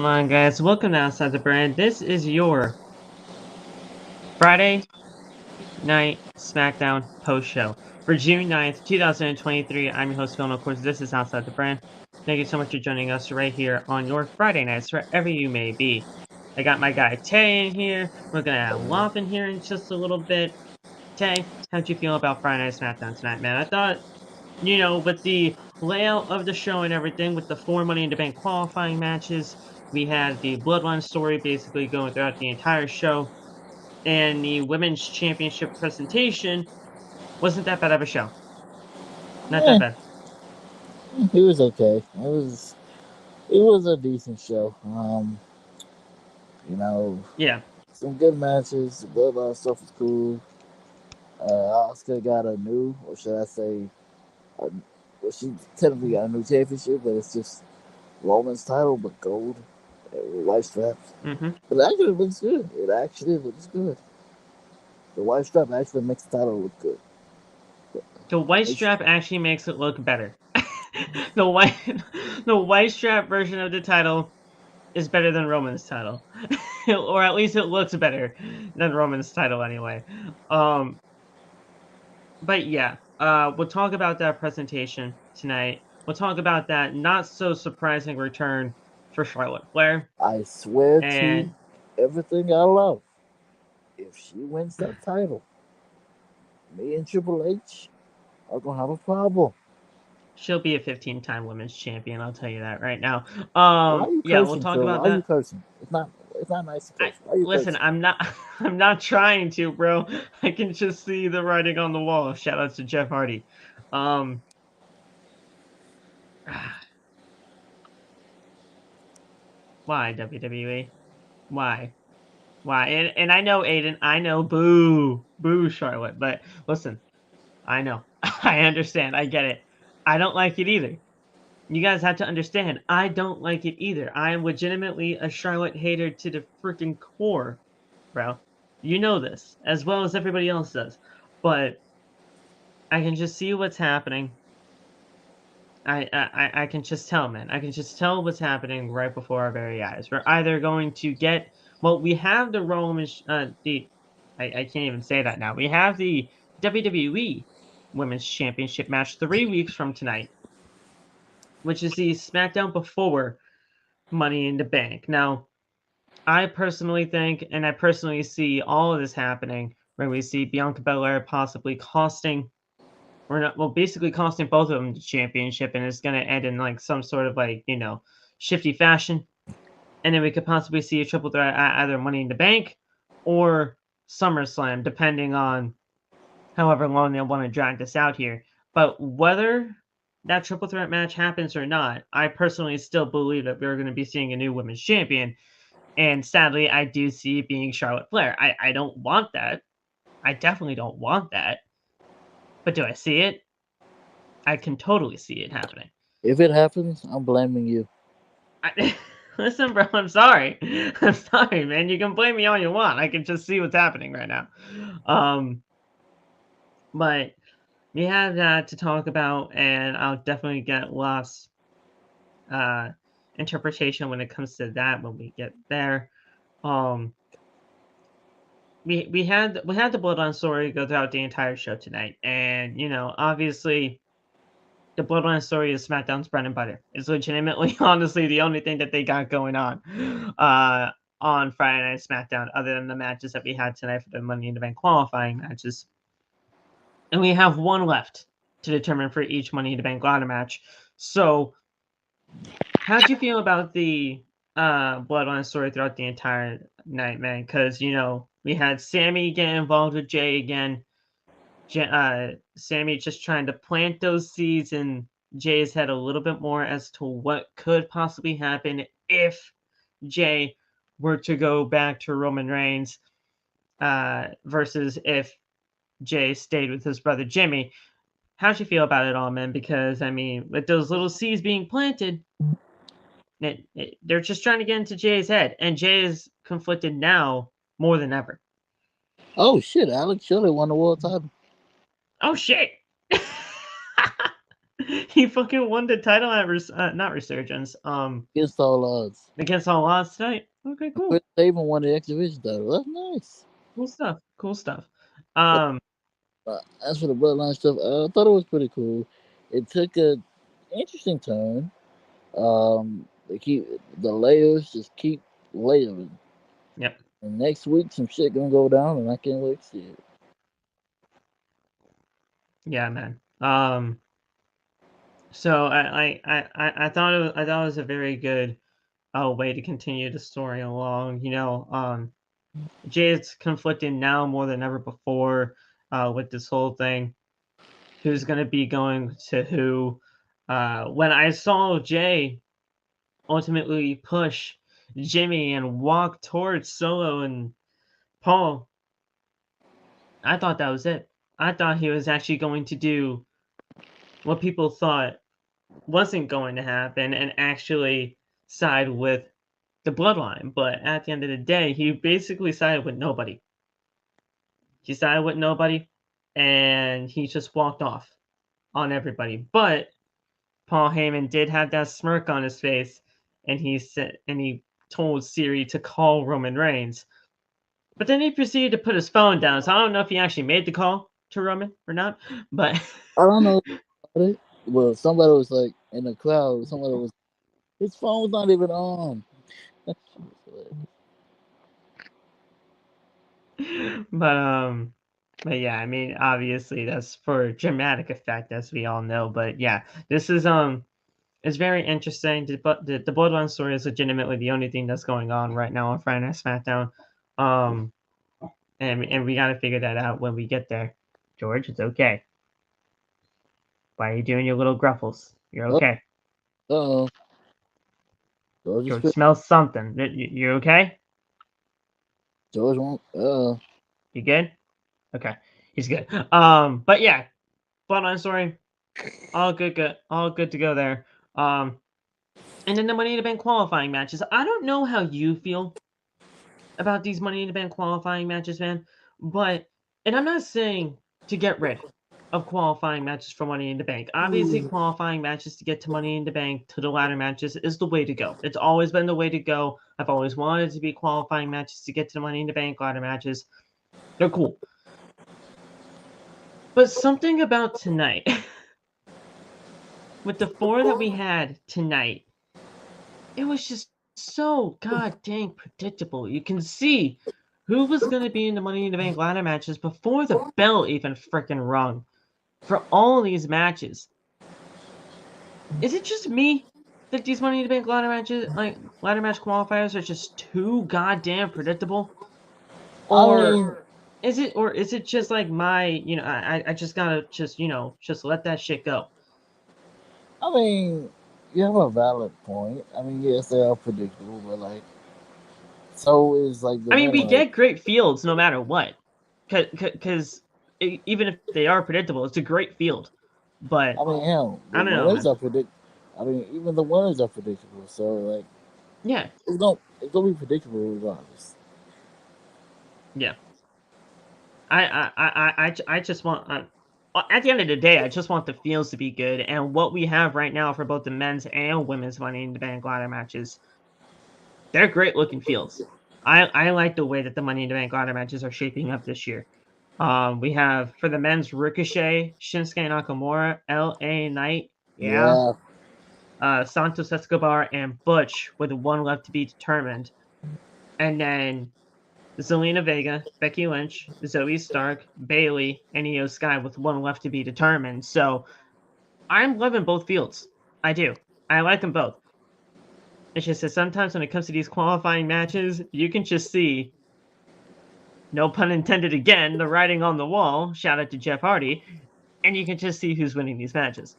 going on, guys? Welcome to Outside the Brand. This is your Friday night SmackDown post show for June 9th, 2023. I'm your host, Phil, and of course, this is Outside the Brand. Thank you so much for joining us right here on your Friday nights, wherever you may be. I got my guy Tay in here. We're going to have Womp in here in just a little bit. Tay, how'd you feel about Friday Night SmackDown tonight, man? I thought, with the layout of the show and everything, with the 4 Money in the Bank qualifying matches, we had the Bloodline story basically going throughout the entire show, and the Women's Championship presentation wasn't that bad of a show. Not that Eh, bad. it was okay. It was a decent show. You know, Yeah. some good matches. The bloodline stuff was cool. Asuka got a new, or should I say, well, she technically got a new championship, but it's just Roman's title, but gold, with white straps. Mm-hmm. But it actually looks good. It actually looks good. The white strap actually makes the title look good. The white It's, strap actually makes it look better. the white the white strap version of the title is better than Roman's title. Or at least it looks better than Roman's title anyway. Um but yeah, we'll talk about that presentation tonight. We'll talk about that not so surprising return for Charlotte Flair. I swear to And everything I love, if she wins that title, me and Triple H are gonna have a problem. she'll be a 15-time women's champion, I'll tell you that right now. Why are you Yeah, we'll cursing, talk Phil? about Why are you that. cursing? It's not nice to I curse. Why are you listen, cursing? I'm not I'm not trying to, bro. I can just see the writing on the wall. Shout out to Jeff Hardy. Um why WWE? Why? Why? And I know Aiden, I know boo Charlotte, but listen, I know. I understand. I get it. I don't like it either. You guys have to understand, I don't like it either. I am legitimately a Charlotte hater to the freaking core, bro. You know this, as well as everybody else does. But I can just see what's happening. I can just tell, man. I can just tell what's happening right before our very eyes. We're either going to get we have the I can't even say that now. We have the WWE Women's Championship match 3 weeks from tonight, which is the SmackDown before Money in the Bank. Now, I personally think, and I personally see all of this happening, where we see Bianca Belair possibly costing, or not, well, basically costing both of them the championship, and it's going to end in like some sort of like shifty fashion, and then we could possibly see a triple threat at either Money in the Bank or SummerSlam, depending on however long they want to drag this out here. But whether that triple threat match happens or not, I personally still believe that we're going to be seeing a new women's champion. And sadly, I do see it being Charlotte Flair. I don't want that. I definitely don't want that. But do I see it? I can totally see it happening. If it happens, I'm blaming you. Listen, bro, I'm sorry. I'm sorry, man. You can blame me all you want. I can just see what's happening right now. Um, but we have that to talk about, and I'll definitely get lost interpretation when it comes to that when we get there. Um, we had the Bloodline story go throughout the entire show tonight, and obviously the Bloodline story is SmackDown's bread and butter. It's legitimately, honestly, the only thing that they got going on Friday Night SmackDown, other than the matches that we had tonight for the Money in the Bank qualifying matches. And we have one left to determine for each Money in the Bank ladder match. So, how'd you feel about the Bloodline story throughout the entire night, man? Because we had Sammy get involved with Jey again. Sammy just trying to plant those seeds in Jay's head a little bit more as to what could possibly happen if Jay were to go back to Roman Reigns, versus if Jay stayed with his brother Jimmy. How'd you feel about it all, man? Because I mean, with those little seeds being planted, they're just trying to get into Jay's head, and Jay is conflicted now more than ever. Oh shit! Alex Shelley won the world title. Oh shit! He fucking won the title at not Resurgence. Against all odds. Against all odds tonight. Okay, cool. Chris Sabin won the X Division title. That's nice. Cool stuff. Cool stuff. As for the Bloodline stuff, I thought it was pretty cool. It took a interesting turn. They keep the layers, just keep layering. Yep. And next week, some shit gonna go down, and I can't wait to see it. Yeah, man. So I thought it was a very good way to continue the story along. You know, Jay is conflicted now more than ever before with this whole thing. Who's going to be going to who? When I saw Jay ultimately push Jimmy and walk towards Solo and Paul, I thought that was it. I thought he was actually going to do what people thought wasn't going to happen and actually side with the Bloodline. But at the end of the day, he basically sided with nobody. He sided with nobody, and he just walked off on everybody. But Paul Heyman did have that smirk on his face, and he told Siri to call Roman Reigns. But then he proceeded to put his phone down. So I don't know if he actually made the call to Roman or not. But I don't know about it. Well, somebody was like in the crowd. Somebody was, his phone's not even on. But yeah, I mean, obviously that's for dramatic effect, as we all know. But yeah, this is it's very interesting. The Bloodline story is legitimately the only thing that's going on right now on Friday Night SmackDown. And we got to figure that out when we get there. George, it's okay. Why are you doing your little gruffles? You're okay. Uh-oh. George smells something. You okay? George won't. You good? Okay, he's good. But yeah, Bloodline story, all good to go there. And then the Money in the Bank qualifying matches. I don't know how you feel about these Money in the Bank qualifying matches, man. But, and I'm not saying to get rid of qualifying matches for Money in the Bank. Obviously, qualifying matches to get to Money in the Bank, to the ladder matches, is the way to go. It's always been the way to go. I've always wanted it to be qualifying matches to get to the Money in the Bank ladder matches. They're cool. But something about tonight, with the 4 that we had tonight, it was just so goddamn predictable. You can see who was going to be in the Money in the Bank ladder matches before the bell even freaking rung for all of these matches. Is it just me that these Money in the Bank ladder matches, like ladder match qualifiers, are just too goddamn predictable? Or is it just like my, you know, I just gotta just, you know, just let that shit go? I mean, you have a valid point. I mean, yes, they are predictable, but like, so is like the. I mean, we get great fields no matter what, because even if they are predictable, it's a great field. But I mean, hell, I don't know, man. I mean, even the winners are predictable. So like, Yeah, it's gonna be predictable regardless. yeah. I just want. At the end of the day, I just want the fields to be good, and what we have right now for both the men's and women's Money in the Bank ladder matches, they're great looking fields. I like the way that the Money in the Bank ladder matches are shaping up this year. We have for the men's Ricochet, Shinsuke Nakamura, L.A. Knight, Yeah. Santos Escobar, and Butch with 1 left to be determined, and then Zelina Vega, Becky Lynch, Zoe Stark, Bayley, and Io Sky with 1 left to be determined. So I'm loving both fields. I do. I like them both. It's just that sometimes when it comes to these qualifying matches, you can just see, no pun intended again, the writing on the wall. Shout out to Jeff Hardy. And you can just see who's winning these matches.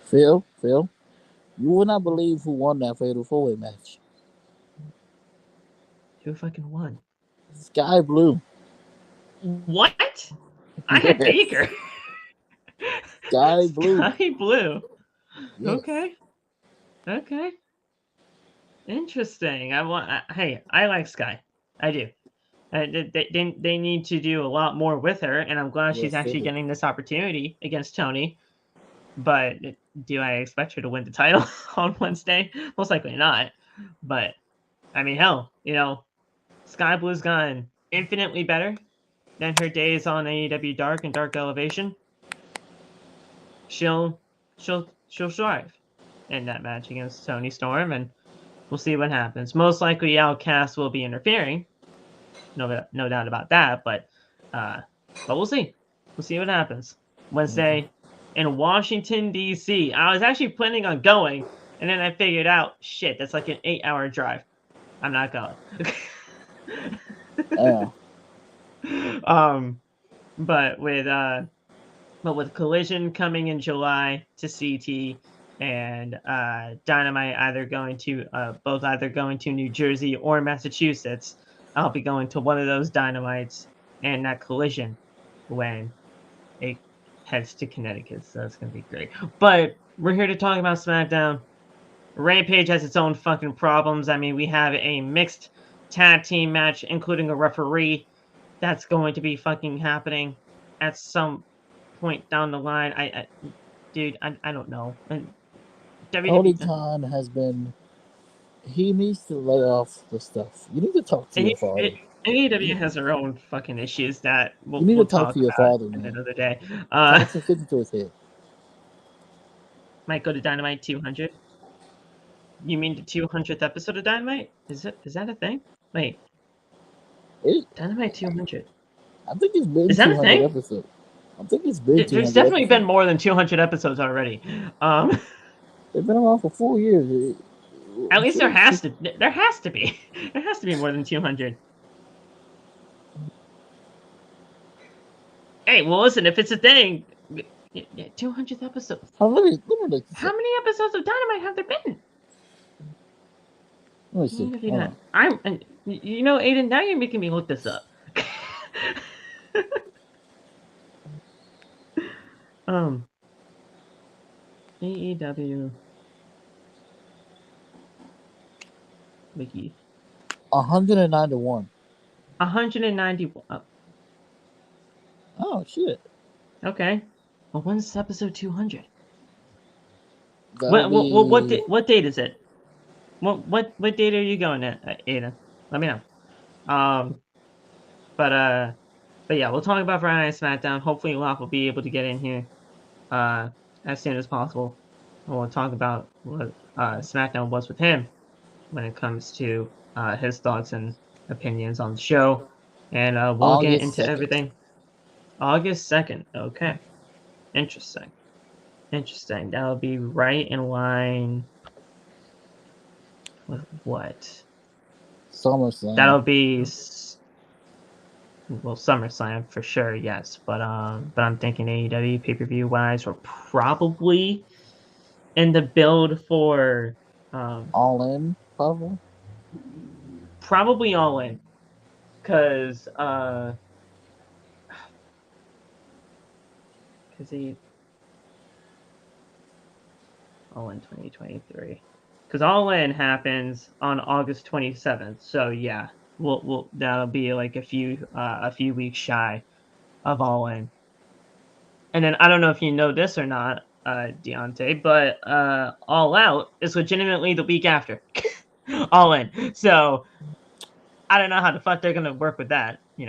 Phil, you would not believe who won that fatal 4-way match. Who fucking won? Sky Blue. What? I had Baker. Sky Blue. Sky Blue. Yes. Okay. Interesting. Hey, I like Sky. I do. They need to do a lot more with her, and I'm glad she's Yes, they actually do. getting this opportunity against Tony. But do I expect her to win the title on Wednesday? Most likely not. But I mean, hell, Sky Blue's gotten infinitely better than her days on AEW Dark and Dark Elevation. She'll thrive in that match against Tony Storm, and we'll see what happens. Most likely, Outcast will be interfering. No doubt about that. But we'll see. We'll see what happens Wednesday in Washington D.C. I was actually planning on going, and then I figured out, shit, that's like an 8-hour drive. I'm not going. Yeah. But with Collision coming in July to CT and Dynamite both either going to New Jersey or Massachusetts, I'll be going to one of those Dynamites and that Collision when it heads to Connecticut. So that's gonna be great. But we're here to talk about SmackDown. Rampage has its own fucking problems. I mean, we have a mixed tag team match, including a referee, that's going to be fucking happening at some point down the line. I don't know. And Tony WWE, Khan has been. He needs to lay off the stuff. You need to talk to your father. AEW has their own fucking issues that You need to we'll talk talk to your about father, man. another day. Talk some fifty to his head. Might go to Dynamite 200. You mean the 200th episode of Dynamite? Is that a thing? Wait, Dynamite 200. I think it's been Is that a 200 thing? episodes. I think it's been 200 There's definitely episodes. been more than 200 episodes already. They've been around for 4 years. At least there has to be. There has to be more than 200. Hey, well, listen, if it's a thing, 200th episode. How many episodes of Dynamite have there been? Let me see. Aiden, now you're making me look this up. AEW Wiki. 191. 191. Oh shit. Okay. Well, when's episode 200? Be... What date is it? What date are you going at, Aiden? Let me know. But yeah, we'll talk about Friday Night SmackDown. Hopefully, Locke will be able to get in here as soon as possible. And we'll talk about what SmackDown was with him when it comes to his thoughts and opinions on the show. And we'll get into 2nd. everything. August 2nd. Okay. Interesting. That'll be right in line with what? SummerSlam. That'll be SummerSlam for sure, yes. But I'm thinking AEW pay-per-view wise, we're probably in the build for All In, probably. Probably All In, because he All In 2023, because All In happens on August 27th. So yeah, we'll that'll be like a few weeks shy of All In. And then I don't know if you know this or not, Deontay, but All Out is legitimately the week after All In. So I don't know how the fuck they're gonna work with that, It's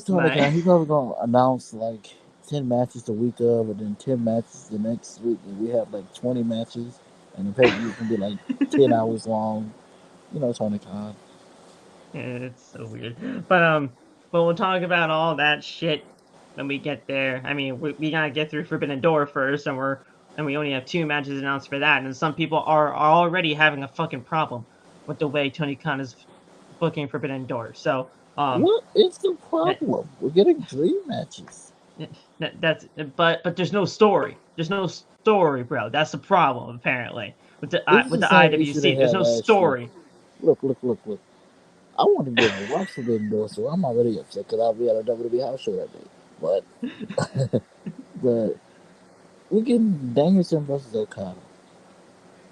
Tony Khan. He's probably gonna announce like 10 matches the week of, and then 10 matches the next week, and we have like 20 matches, and the pay-per-view can be like 10 hours long. Tony Khan. It's so weird, but we'll talk about all that shit when we get there. I mean, we gotta get through Forbidden Door first, and we only have 2 matches announced for that, and some people are already having a fucking problem with the way Tony Khan is booking Forbidden Door. So what is the problem? We're getting dream matches. But there's no story. There's no story, bro. That's the problem apparently with the IWC. There's no story. Look. I want to be able to watch Forbidden Door, so I'm already upset because I'll be at a WWE house show that day. But we're getting Danielson versus Okada.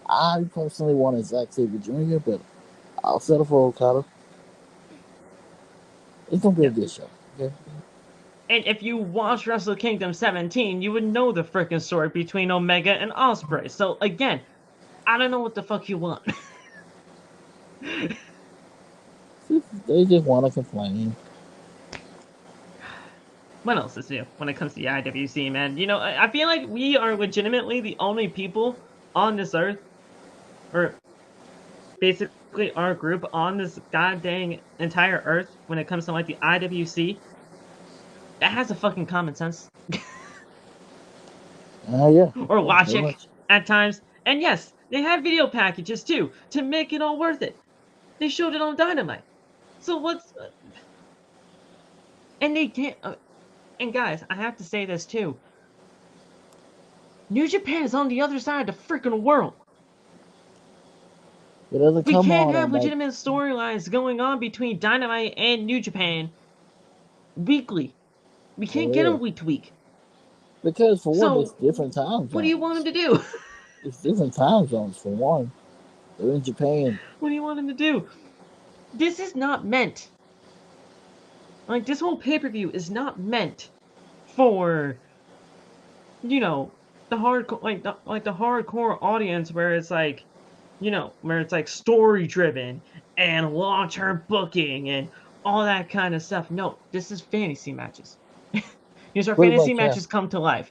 I personally want a Zack Sabre Jr., but I'll settle for Okada. It's gonna be a good show. Okay. And if you watch Wrestle Kingdom 17, you would know the freaking story between Omega and Ospreay. So again, I don't know what the fuck you want. They just want to complain. What else is new when it comes to the IWC, man? You know, I feel like we are legitimately the only people on this earth, or basically our group on this goddamn entire earth when it comes to like the IWC that has a fucking common sense. Yeah. Or Yeah, pretty logic much. at times. And yes, they have video packages too to make it all worth it. They showed it on Dynamite. So what's and they can't and guys, I have to say this too. New Japan is on the other side of the freaking world. It doesn't We come can't on have at night legitimate storylines going on between Dynamite and New Japan weekly. We for can't get them real. week to week. Because for one, it's So different time what do you want zones. them to do? It's different time zones for one. They're in Japan. What do you want them to do? This is not meant. Like this whole pay-per-view is not meant for the hardcore like the hardcore audience where it's like where it's like story driven and long-term booking and all that kind of stuff. No, this is fantasy matches. These are Pretty fantasy much, yeah. matches come to life.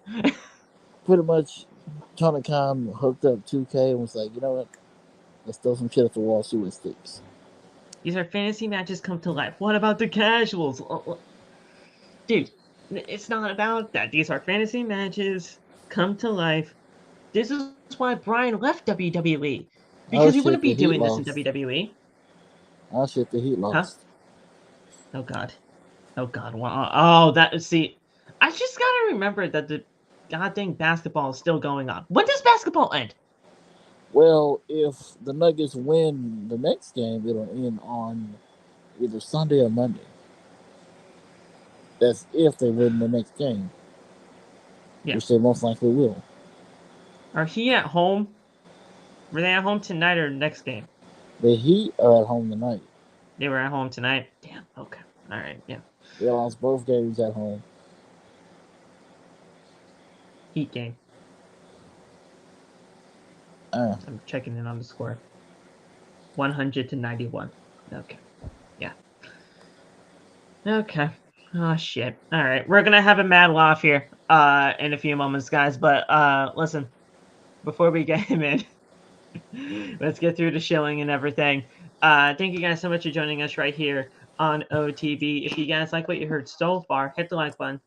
Pretty much, Tony Khan hooked up 2K and was like, you know what? Let's throw some shit at the wall, see what sticks. These are fantasy matches come to life. What about the casuals? Dude, it's not about that. These are fantasy matches come to life. This is why Brian left WWE. Oh Because he shit, wouldn't the be Heat doing this in lost. WWE. Oh shit, the Heat Huh? lost. Oh god. Oh god. Oh, see. I just gotta remember that the goddamn basketball is still going on. When does basketball end? Well, if the Nuggets win the next game, it'll end on either Sunday or Monday. That's if they win the next game, Yeah. which they most likely will. Are he at home? Were they at home tonight or next game? The Heat are at home tonight. They were at home tonight. Damn. Okay. All right. Yeah. They lost both games at home. Heat game. I'm checking in on the score. 100-91. Okay. Yeah. Okay. Oh shit. All right. We're gonna have a mad laugh here in a few moments, guys. But listen, before we get him in, let's get through the shilling and everything. Thank you guys so much for joining us right here on OTB. If you guys like what you heard so far, hit the like button,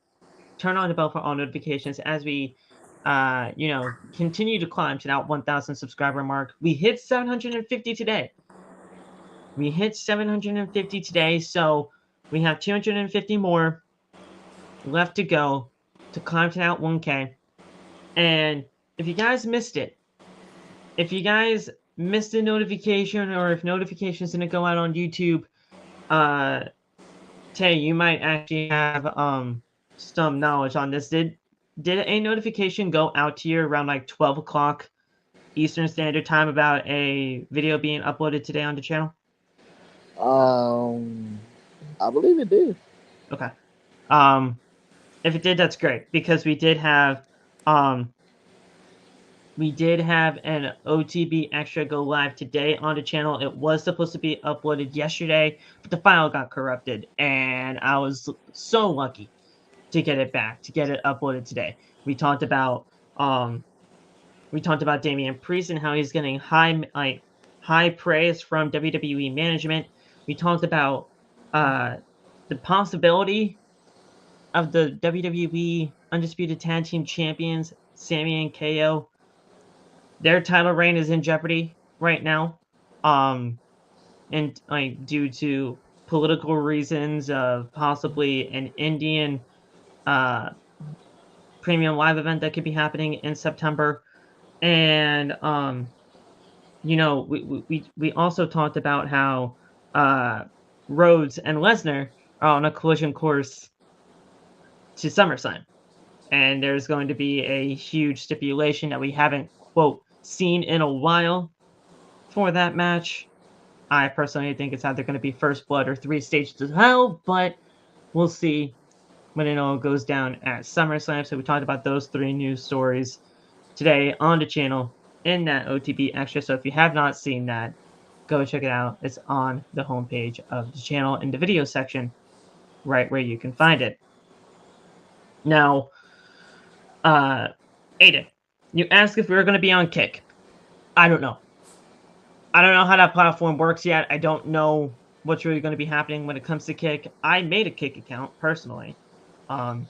turn on the bell for all notifications as we continue to climb to that 1,000 subscriber mark. We hit 750 today. So we have 250 more left to go to climb to that 1K. And if you guys missed it, if you guys missed a notification or if notifications didn't go out on YouTube, Tay, you might actually have some knowledge on this. Did a notification go out to you around like 12 o'clock Eastern Standard Time about a video being uploaded today on the channel? I believe it did. Okay. If it did, that's great because we did have an OTB extra go live today on the channel. It was supposed to be uploaded yesterday, but the file got corrupted, and I was so lucky to get it back, to get it uploaded today. We talked about Damian Priest and how he's getting high praise from WWE management. We talked about the possibility of the WWE Undisputed Tag Team Champions, Sami and KO. Their title reign is in jeopardy right now, and due to political reasons of possibly an Indian premium live event that could be happening in September. And we also talked about how Rhodes and Lesnar are on a collision course to SummerSlam, and there's going to be a huge stipulation that we haven't quote seen in a while for that match. I personally think it's either going to be First Blood or 3 Stages of Hell, but we'll see when it all goes down at SummerSlam. So we talked about those 3 news stories today on the channel in that OTB extra. So if you have not seen that, go check it out. It's on the homepage of the channel in the video section, right where you can find it. Now, Aiden, you asked if we were going to be on Kick. I don't know. I don't know how that platform works yet. I don't know what's really going to be happening when it comes to Kick. I made a Kick account personally. So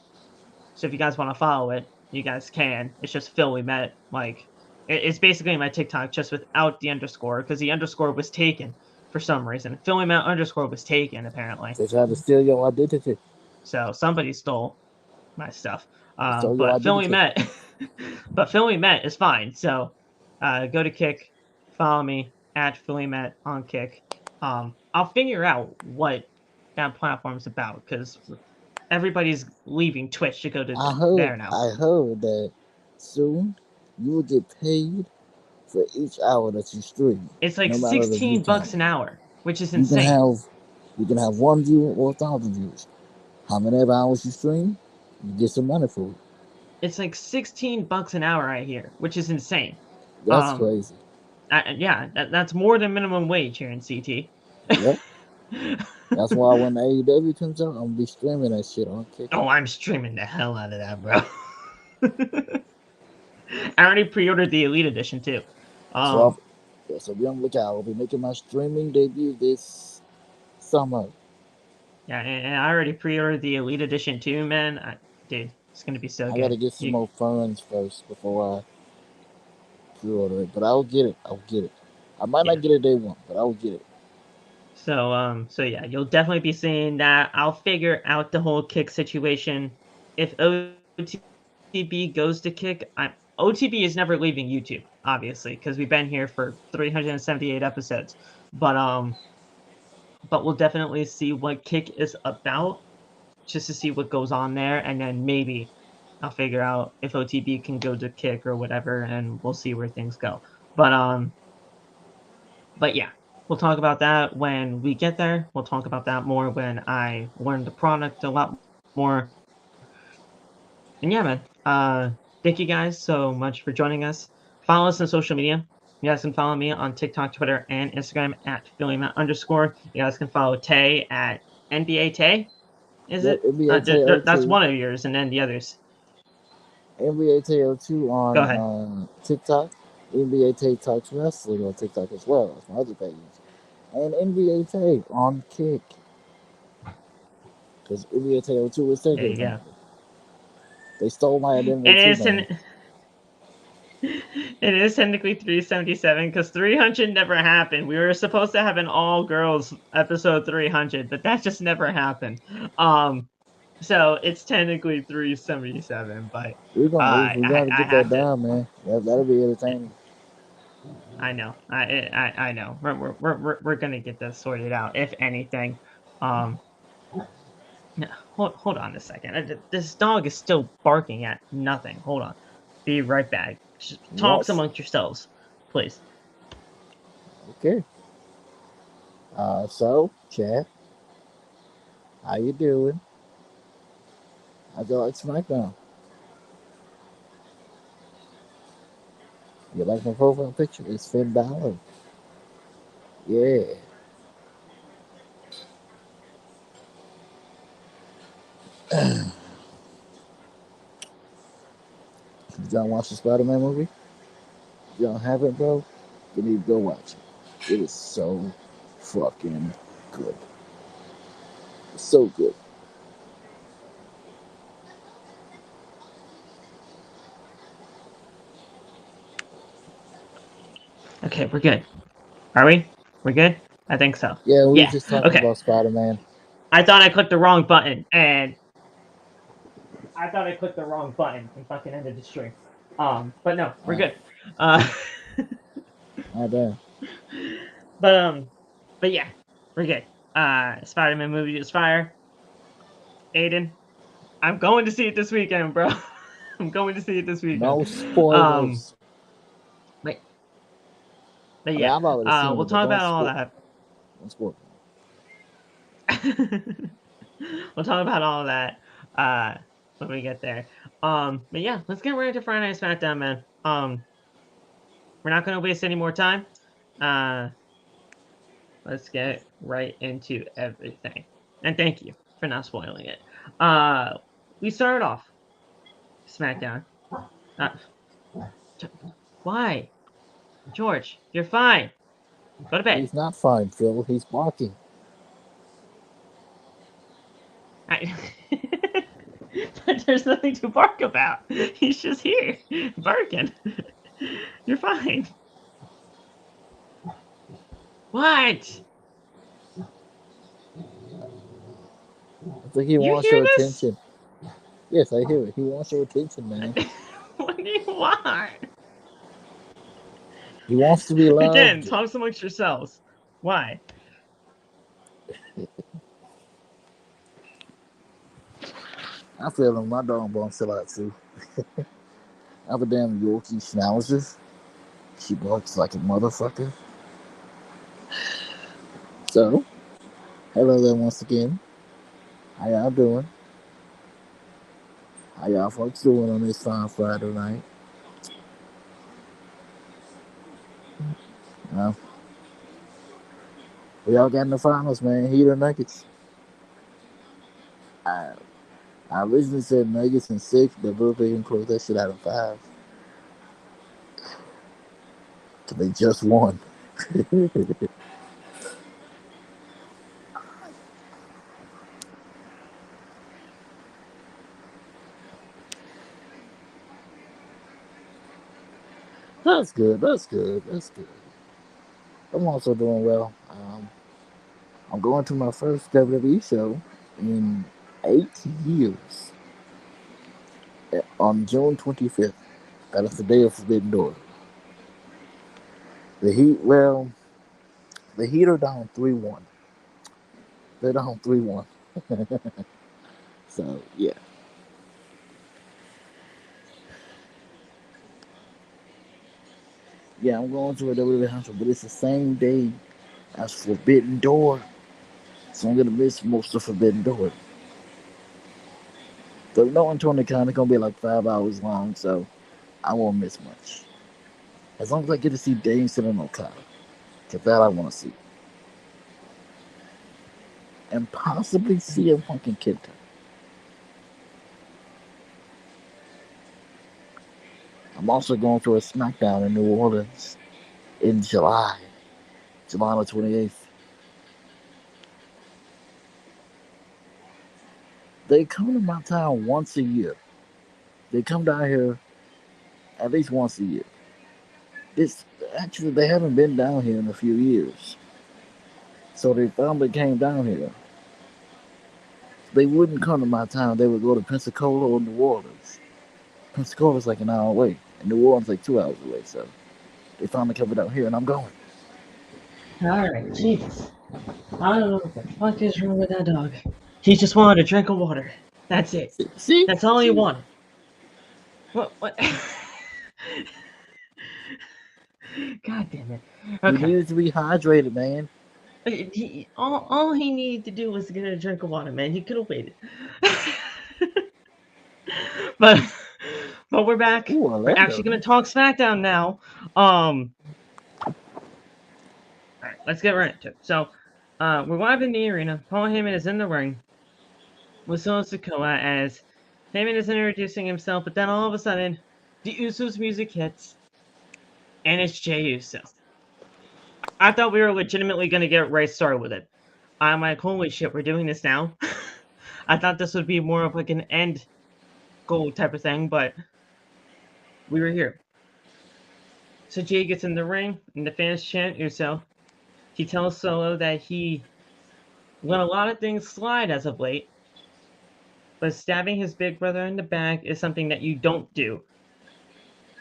if you guys want to follow it, you guys can. It's just Phil We Met. Like, it's basically my TikTok just without the underscore, because the underscore was taken for some reason. Phil We Met underscore was taken, apparently. They tried to steal your identity. So somebody stole my stuff. Stole your But Phil We identity. Met, but Phil We Met is fine. So go to Kick, follow me at Phil We Met on Kick. I'll figure out what that platform's about, because everybody's leaving Twitch to go to there now. I heard that soon you will get paid for each hour that you stream. It's like no $16 an hour, which is insane. You can have 1 view or 1,000 views. How many hours you stream, you get some money for it. It's like $16 an hour right here, which is insane. That's crazy. Yeah, that's more than minimum wage here in CT. Yep. That's why when AEW comes out, I'm gonna be streaming that shit on Kick. Oh, I'm streaming the hell out of that, bro. I already pre-ordered the Elite Edition too. So be on the lookout. I'll be making my streaming debut this summer. Yeah, and I already pre-ordered the Elite Edition too, man. Dude, it's gonna be so good. I gotta get some more funds first before I pre-order it, but I'll get it. I might not get it day one, but I'll get it. So yeah, you'll definitely be seeing that. I'll figure out the whole Kick situation. If OTB goes to Kick, OTB is never leaving YouTube, obviously, because we've been here for 378 episodes. But we'll definitely see what Kick is about, just to see what goes on there, and then maybe I'll figure out if OTB can go to Kick or whatever, and we'll see where things go. But yeah. We'll talk about that when we get there. We'll talk about that more when I learn the product a lot more. And yeah, man. Thank you guys so much for joining us. Follow us on social media. You guys can follow me on TikTok, Twitter, and Instagram at @PhillyMatt_. You guys can follow Tay at NBA Tay. Is it? That's one of yours, and then the others. NBA Tay02 on TikTok. NBA Tay Talks Wrestling on TikTok as well. That's my other page. And NBA Tay on Kick. Because NBA Tay02 was taken. Yeah. They stole my identity. It is technically 377 because 300 never happened. We were supposed to have an all-girls episode 300, but that just never happened. So it's technically 377, but we gotta get that down, man. That'll be entertaining. I know. I know. We're gonna get this sorted out, if anything. No, hold on a second. This dog is still barking at nothing. Hold on. Be right back. Just talk amongst yourselves, please. Okay. So, chat, how you doing? How'd you like Smackdown? You like my profile picture? It's Finn Balor. Yeah. Did y'all watch the Spider-Man movie? If y'all haven't, bro, you need to go watch it. It is so fucking good. It's so good. Okay, we're good. Are we? We're good? I think so. Yeah, we were just talking about Spider-Man. I thought I clicked the wrong button, and fucking ended the stream. But no, we're good. My bad. But yeah, we're good. Spider-Man movie is fire. Aiden, I'm going to see it this weekend, bro. I'm going to see it this weekend. No spoilers. But yeah, we'll talk about all that. Unspoiled. We'll talk about all of that when we get there. But yeah, let's get right into Friday Night SmackDown, man. We're not going to waste any more time. Let's get right into everything. And thank you for not spoiling it. We started off SmackDown. Why? George, you're fine. Go to bed. He's not fine, Phil. He's barking. But there's nothing to bark about. He's just here, barking. You're fine. What? I think he wants your attention. Yes, I hear it. He wants your attention, man. What do you want? He wants to be loved. Again, talk amongst yourselves. Why? I feel him. My dog barks a lot too. I have a damn Yorkie Schnauzer. She barks like a motherfucker. So, hello there once again. How y'all doing? How y'all folks doing on this fine Friday night? We all got in the finals, man. Heat or Nuggets? I originally said Nuggets in 6, but Bill Bacon closed that shit out of 5. So they just won. That's good. I'm also doing well. I'm going to my first WWE show in 8 years on June 25th. That is the day of Forbidden Door. The Heat are down 3-1. They're down 3-1. So, yeah. Yeah, I'm going to a WWE house show, but it's the same day as Forbidden Door. So I'm going to miss most of Forbidden Door. The No One Tournament is going to be like 5 hours long, so I won't miss much. As long as I get to see Danielson and Okada. Because that I want to see. And possibly CM Punk and Kenta. I'm also going to a Smackdown in New Orleans in July the 28th. They come to my town once a year. They come down here at least once a year. Actually, they haven't been down here in a few years. So they finally came down here. They wouldn't come to my town. They would go to Pensacola or New Orleans. Pensacola's like an hour away. And New Orleans like 2 hours away. So they finally covered out here, and I'm going. Alright, Jesus. I don't know what the fuck is wrong with that dog. He just wanted a drink of water. That's it. See? That's all he wanted. What? God damn it. Okay. He needed to be hydrated, man. All he needed to do was get a drink of water, man. He could have waited. but we're back. Ooh, we're actually going to talk SmackDown now. All right, let's get right into it. So, we're live in the arena. Paul Heyman is in the ring with Solo Sikoa as Heyman is introducing himself, but then all of a sudden, the Usos music hits, and it's Jey Uso. I thought we were legitimately going to get right started with it. I'm like, holy shit, we're doing this now? I thought this would be more of like an end goal type of thing, but we were here. So Jey gets in the ring, and the fans chant Uso. He tells Solo that he let a lot of things slide as of late, but stabbing his big brother in the back is something that you don't do.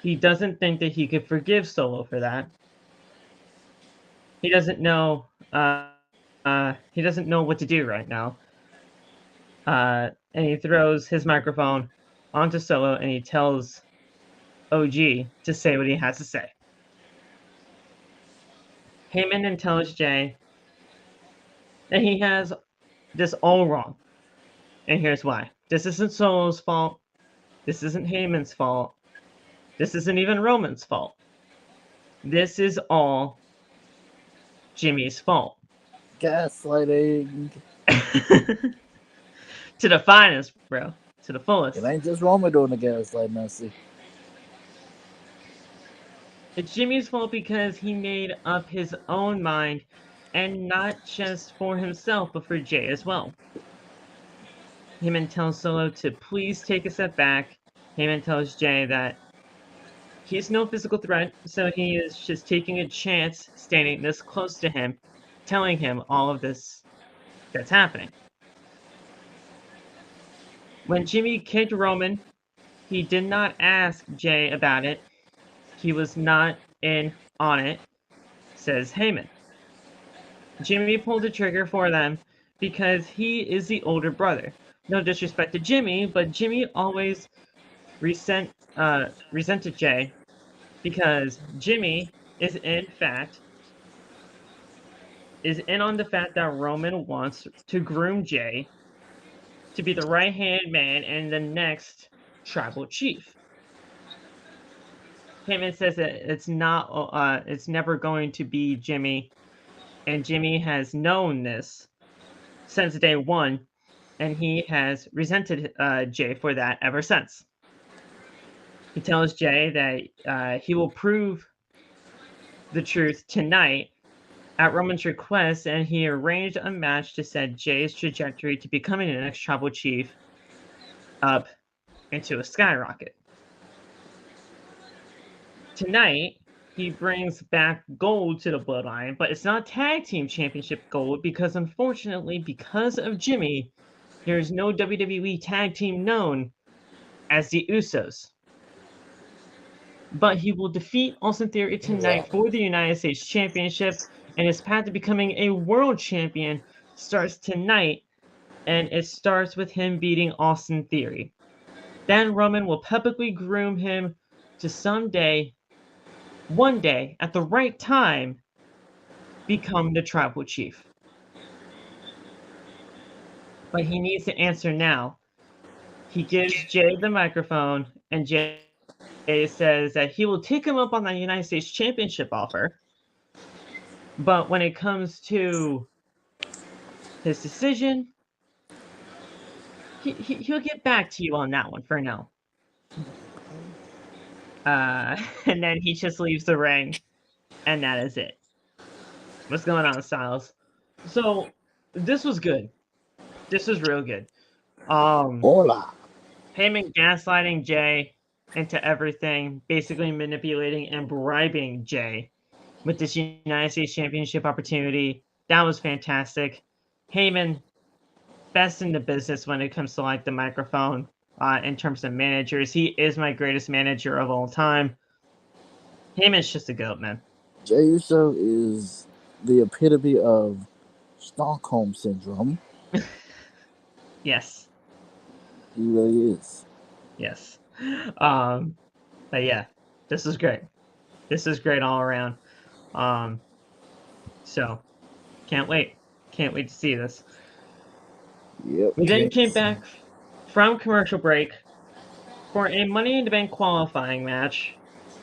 He doesn't think that he could forgive Solo for that. He doesn't know. He doesn't know what to do right now. And he throws his microphone onto Solo, and he tells OG to say what he has to say. Heyman then tells Jey And he has this all wrong. And here's why. This isn't Solo's fault. This isn't Heyman's fault. This isn't even Roman's fault. This is all Jimmy's fault. Gaslighting. To the finest, bro. To the fullest. It ain't just Roman doing the gaslighting, I see. It's Jimmy's fault because he made up his own mind, and not just for himself, but for Jey as well. Heyman tells Solo to please take a step back. Heyman tells Jey that he's no physical threat, so he is just taking a chance standing this close to him, telling him all of this that's happening. When Jimmy kicked Roman, he did not ask Jey about it. He was not in on it, says Heyman. Jimmy pulled the trigger for them because he is the older brother. No disrespect to Jimmy, but Jimmy always resented Jey because Jimmy is in on the fact that Roman wants to groom Jey to be the right-hand man and the next tribal chief. Heyman says that it's never going to be Jimmy, and Jimmy has known this since day one, and he has resented Jey for that ever since. He tells Jey that he will prove the truth tonight at Roman's request, and he arranged a match to set Jey's trajectory to becoming the next tribal chief up into a skyrocket. Tonight, he brings back gold to the Bloodline, but it's not tag team championship gold because, unfortunately, because of Jimmy, there is no WWE tag team known as the Usos. But he will defeat Austin Theory tonight for the United States Championship, and his path to becoming a world champion starts tonight, and it starts with him beating Austin Theory. Then Roman will publicly groom him to one day, at the right time, become the tribal chief. But he needs to answer now. He gives Jey the microphone, and Jey says that he will take him up on the United States Championship offer. But when it comes to his decision, he'll get back to you on that one for now. And then he just leaves the ring, and that is it. What's going on, Styles? So this was good. This was real good. Hola. Heyman gaslighting Jey into everything, basically manipulating and bribing Jey with this United States Championship opportunity. That was fantastic. Heyman, best in the business when it comes to like the microphone. In terms of managers, he is my greatest manager of all time. Heyman's just a goat, man. Jey Uso is the epitome of Stockholm Syndrome. Yes. He really is. Yes. But yeah, this is great. This is great all around. So can't wait. Can't wait to see this. Yep. We then came back from commercial break for a Money in the Bank qualifying match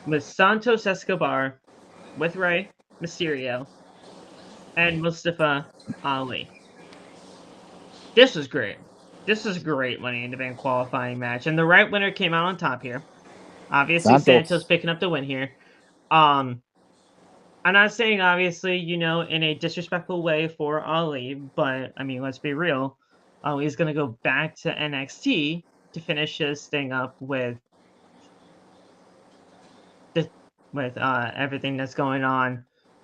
with Santos Escobar, with Rey Mysterio, and Mustafa Ali. This was great. This was a great Money in the Bank qualifying match, and the right winner came out on top here. Obviously, Santos picking up the win here. I'm not saying, obviously, in a disrespectful way for Ali, but, I mean, let's be real. Ali's going to go back to NXT to finish this thing up with everything that's going on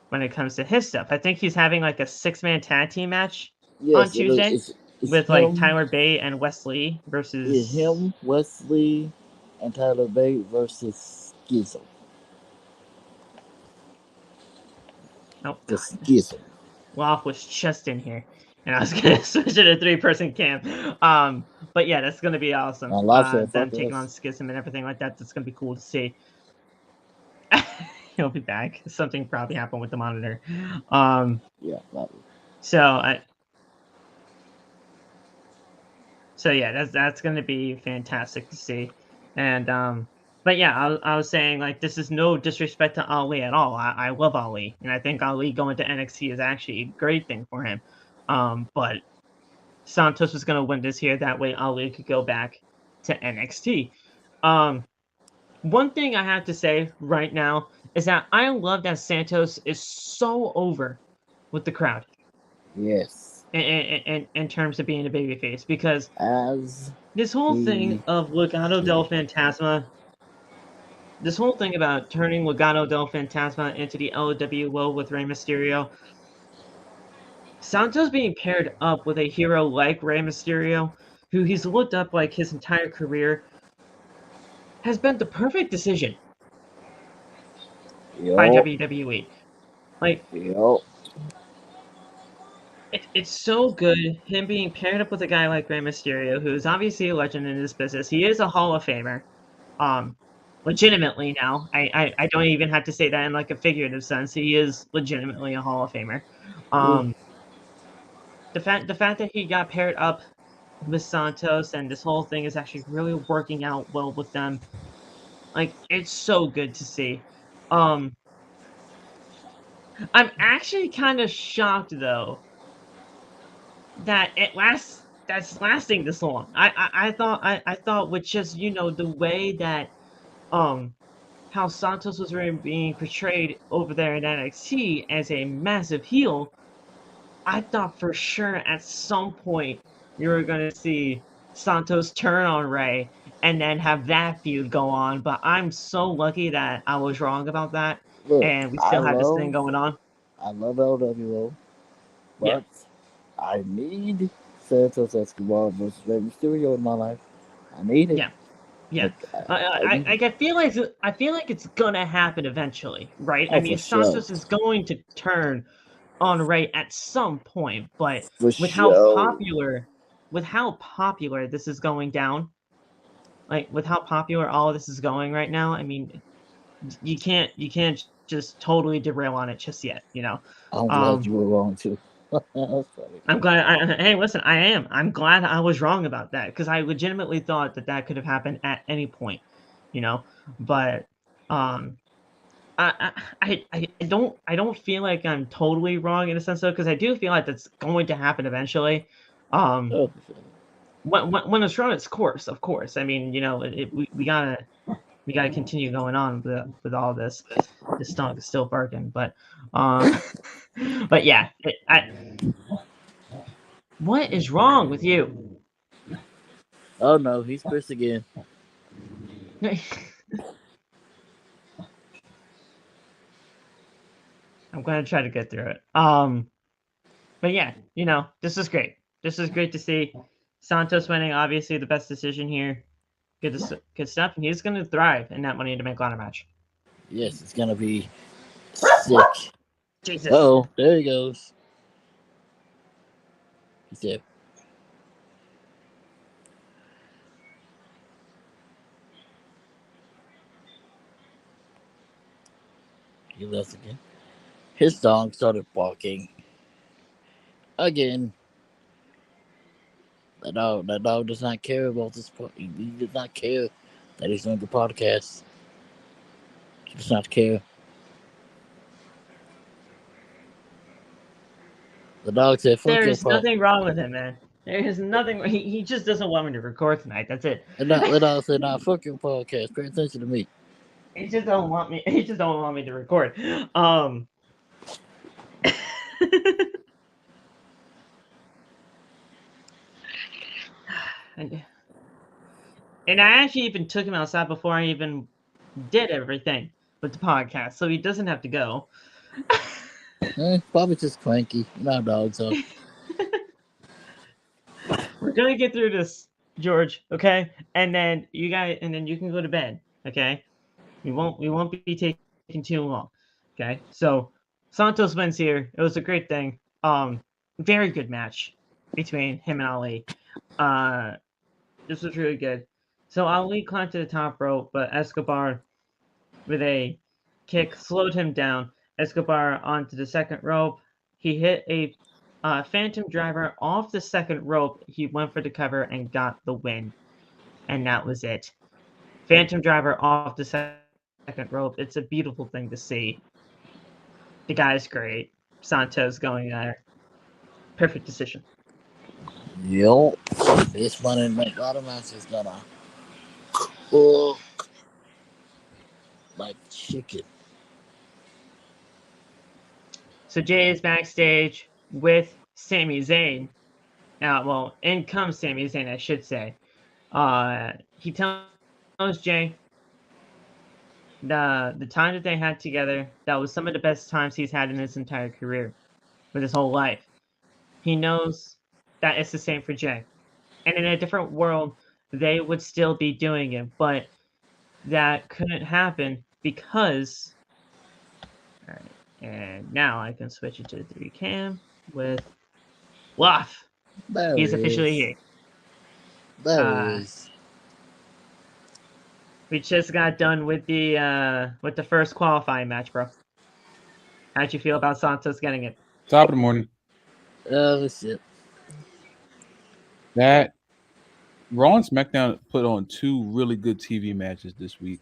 when it comes to his stuff. I think he's having, like, a 6-man tag team match on Tuesday it's with, him, like, Tyler Bate and Wesley versus... It's him, Wesley, and Tyler Bate versus Schism. Oh, the Schism. Loft was just in here, and I was gonna switch it to 3-person camp. But yeah, that's gonna be awesome. Them taking on Schism and everything like that. That's gonna be cool to see. He'll be back. Something probably happened with the monitor. Yeah, probably. So So yeah, that's gonna be fantastic to see. And but yeah, I was saying like this is no disrespect to Ali at all. I love Ali, and I think Ali going to NXT is actually a great thing for him. But Santos was gonna win this here. That way Ali could go back to NXT. Um, One thing I have to say right now is that I love that Santos is so over with the crowd Yes. in terms of being a babyface because As this whole thing he of Legado del should. Fantasma, this whole thing about turning Legado del Fantasma into the LWO with Rey Mysterio, Santos being paired up with a hero like Rey Mysterio, who he's looked up like his entire career, has been the perfect decision by Yup. WWE. Like, Yup. it's so good him being paired up with a guy like Rey Mysterio, who is obviously a legend in this business. He is a Hall of Famer. Um, Legitimately now. I don't even have to say that in like a figurative sense. He is legitimately a Hall of Famer. Ooh. Um, the fact that he got paired up with Santos and this whole thing is actually really working out well with them. Like it's so good to see. Um, I'm actually kind of shocked though that that's lasting this long. I thought with just the way that um how Santos was really being portrayed over there in NXT as a massive heel, I thought for sure at some point you were going to see Santos turn on Ray and then have that feud go on. But I'm so lucky that I was wrong about that, Look, and we still have this thing going on. I love LWO, Yeah, but I need Santos Escobar versus Rey Mysterio in my life. I need it. yeah, yeah. Like, I need it. I feel like it's gonna happen eventually, right? I Oh, for mean, sure. Santos is going to turn on Ray at some point, but For with how sure. popular this is going down, like with how popular all of this is going right now, I mean, you can't just totally derail on it just yet, you know. I'm glad Um, you were wrong too. That's funny. I'm glad. Hey, listen, I am. I'm glad I was wrong about that because I legitimately thought that that could have happened at any point, you know. But um, I don't feel like I'm totally wrong in a sense though because I do feel like that's going to happen eventually. Um, Oh, for sure. when it's run its course, of course. I mean, we gotta continue going on with all this. This dog is still barking, um, but yeah, what is wrong with you? Oh no, he's pissed again. I'm gonna try to get through it. But yeah, this is great. This is great to see. Santos winning, obviously the best decision here. Good stuff, and he's gonna thrive in that Money to Make ladder match. Yes, it's gonna be sick. Jesus. Oh, there he goes. He said, he left again. His dog started barking again. That dog does not care about this. He does not care that he's doing the podcast. He does not care. The dog said, "Fuck your There's pod." nothing wrong with him, man. There is nothing. He just doesn't want me to record tonight. That's it. The dog said, "Nah, fuck your podcast. Pay attention to me." He just don't want me. He just don't want me to record. Um. and, and I actually even took him outside before I even did everything with the podcast, so he doesn't have to go. Probably just cranky. You know how dogs are. We're gonna get through this, George. Okay, and then you can go to bed. Okay, we won't be taking too long. Okay, so Santos wins here. It was a great thing. Very good match between him and Ali. Uh, this was really good. So Ali climbed to the top rope, but Escobar with a kick slowed him down. Escobar onto the second rope. He hit a Phantom Driver off the second rope. He went for the cover and got the win. And that was it. Phantom Driver off the second rope. It's a beautiful thing to see. The guy's great. Santos going there. Perfect decision. Yup. This Money in the Bank match is gonna cook like chicken. So Jey is backstage with Sami Zayn. Well, in comes Sami Zayn, I should say. He tells Jey the time that they had together, that was some of the best times he's had in his entire career, with his whole life. He knows that it's the same for Jey. And in a different world, they would still be doing it, but that couldn't happen because... All right, and now I can switch it to 3 cam with Luff. He's officially here. There is. We just got done with the first qualifying match, bro. How'd you feel about Santos getting it? Top of the morning. That's it. That Raw and SmackDown put on 2 really good TV matches this week.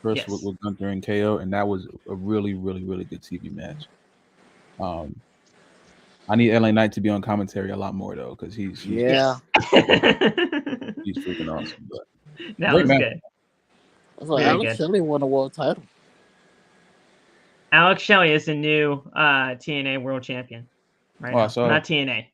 First Yes. with Gunther and KO, and that was a really, really, really good TV match. I need LA Knight to be on commentary a lot more though, because he's Yeah. he's freaking awesome. But That great was match. good. That's like Very Alex good. Shelley won a world title. Alex Shelley is the new TNA World Champion. Right Oh, I now. saw Not TNA.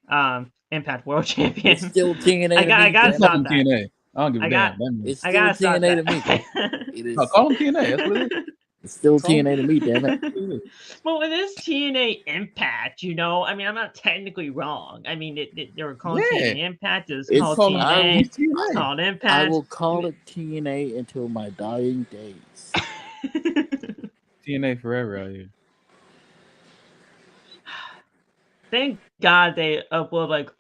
Impact World Champion. It's still TNA. I gotta It's stop fucking that. TNA. I don't give a I damn. It's I still gotta stop TNA to that. me. It is. No, call him TNA. That's what it is. It's still Call him- TNA to me, damn it. Well, it is TNA Impact, you know. I mean, I'm not technically wrong. I mean, they were called Yeah. TNA Impact. It was It's called called TNA. He's It's TNA. called I Impact. will call it TNA until my dying days. TNA forever out here. Thank God they upload like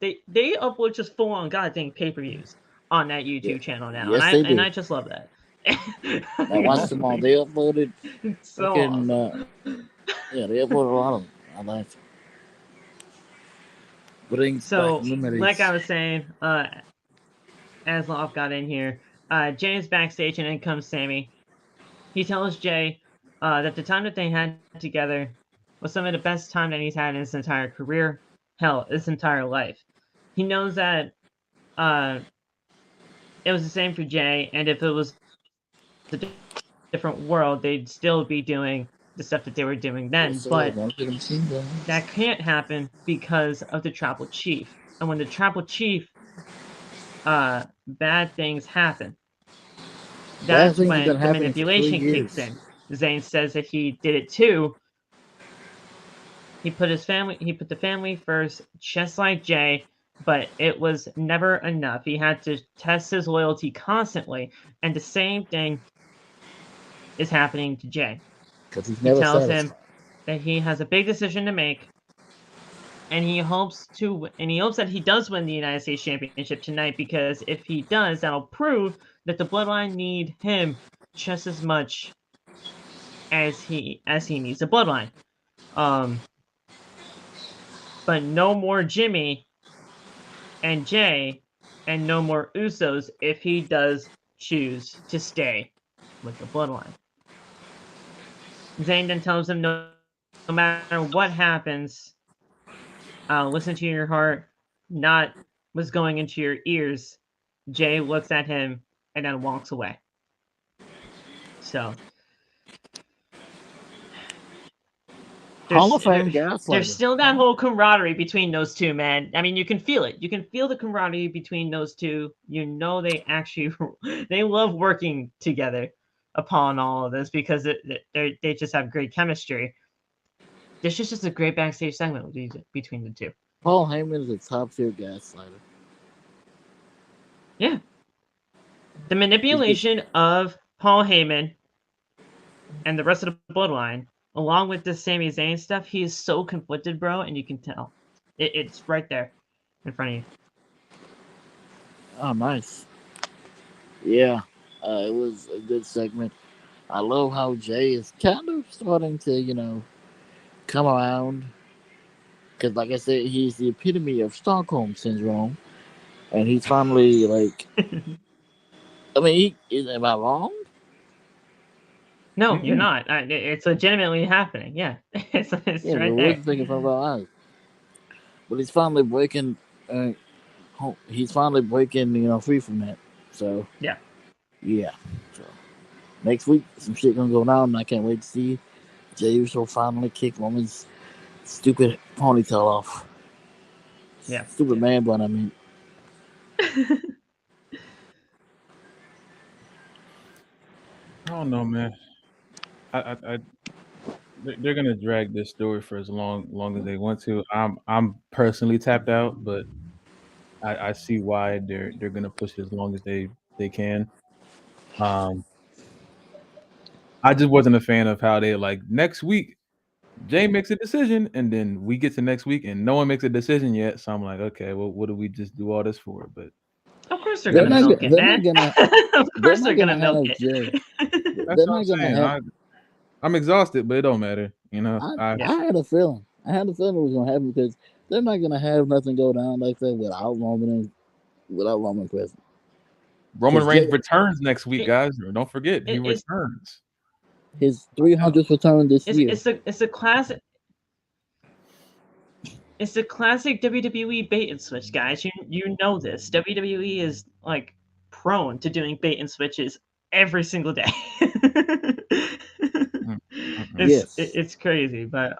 they upload just full on goddamn pay-per-views on that YouTube channel now, Yes, and they do. I just love that. I watched them all. They uploaded It's so fucking awesome. yeah, they uploaded a lot of them. I like it. But So, like I was saying, as Loft got in here, Jay is backstage and in comes Sammy. He tells Jay that the time that they had together was some of the best time that he's had in his entire career, hell, his entire life. He knows that it was the same for Jay, and if it was a different world, they'd still be doing the stuff that they were doing then. But that can't happen because of the Tribal Chief. And when the Tribal Chief, bad things happen. That's when the manipulation kicks in. Zayn says that he did it too. He put the family first, just like Jay, but it was never enough. He had to test his loyalty constantly, and the same thing is happening to Jay. Because he tells him that he has a big decision to make, and he hopes that he does win the United States Championship tonight, because if he does, that'll prove that the Bloodline need him just as much as he needs the Bloodline. But no more Jimmy and Jay, and no more Usos if he does choose to stay with the Bloodline. Zayn then tells him no matter what happens, listen to your heart, not what's going into your ears. Jay looks at him and then walks away. So there's still that whole camaraderie between those two, man. I mean, you can feel it. You can feel the camaraderie between those two. You know they actually they love working together upon all of this, because they just have great chemistry. This is just a great backstage segment between the two. Paul Heyman is a top tier gaslighter. Yeah. The manipulation of Paul Heyman and the rest of the Bloodline, along with the Sami Zayn stuff, he is so conflicted, bro, and you can tell. It's right there in front of you. Oh, nice. Yeah, it was a good segment. I love how Jay is kind of starting to, come around Because, like I said, he's the epitome of Stockholm syndrome, and he's finally like. I mean, am I wrong? No, you're not. It's legitimately happening. Yeah, it's Yeah, but right where's there. the thing if I'm wrong? But he's finally breaking. He's finally breaking, free from that. So Yeah. yeah. So next week, some shit gonna go down, and I can't wait to see Jey Uso finally kick Roman's stupid ponytail off. Yeah. Stupid man bun. I mean. I don't know, man. I they're gonna drag this story for as long as they want to. I'm personally tapped out, but I see why they're gonna push it as long as they can. Um, I just wasn't a fan of how they like next week. Jay makes a decision, and then we get to next week, and no one makes a decision yet. So I'm like, okay, well, what do we just do all this for? But Of course they're They're gonna not. milk it, They're not man. gonna. Of They're course not they're gonna gonna milk have it. Jay. that's They're what not I'm gonna saying. have. I'm exhausted, but it don't matter. You know, Yeah. I had a feeling. I had a feeling it was gonna happen because they're not gonna have nothing go down like that without Roman present. Roman Because Reigns returns next week, It, guys. Don't forget, he it's returns. his 300th return this year. it's a classic. It's a classic WWE bait and switch, guys. You know this. WWE is like prone to doing bait and switches every single day. Yes. It's crazy, but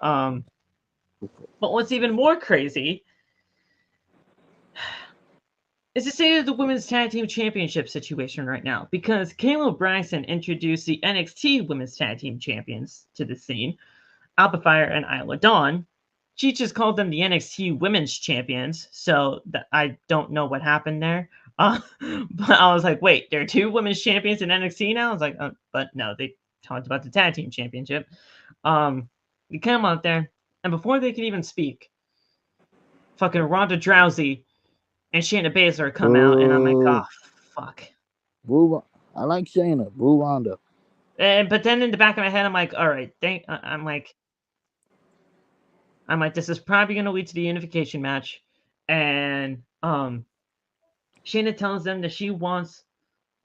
what's even more crazy is the state of the women's tag team championship situation right now, because Kayla Braxton introduced the NXT Women's Tag Team Champions to the scene, Alpha Fire and Isla Dawn. She just called them the NXT Women's Champions, so I don't know what happened there. But I was like, wait, there are two women's champions in NXT now? I was like, but no, they talked about the tag team championship. They come out there, and before they could even speak, fucking Ronda Rousey and Shayna Baszler come out, and I'm like, oh, fuck. Boo, I like Shayna. Boo Ronda. But then in the back of my head, I'm like, all right, I'm like, this is probably going to lead to the unification match. And Shayna tells them that she wants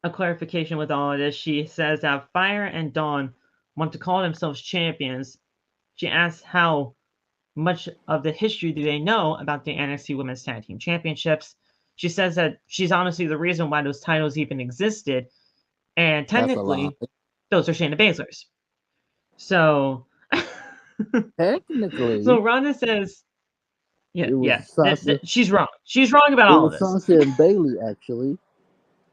a clarification with all of this. She says that Fire and Dawn want to call themselves champions. She asks how much of the history do they know about the NXT Women's Tag Team Championships. She says that she's honestly the reason why those titles even existed. And technically, those are Shayna Baszler's. So, technically, so Ronda says, yeah, Sasha, she's wrong. She's wrong about all of this. It was Sasha and Bayley, actually.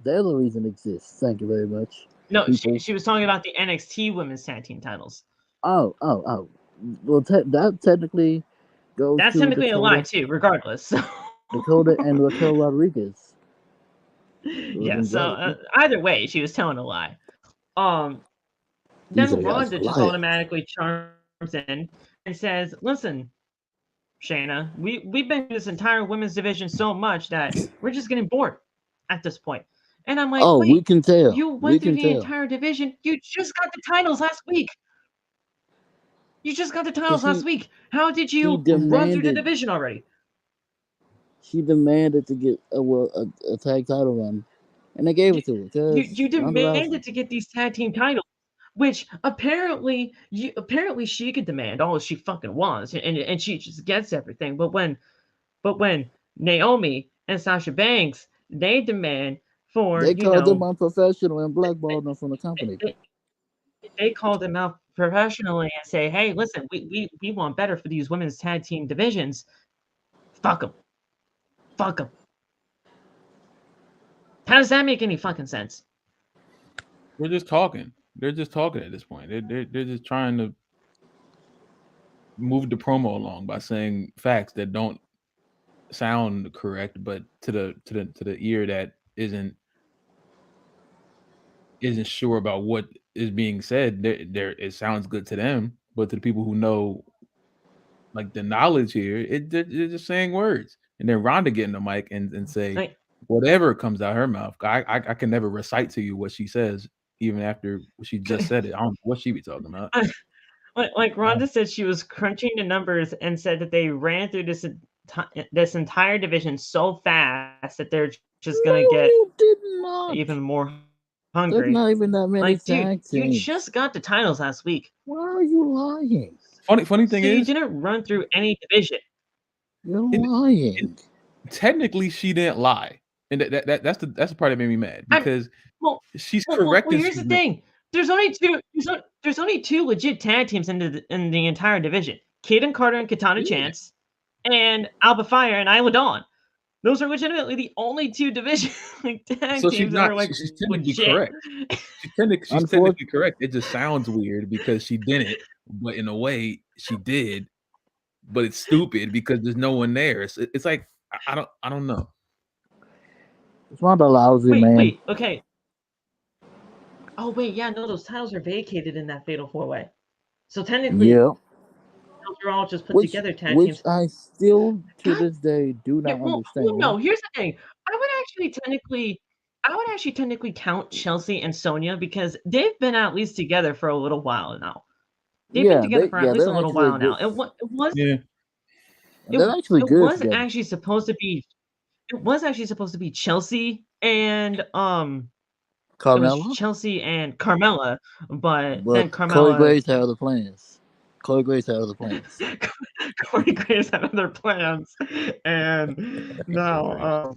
They're the reason it exists. Thank you very much. No, she was talking about the NXT Women's Tag Team titles. Oh. Well, that technically goes That's to technically Dakota, a lie, too, regardless. So. Dakota and Raquel Rodriguez. Yeah, so either way, she was telling a lie. Then Ronda just automatically charms in and says, listen, Shayna, we've been in this entire women's division so much that we're just getting bored at this point. And I'm like, wait, we can tell. You went through the entire division. You just got the titles last week. How did you run through the division already? She demanded to get a tag title run, and they gave it to her. You demanded to get these tag team titles, which apparently she could demand all she fucking wants, and she just gets everything. But when Naomi and Sasha Banks, they demand for they called them unprofessional and blackballed them from the company. They called them out professionally and say, hey, listen, we want better for these women's tag team divisions. Fuck them. How does that make any fucking sense? They're just talking. They're just talking at this point. They're just trying to move the promo along by saying facts that don't sound correct, but to the ear that isn't sure about what is being said, there it sounds good to them, but to the people who know like the knowledge here, they're just saying words. And then Ronda getting the mic and say whatever comes out her mouth. I can never recite to you what she says, even after she just said it. I don't know what she be talking about. like Rhonda said, she was crunching the numbers and said that they ran through this entire division so fast that they're just No, gonna get you did not. even more There's hungry. not even that many Like, dude, tag you teams. just got the titles last week. Why are you lying? Funny thing So you is, didn't run through any division. You're And- lying. technically she didn't lie, and that's the part that made me mad because she's correct. Well, here's the thing. There's only two legit tag teams in the entire division: Kaden Carter and Katana Chance, and Alba Fire and Isla Dawn. Those are legitimately the only two division tag So teams that are like she's technically legit. correct. She's technically correct. It just sounds weird because she didn't, but in a way she did. But it's stupid because there's no one there. It's like I don't know. It's not a lousy man. Wait, okay. Oh wait, yeah, no, those titles are vacated in that Fatal 4-Way. So technically, those are all just put together tag teams. Which I still to this day do not understand. Well, no, here's the thing. I would actually technically count Chelsea and Sonya because they've been at least together for a little while now. They've been together for at least a little while now. It was actually supposed to be. It was actually supposed to be Chelsea and Carmella? It was Chelsea and Carmella, but then Carmella. Corey Graves had other plans. Corey Graves had other plans, and now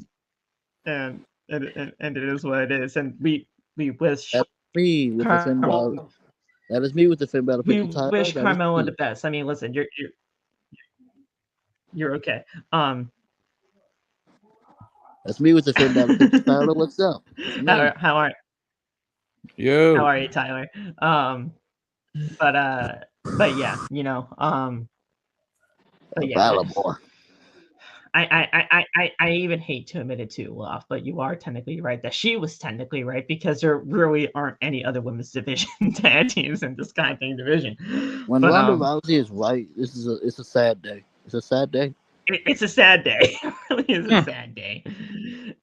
and it is what it is, and we wish me with the Finn Balor. That is me with the Finn Balor. We wish Carmella the best. I mean, listen, you're okay. That's me with the Finn Balor. Tyler, what's up? How are you? How are you, Tyler? But yeah, you know, but yeah, I even hate to admit it too, Loft, but you are technically right that she was technically right because there really aren't any other women's division tag teams in this kind of thing division. When Ronda Rousey is right, it's a sad day. It's a sad day. It's a sad day. It really is a sad day.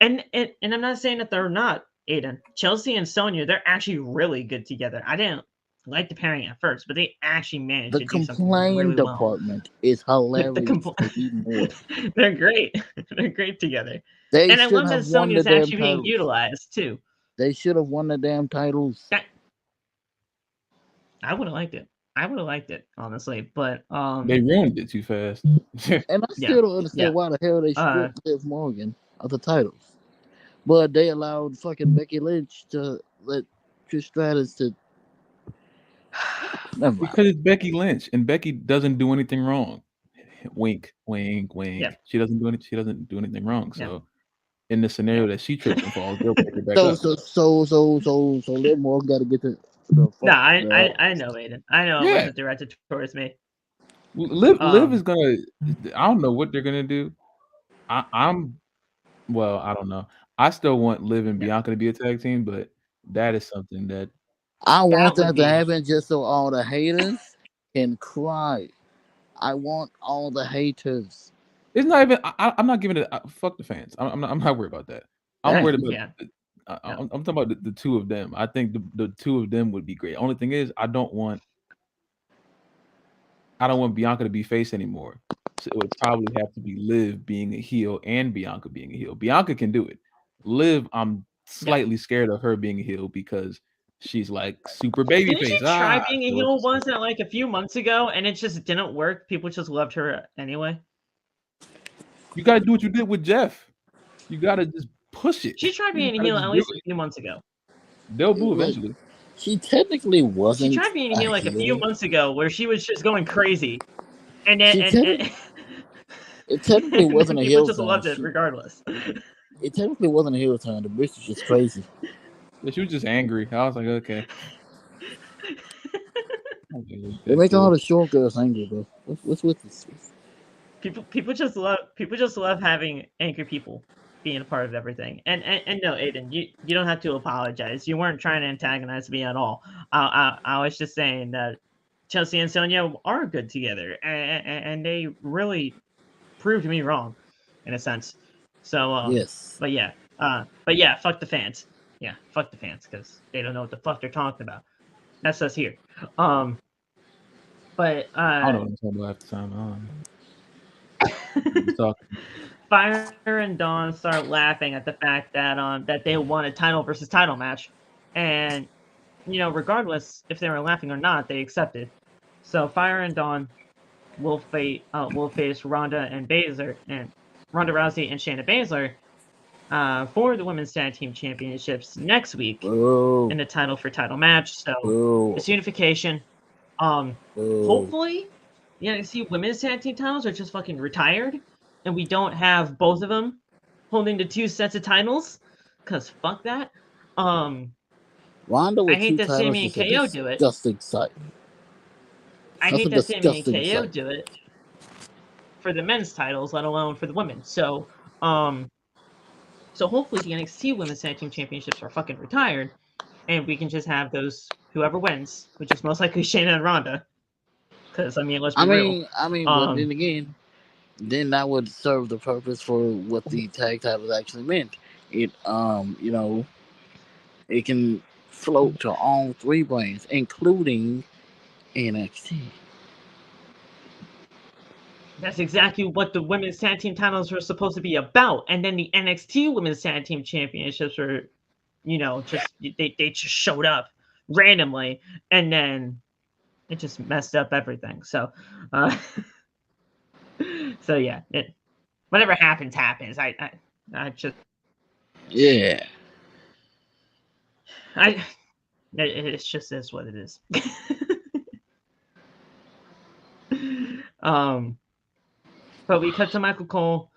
And I'm not saying that they're not, Aiden. Chelsea and Sonya, they're actually really good together. I didn't like the pairing at first, but they actually managed to do something really well. The complaint department is hilarious. They're great. They're great together. And I love that Sonya's actually being utilized too. They should have won the damn titles. I would have liked it. Honestly, but they ruined it too fast. And I still don't understand why the hell they stripped Liv Morgan of the titles, but they allowed fucking Becky Lynch to let Trish Stratus to. Because it's Becky Lynch, and Becky doesn't do anything wrong. Wink, wink, wink. Yeah. She doesn't do anything wrong. So, in the scenario that she trips and falls, they'll pick her back up. So Liv Morgan got to get the. I know, Aiden. I know it wasn't directed towards me. Liv is gonna. I don't know what they're gonna do. I don't know. I still want Liv and Bianca to be a tag team, but that is something that I want that to happen just so all the haters can cry. I want all the haters. It's not even. I'm not giving it. Fuck the fans. I'm not worried about that. I'm worried about. I'm talking about the two of them. I think the two of them would be great. Only thing is, I don't want Bianca to be face anymore. So it would probably have to be Liv being a heel and Bianca being a heel. Bianca can do it. Liv, I'm slightly scared of her being a heel because she's like super baby face. Didn't she try being a heel once like a few months ago and it just didn't work? People just loved her anyway. You gotta do what you did with Jeff. You gotta just push it. She tried being a heel at least a few months ago. They'll move eventually. She technically wasn't. She tried being a heel like a few months ago where she was just going crazy. And it technically wasn't a heel. People just loved it regardless. It technically wasn't a heel turn. The bitch was just crazy. She was just angry. I was like, okay. They make all the short girls angry, bro. What's with this? People just love having angry people being a part of everything. And no, Aiden, you don't have to apologize. You weren't trying to antagonize me at all. I was just saying that Chelsea and Sonya are good together, and they really proved me wrong, in a sense. So yes, but yeah, fuck the fans. Yeah, fuck the fans because they don't know what the fuck they're talking about. That's us here. But I don't know what I'm talking about half the time. Just talking. Fire and Dawn start laughing at the fact that they won a title versus title match, and regardless if they were laughing or not, they accepted. So Fire and Dawn will face Ronda Rousey and Shayna Baszler for the Women's Tag Team Championships next week in a title for title match. So it's unification. Hopefully, the NXT Women's Tag Team titles are just fucking retired, and we don't have both of them holding the two sets of titles. Cause fuck that. Ronda with I hate two that titles Sami and is a KO do it. disgusting sight. I That's hate a that Sami and disgusting KO sight. do it for the men's titles, let alone for the women. So hopefully the NXT Women's Tag Team Championships are fucking retired, and we can just have those whoever wins, which is most likely Shayna and Ronda. Because let's be real. But then again, then that would serve the purpose for what the tag titles actually meant. It it can float to all three brands, including NXT. That's exactly what the women's tag team titles were supposed to be about. And then the NXT Women's Tag Team Championships were, just they just showed up randomly, and then it just messed up everything. So, so yeah, whatever happens. I just it's just is what it is. But we cut to Michael Cole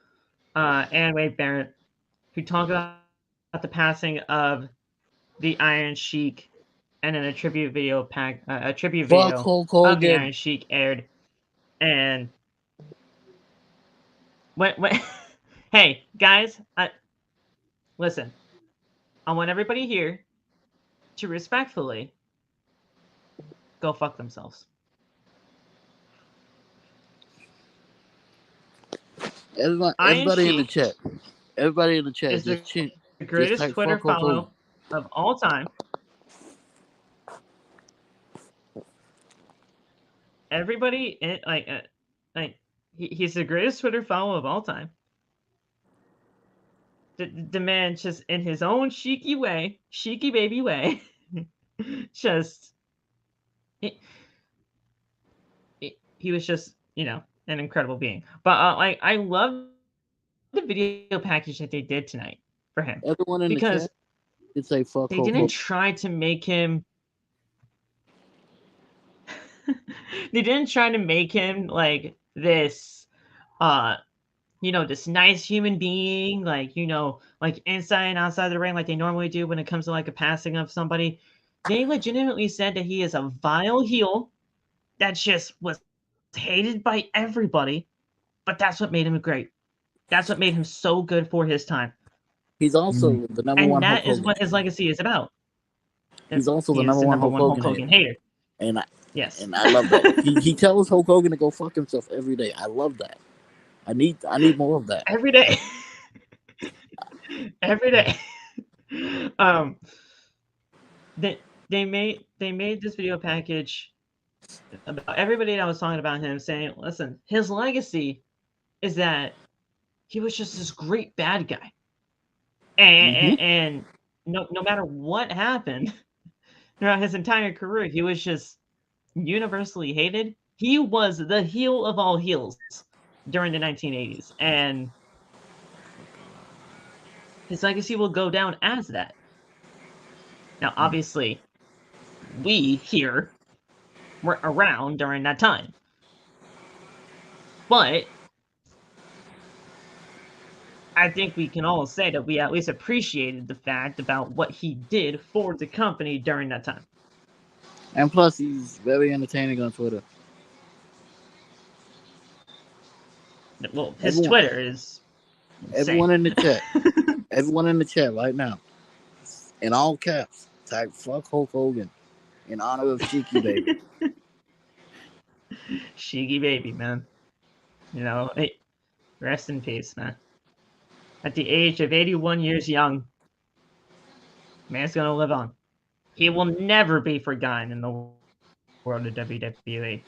and Wade Barrett, who talk about the passing of the Iron Sheik, and then a tribute video of the Iron Sheik aired. And when hey guys, listen, I want everybody here to respectfully go fuck themselves. Everybody in the chat. Everybody in the chat. Is the greatest Twitter follow of all time. Everybody, he's the greatest Twitter follow of all time. The man just in his own cheeky baby way, just he was just an incredible being. But I love the video package that they did tonight for him. Everyone in because the chat did say fuck. They didn't try to make him. They didn't try to make him like this, this nice human being, like inside and outside the ring, like they normally do when it comes to like a passing of somebody. They legitimately said that he is a vile heel that just was hated by everybody, but that's what made him great. That's what made him so good for his time. He's also the number one. And that is what his legacy is about. He's also the number one Hulk Hogan hater. And I love that. he tells Hulk Hogan to go fuck himself every day. I love that. I need more of that. Every day. Every day. They made this video package about everybody that was talking about him, saying, listen, his legacy is that he was just this great bad guy. And no matter what happened throughout his entire career, he was just universally hated. He was the heel of all heels during the 1980s, and his legacy will go down as that. Now, obviously, we here were around during that time, but I think we can all say that we at least appreciated the fact about what he did for the company during that time. And plus, he's very entertaining on Twitter. Well, his Twitter is insane. Everyone in the chat. Everyone in the chat right now. In all caps. Type fuck Hulk Hogan. In honor of Cheeky Baby. Cheeky Baby, man. Rest in peace, man. At the age of 81 years young, man's gonna live on. He will never be forgotten in the world of WWE.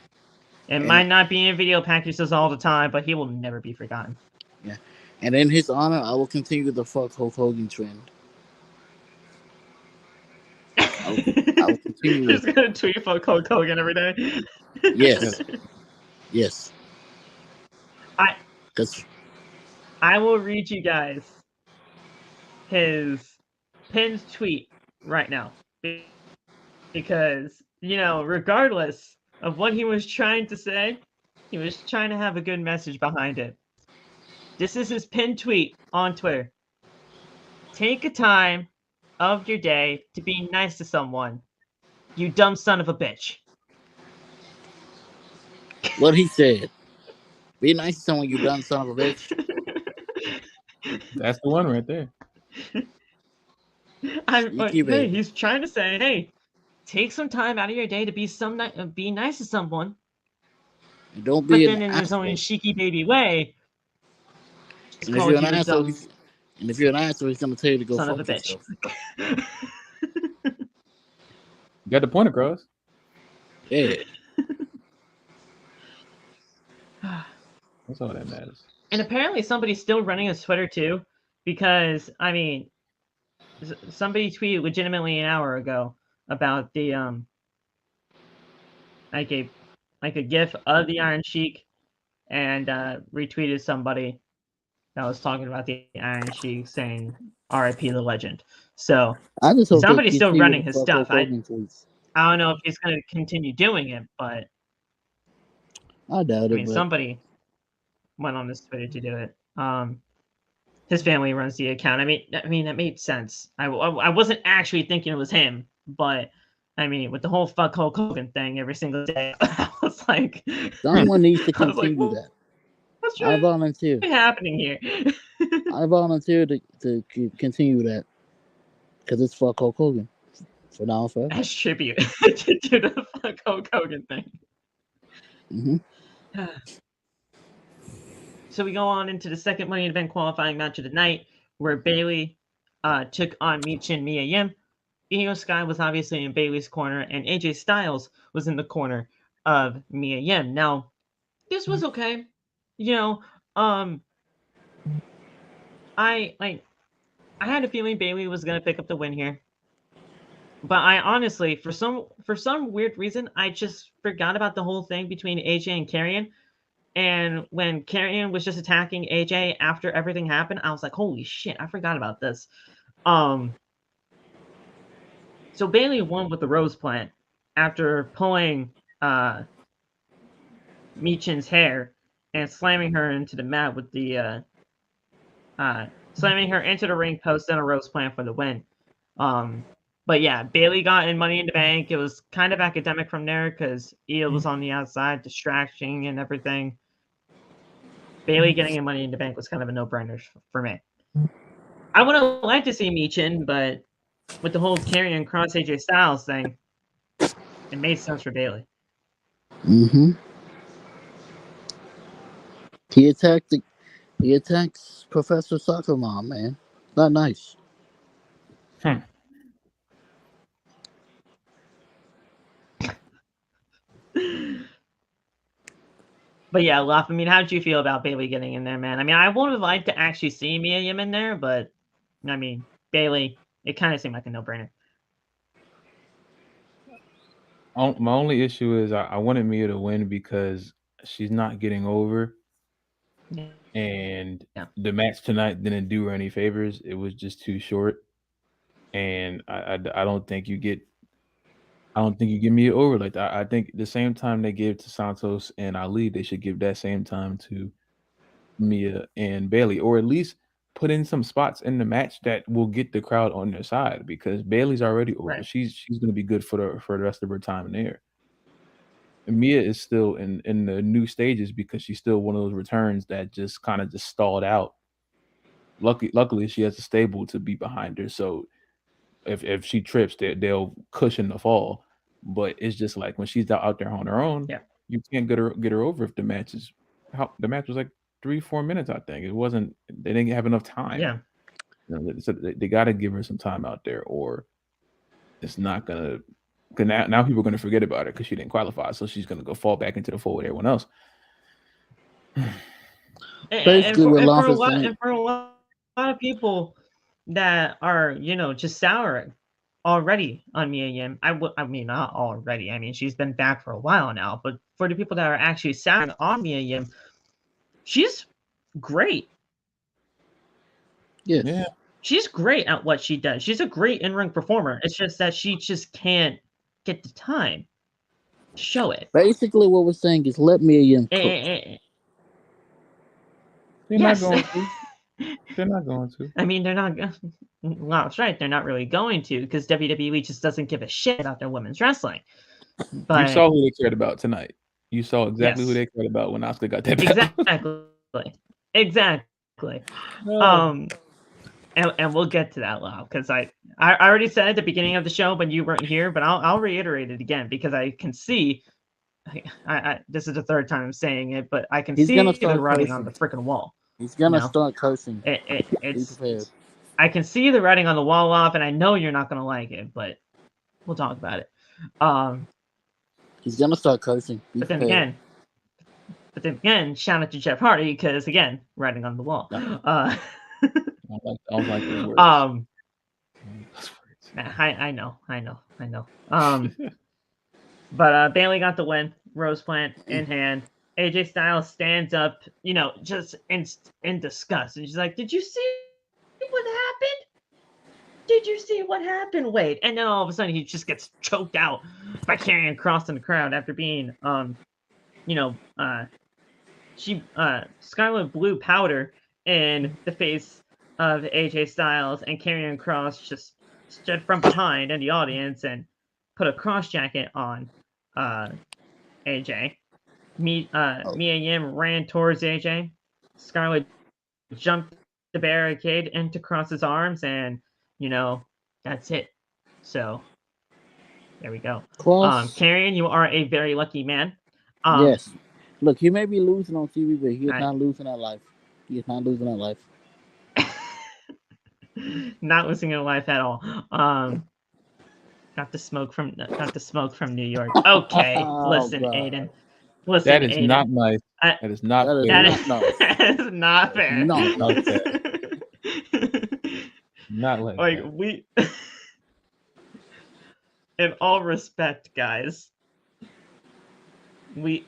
It might not be in video packages all the time, but he will never be forgotten. Yeah. And in his honor, I will continue the fuck Hulk Hogan trend. I will continue He's gonna tweet fuck Hulk Hogan every day. Yes. Yes. I will read you guys his pinned tweet right now. Because, regardless of what he was trying to say, he was trying to have a good message behind it. This is his pinned tweet on Twitter. Take a time of your day to be nice to someone, you dumb son of a bitch. What he said. Be nice to someone, you dumb son of a bitch. That's the one right there. He's trying to say, hey, take some time out of your day to be nice to someone. And don't be in his own cheeky baby way. And if you're an asshole, he's gonna tell you to go fuck yourself. You got the point across. Yeah. That's all that matters. And apparently somebody's still running his Twitter too, because somebody tweeted legitimately an hour ago about the like a gif of the Iron Sheik, and retweeted somebody that was talking about the Iron Sheik saying R.I.P. the legend. So somebody's still running his stuff. I don't know if he's going to continue doing it, but I doubt it. Somebody went on his Twitter to do it. His family runs the account. I mean that made sense. I wasn't actually thinking it was him, but with the whole fuck Hulk Hogan thing every single day, I was like, someone needs to continue that. What's I volunteer. What's happening here? I volunteer to continue that because it's fuck Hulk Hogan. For now and forever. As tribute to the fuck Hulk Hogan thing. Mm-hmm. So we go on into the second Money in the Bank qualifying match of the night, where Bayley took on Mia Yim. Io Sky was obviously in Bayley's corner, and AJ Styles was in the corner of Mia Yim. Now, this was okay. I had a feeling Bayley was gonna pick up the win here, but I honestly, for some weird reason, I just forgot about the whole thing between AJ and Karrion. And when Karrion was just attacking AJ after everything happened, I was like, holy shit, I forgot about this. So Bayley won with the Rose Plant after pulling Michin's hair and slamming her into the mat with the slamming her into the ring post and a Rose Plant for the win. But yeah, Bayley got in Money in the Bank. It was kind of academic from there because Io was on the outside, distracting and everything. Bayley getting in Money in the Bank was kind of a no-brainer for me. I would have liked to see Michin, but with the whole Karrion cross AJ Styles thing, it made sense for Bayley. Mm-hmm. He attacks Professor Soccer Mom, man. Not nice. But yeah, Luff, how did you feel about Bayley getting in there, man? I would have liked to actually see Mia Yim in there, but Bayley, it kind of seemed like a no-brainer. My only issue is I wanted Mia to win because she's not getting over. Yeah. And the match tonight didn't do her any favors. It was just too short. And I don't think you get Mia over like that. I think the same time they gave to Santos and Ali, they should give that same time to Mia and Bayley, or at least put in some spots in the match that will get the crowd on their side, because Bayley's already over. Right. She's going to be good for the rest of her time in there. And Mia is still in the new stages because she's still one of those returns that just kind of just stalled out. Luckily, she has a stable to be behind her, so if she trips, they'll cushion the fall. But it's just like when she's out there on her own, you can't get her over if the match was like 3-4 minutes. I think it wasn't. They didn't have enough time. Yeah, so they got to give her some time out there, or it's not gonna Because now people are going to forget about her because she didn't qualify, so she's going to go fall back into the fold with everyone else. Basically, what Lawson saying. And for a lot of people that are, just souring already on Mia Yim, I mean, not already. I mean, she's been back for a while now. But for the people that are actually souring on Mia Yim, she's great. Yes. Yeah. She's great at what she does. She's a great in-ring performer. It's just that she just can't get the time to show it. Basically, what we're saying is let Mia Yim cook. They're not going to. They're not going to. I mean, they're not. Well, that's right. They're not really going to because WWE just doesn't give a shit about their women's wrestling. But you saw who they cared about tonight. You saw exactly who they cared about when Asuka got that belt. Exactly. And we'll get to that, Lau, because I already said at the beginning of the show when you weren't here, but I'll reiterate it again because I can see. I this is the third time I'm saying it, but I can see the writing on the freaking wall. He's gonna start cursing. It's I can see the writing on the wall off, and I know you're not gonna like it, but we'll talk about it. He's gonna start cursing. But then again, shout out to Jeff Hardy because again, writing on the wall. I don't like those words. I know. But Bayley got the win. Rose plant in hand. AJ Styles stands up, just in disgust, and she's like, "Did you see what happened? Did you see what happened? Wade?" And then all of a sudden, he just gets choked out by Karrion Kross in the crowd after being, Scarlet Blue powder in the face of AJ Styles, and Karrion Kross just stood from behind in the audience and put a cross jacket on AJ. Mia Yim ran towards AJ. Scarlett jumped the barricade into Kross's arms, and that's it. So there we go. Karrion, you are a very lucky man. Yes. Look, he may be losing on TV, but he is not losing at life. He is not losing at life. Not losing at life at all. Got the smoke from New York. Okay, listen, God. Aiden. Listen, that is Aiden. Not nice. That is not fair. That is not fair. Not fair. Not like that. We in all respect, guys, we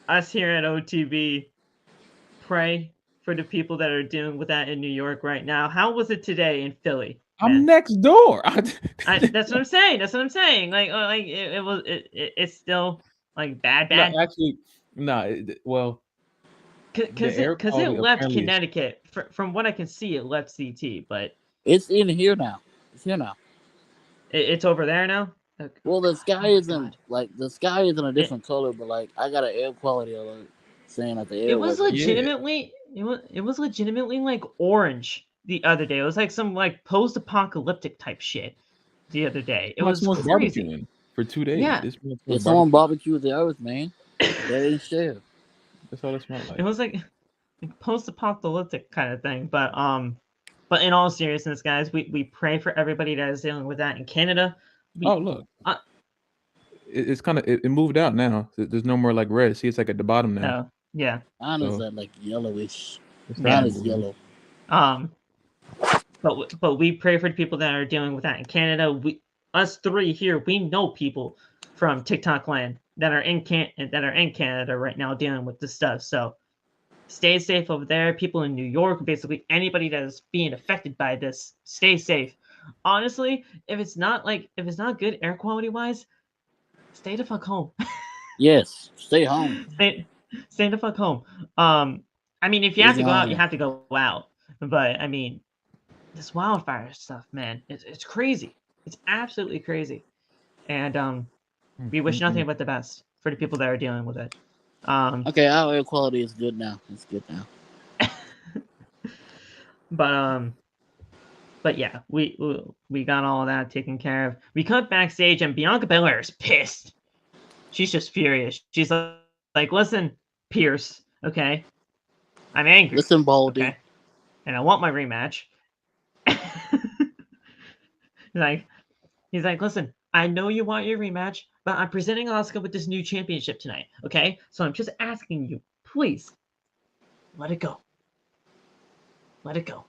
us here at OTB pray for the people that are dealing with that in New York right now. How was it today in Philly? I'm next door. That's what I'm saying. Like it's still like bad. No, actually, no. Well, because it left Connecticut. From what I can see, it left CT, but it's in here now. It's here now. It's over there now. Okay. Well, the sky isn't a different color, but like I got an air quality alert saying that the air. It was legitimately. It was legitimately like orange the other day. It was like some like post-apocalyptic type shit the other day. It was crazy. Barbecuing for 2 days. Yeah. If someone barbecued the earth, man, they ain't share. That's all it smelled like. It was like post-apocalyptic kind of thing. But in all seriousness, guys, we pray for everybody that is dealing with that in Canada. Look. It's kind of it moved out now. There's no more like red. See, it's like at the bottom now. Yeah. Mine is that like yellowish. Mine is yellow. But we pray for the people that are dealing with that in Canada. Us three here, we know people from TikTok land that are in Canada right now dealing with this stuff. So stay safe over there. People in New York, basically anybody that is being affected by this, stay safe. Honestly, if it's not good air quality wise, stay the fuck home. Yes, stay home. Stay the fuck home. I mean, if you have to go out, you have to go out. But I mean, this wildfire stuff, man, it's crazy. It's absolutely crazy. And we wish nothing but the best for the people that are dealing with it. Okay, our air quality is good now. It's good now. But yeah, we got all of that taken care of. We cut backstage, and Bianca Belair is pissed. She's just furious. She's like, listen, Pierce, okay? I'm angry. Listen, Baldy. Okay? And I want my rematch. He's like, listen, I know you want your rematch, but I'm presenting Asuka with this new championship tonight, okay? So I'm just asking you, please, let it go. Let it go.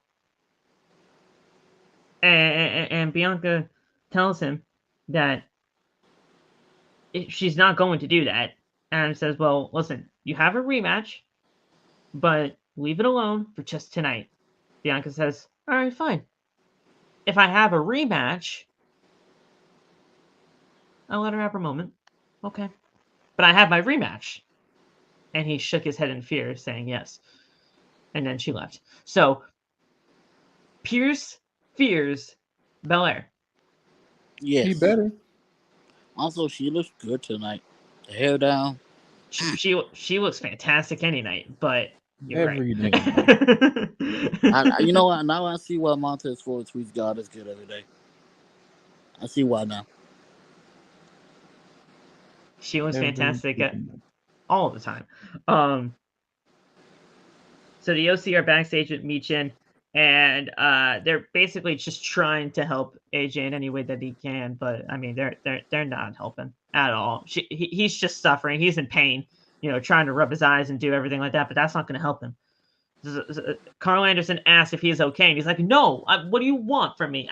And Bianca tells him that she's not going to do that, and says, well, listen, you have a rematch, but leave it alone for just tonight. Bianca says, all right, fine. If I have a rematch, I'll let her have her moment. Okay. But I have my rematch. And he shook his head in fear, saying yes. And then she left. So, Pierce fears Belair. Yes. He better. Also, she looks good tonight. The hair down. She looks fantastic any night, but you're Every right. night. You know what? Now I see why Montez Ford tweets God is good every day. I see why now. She looks Every fantastic night. all the time. So the OC are backstage with Michin, and they're basically just trying to help AJ in any way that he can. But I mean, they're not helping at all. He's just suffering. He's in pain, trying to rub his eyes and do everything like that. But that's not going to help him. Carl Anderson asked if he's okay, and he's like, "No, what do you want from me?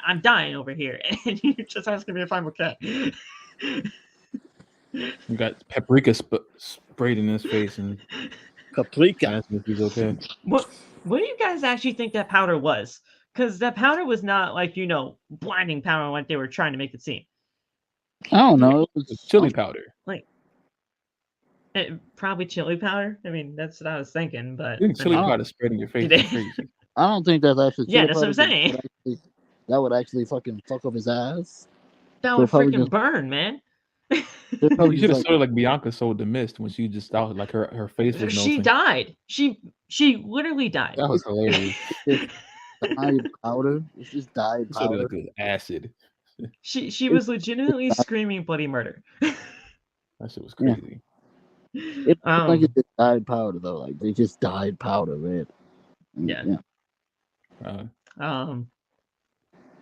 I'm dying over here." And you're just asking me if I'm okay. You got paprika sprayed in his face and Paprika. asking if he's okay. What do you guys actually think that powder was? Because that powder was not like, blinding powder like they were trying to make it seem. I don't know. It's chili powder. Like, probably chili powder. I mean, that's what I was thinking. But Chili powder sprayed in your face is crazy. I don't think that's actually chili yeah, that's powder. what I'm saying. That would actually fucking fuck up his eyes. That would freaking burn, man. You should have sold it like Bianca sold the mist when she just thought like her face was melting. She died. She literally died. That was hilarious. Dyed powder. It's just dyed powder. Like it was acid. She was legitimately screaming bloody murder. That shit was crazy. It's like it's dyed powder though. Like they just dyed powder red. Yeah.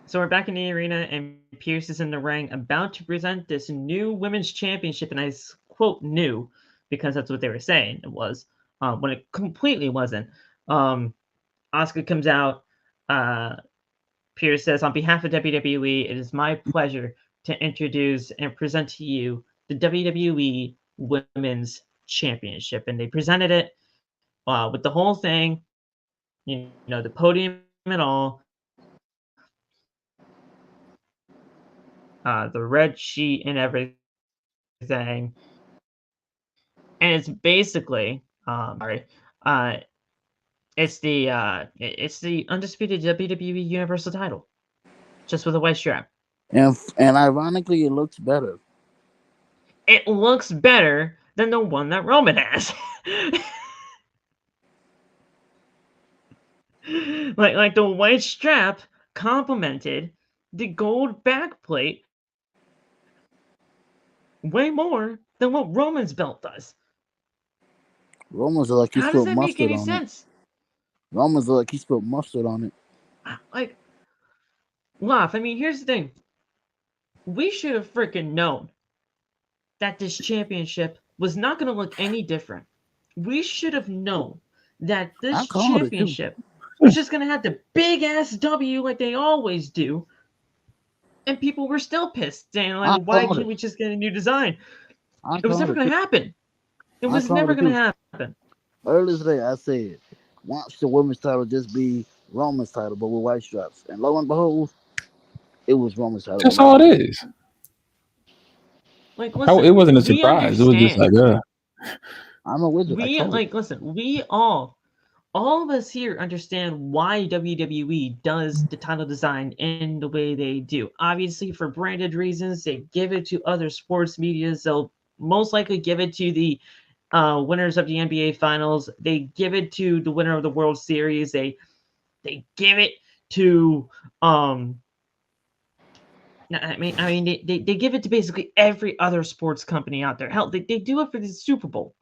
So we're back in the arena, and Pierce is in the ring, about to present this new women's championship, and I quote "new" because that's what they were saying it was, when it completely wasn't. Asuka comes out. Pierce says, "On behalf of WWE, it is my pleasure to introduce and present to you the WWE Women's Championship," and they presented it with the whole thing, the podium and all. The red sheet and everything, and it's basically it's the undisputed WWE Universal title, just with a white strap. And ironically, it looks better. It looks better than the one that Roman has. like the white strap complemented the gold backplate way more than what Roman's belt does. Roman's like he spilled mustard on sense? it. Roman's like he spilled mustard on it. Like, laugh. I mean, here's the thing. We should have freaking known that this championship was not going to look any different. We should have known that this championship was just going to have the big ass W like they always do. And people were still pissed, saying, like, why can't we just get a new design? It was never going to happen. It was never going to happen. Earlier today, I said, watch the women's title just be Roman's title, but with white straps. And lo and behold, it was Roman's title. That's all it is. Like, listen, it wasn't a surprise. It was just like, I'm a wizard. Listen, we all of us here understand why WWE does the title design in the way they do. Obviously, for branded reasons, they give it to other sports medias. They'll most likely give it to the winners of the NBA Finals. They give it to the winner of the World Series. They give it to I mean, they give it to basically every other sports company out there. Hell, they do it for the Super Bowl,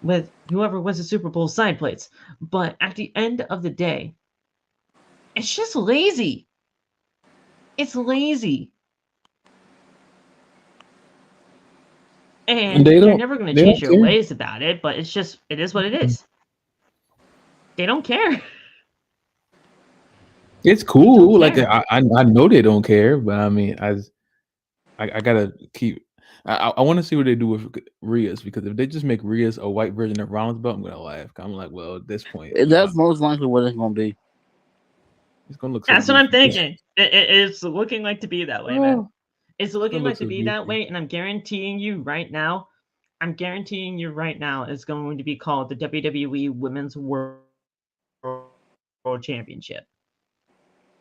with whoever wins the Super Bowl side plates. But at the end of the day, it's just lazy. It's lazy. And They you're don't. never going to They change don't your care. ways about it, but it is what it is. They don't care. It's cool. Like care. I know they don't care, but I mean, I gotta keep. I want to see what they do with Rhea's, because if they just make Rhea's a white version of Rollins belt, I'm gonna laugh. I'm like, well, at this point, That's most likely what it's gonna be. it's gonna look so That's what I'm goofy. thinking. It's looking like to be that way, man. Oh, It's looking look like to so be that goofy. way, and I'm guaranteeing you right now, it's going to be called the WWE Women's World Championship.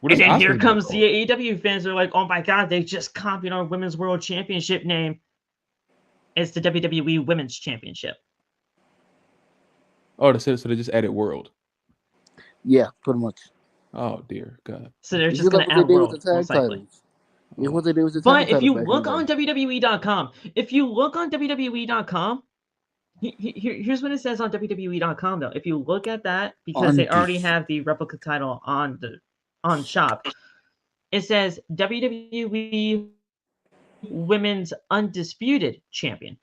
What And is then here Asuka's comes belt the called? AEW fans. They're like, oh my god, they just copied our Women's World Championship name. It's the WWE Women's Championship. Oh, so they just added World. Yeah, pretty much. Oh dear God. So they're It's just going like to what they add did with World, the tag most likely. titles. It's what they did with the tag But if titles you back look in the on day. WWE.com, here's what it says on WWE.com though. If you look at that, because they already have the replica title on shop, it says WWE Women's Undisputed Champion.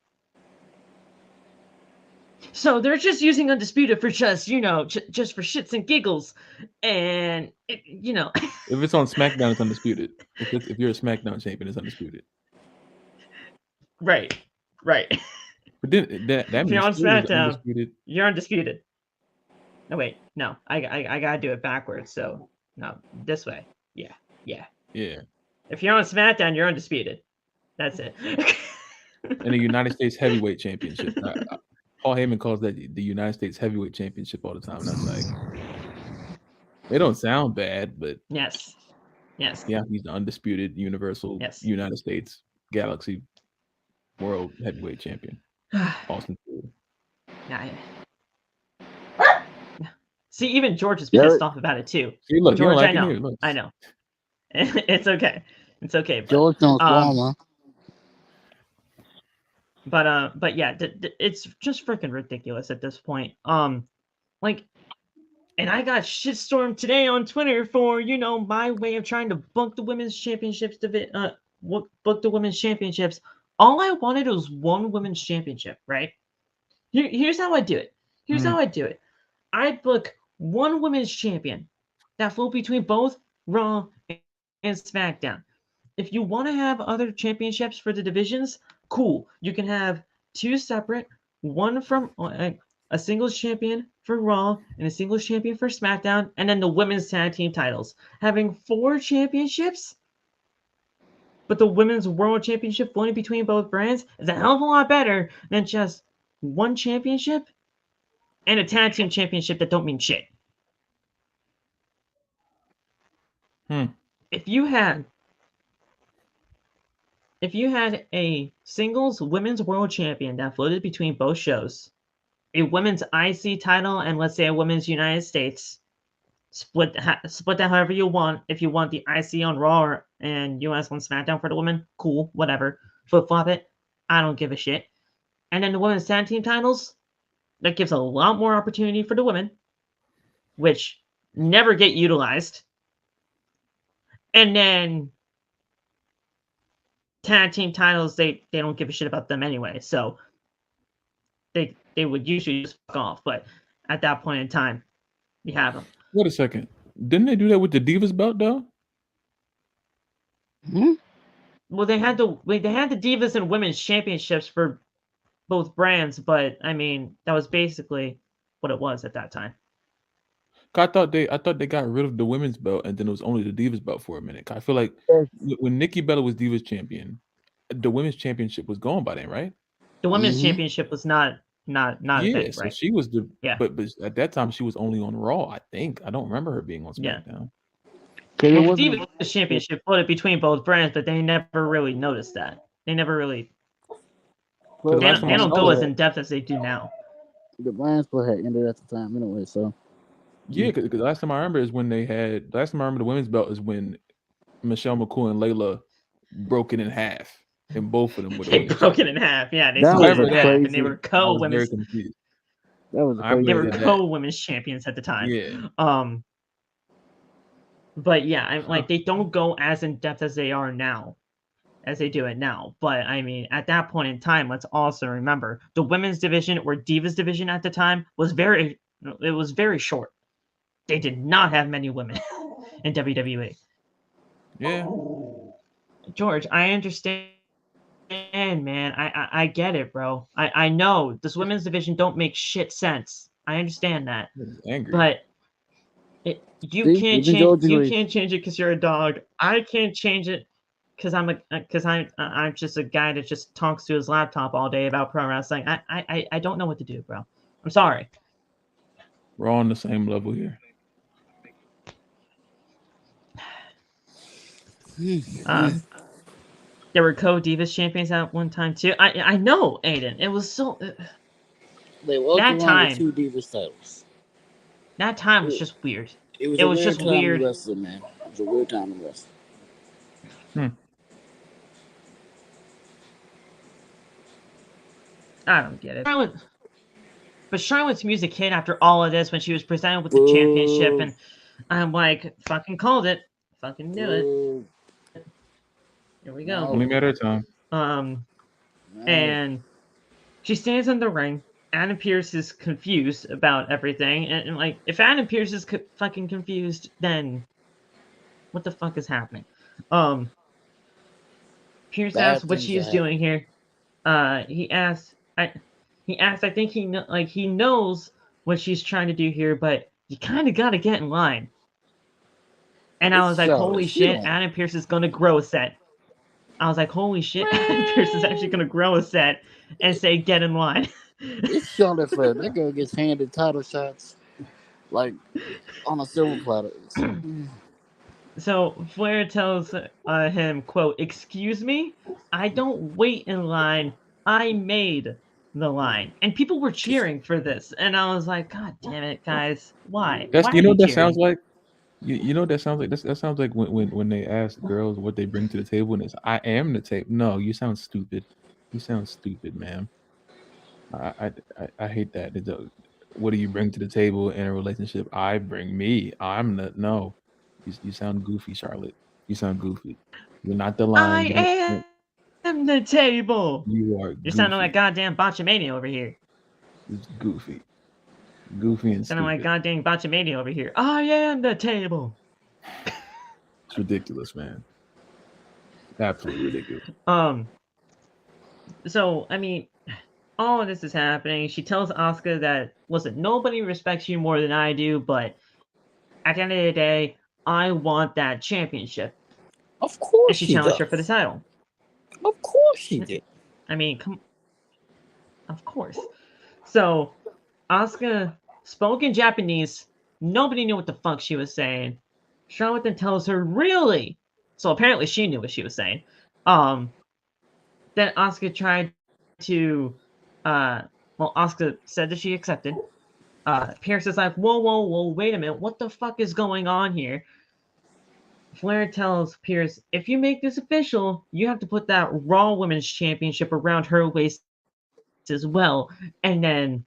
So they're just using Undisputed for just, just for shits and giggles. And, If it's on SmackDown, it's undisputed. If you're a SmackDown champion, it's undisputed. Right. But then that If means you're on Spirit is SmackDown, undisputed. you're undisputed. No, wait. No, I gotta do it backwards. So, no, this way. Yeah. If you're on SmackDown, you're undisputed. That's it. And the United States Heavyweight Championship. Paul Heyman calls that the United States Heavyweight Championship all the time. That's like, they don't sound bad, but yes. yeah, he's the undisputed Universal United States Galaxy World Heavyweight Champion. Awesome. See, even George is pissed off about it too. See, look, George, like I know. It's okay. But, George don't swallow. But yeah, it's just freaking ridiculous at this point. Like, and I got shitstormed today on Twitter for my way of trying to book the women's championships. Book the women's championships. All I wanted was one women's championship, right? Here's how I do it. I'd book one women's champion that flew between both Raw and SmackDown. If you want to have other championships for the divisions, cool. You can have two separate, one from a singles champion for Raw and a singles champion for SmackDown, and then the women's tag team titles. Having 4 championships, but the women's world championship floating between both brands is a hell of a lot better than just one championship and a tag team championship that don't mean shit. If you had a singles women's world champion that floated between both shows, a women's IC title, and let's say a women's United States, split that however you want. If you want the IC on Raw and US on SmackDown for the women, cool, whatever. Flip flop it. I don't give a shit. And then the women's tag team titles, that gives a lot more opportunity for the women, which never get utilized. And then tag team titles, they don't give a shit about them anyway, so they would usually just fuck off. But at that point in time, you have them. Wait a second. Didn't they do that with the Divas belt though? Well, they had the Divas and Women's Championships for both brands, but I mean that was basically what it was at that time. I thought they got rid of the women's belt and then it was only the Divas belt for a minute. I feel like when Nikki Bella was Divas champion, the women's championship was gone by then, right? The women's championship was not a thing, so right? she was but at that time she was only on Raw, I think. I don't remember her being on SmackDown. Well, the Divas championship floated between both brands, but they never really noticed that. They never really. They don't go as in depth as they do now. The brand split had ended at the time anyway, so. Yeah, because last time I remember is when they had. Last time I remember the women's belt is when Michelle McCool and Layla broke it in half, and both of them were. They broke it in half. Yeah, they split it in half, and they were co-women's. They were co-women's champions at the time. Yeah. But yeah, they don't go as in depth as they are now. as they do it now. But I mean, at that point in time, let's also remember the women's division or Divas division at the time was very short. They did not have many women in WWE. Yeah. George, I understand, man. I get it, bro. I know this women's division don't make shit sense. I understand that, Angry. but you can't change it because you're a dog. I can't change it because I'm just a guy that just talks to his laptop all day about pro wrestling. I don't know what to do, bro. I'm sorry. We're all on the same level here. There were co-Divas champions at one time too. I know, Aiden. It was so. They walked That around time- with 2 Divas titles. That time was just weird. It was It a was weird just time weird. to wrestle, man. It was a weird time to wrestle. I don't get it. But Charlotte's music hit after all of this when she was presented with the championship, and I'm like, fucking called it. Fucking knew it. Here we go. Only matter of time. And she stands in the ring. Adam Pearce is confused about everything, and like, if Adam Pearce is fucking confused, then what the fuck is happening? Pearce asks what she is doing here. He asks, I think he knows what she's trying to do here, but you kind of gotta get in line. And I was like, holy shit, Adam Pearce is gonna grow a set. I was like, holy shit, Adam Pearce is actually gonna grow a set and say, get in line. It's Charlotte Flair. That girl gets handed title shots like on a silver platter. So Flair tells him, quote, excuse me? I don't wait in line. I made the line. And people were cheering for this. And I was like, God damn it, guys. Why? Why You know what that cheering? sounds like? You know what that sounds like? That sounds like when they ask girls what they bring to the table and it's, I am the table. No, you sound stupid. You sound stupid, man. I hate that. What do you bring to the table in a relationship? I bring me. I'm the no. You sound goofy, Charlotte. You sound goofy. You're not the line. I am the table. You are. You're sounding like goddamn Botchamania over here. It's goofy. Goofy and sounding stupid. like goddamn Botchamania over here. I am the table. It's ridiculous, man. Absolutely ridiculous. So I mean, all of this is happening. She tells Asuka that, listen, nobody respects you more than I do, but at the end of the day, I want that championship. Of course, and she challenged her for the title. Of course she did. I mean, of course. So Asuka spoke in Japanese. Nobody knew what the fuck she was saying. Charlotte then tells her, really? So apparently she knew what she was saying. Then Asuka tried to, Asuka said that she accepted. Pierce is like, whoa, wait a minute. What the fuck is going on here? Flair tells Pierce, if you make this official, you have to put that Raw Women's Championship around her waist as well. And then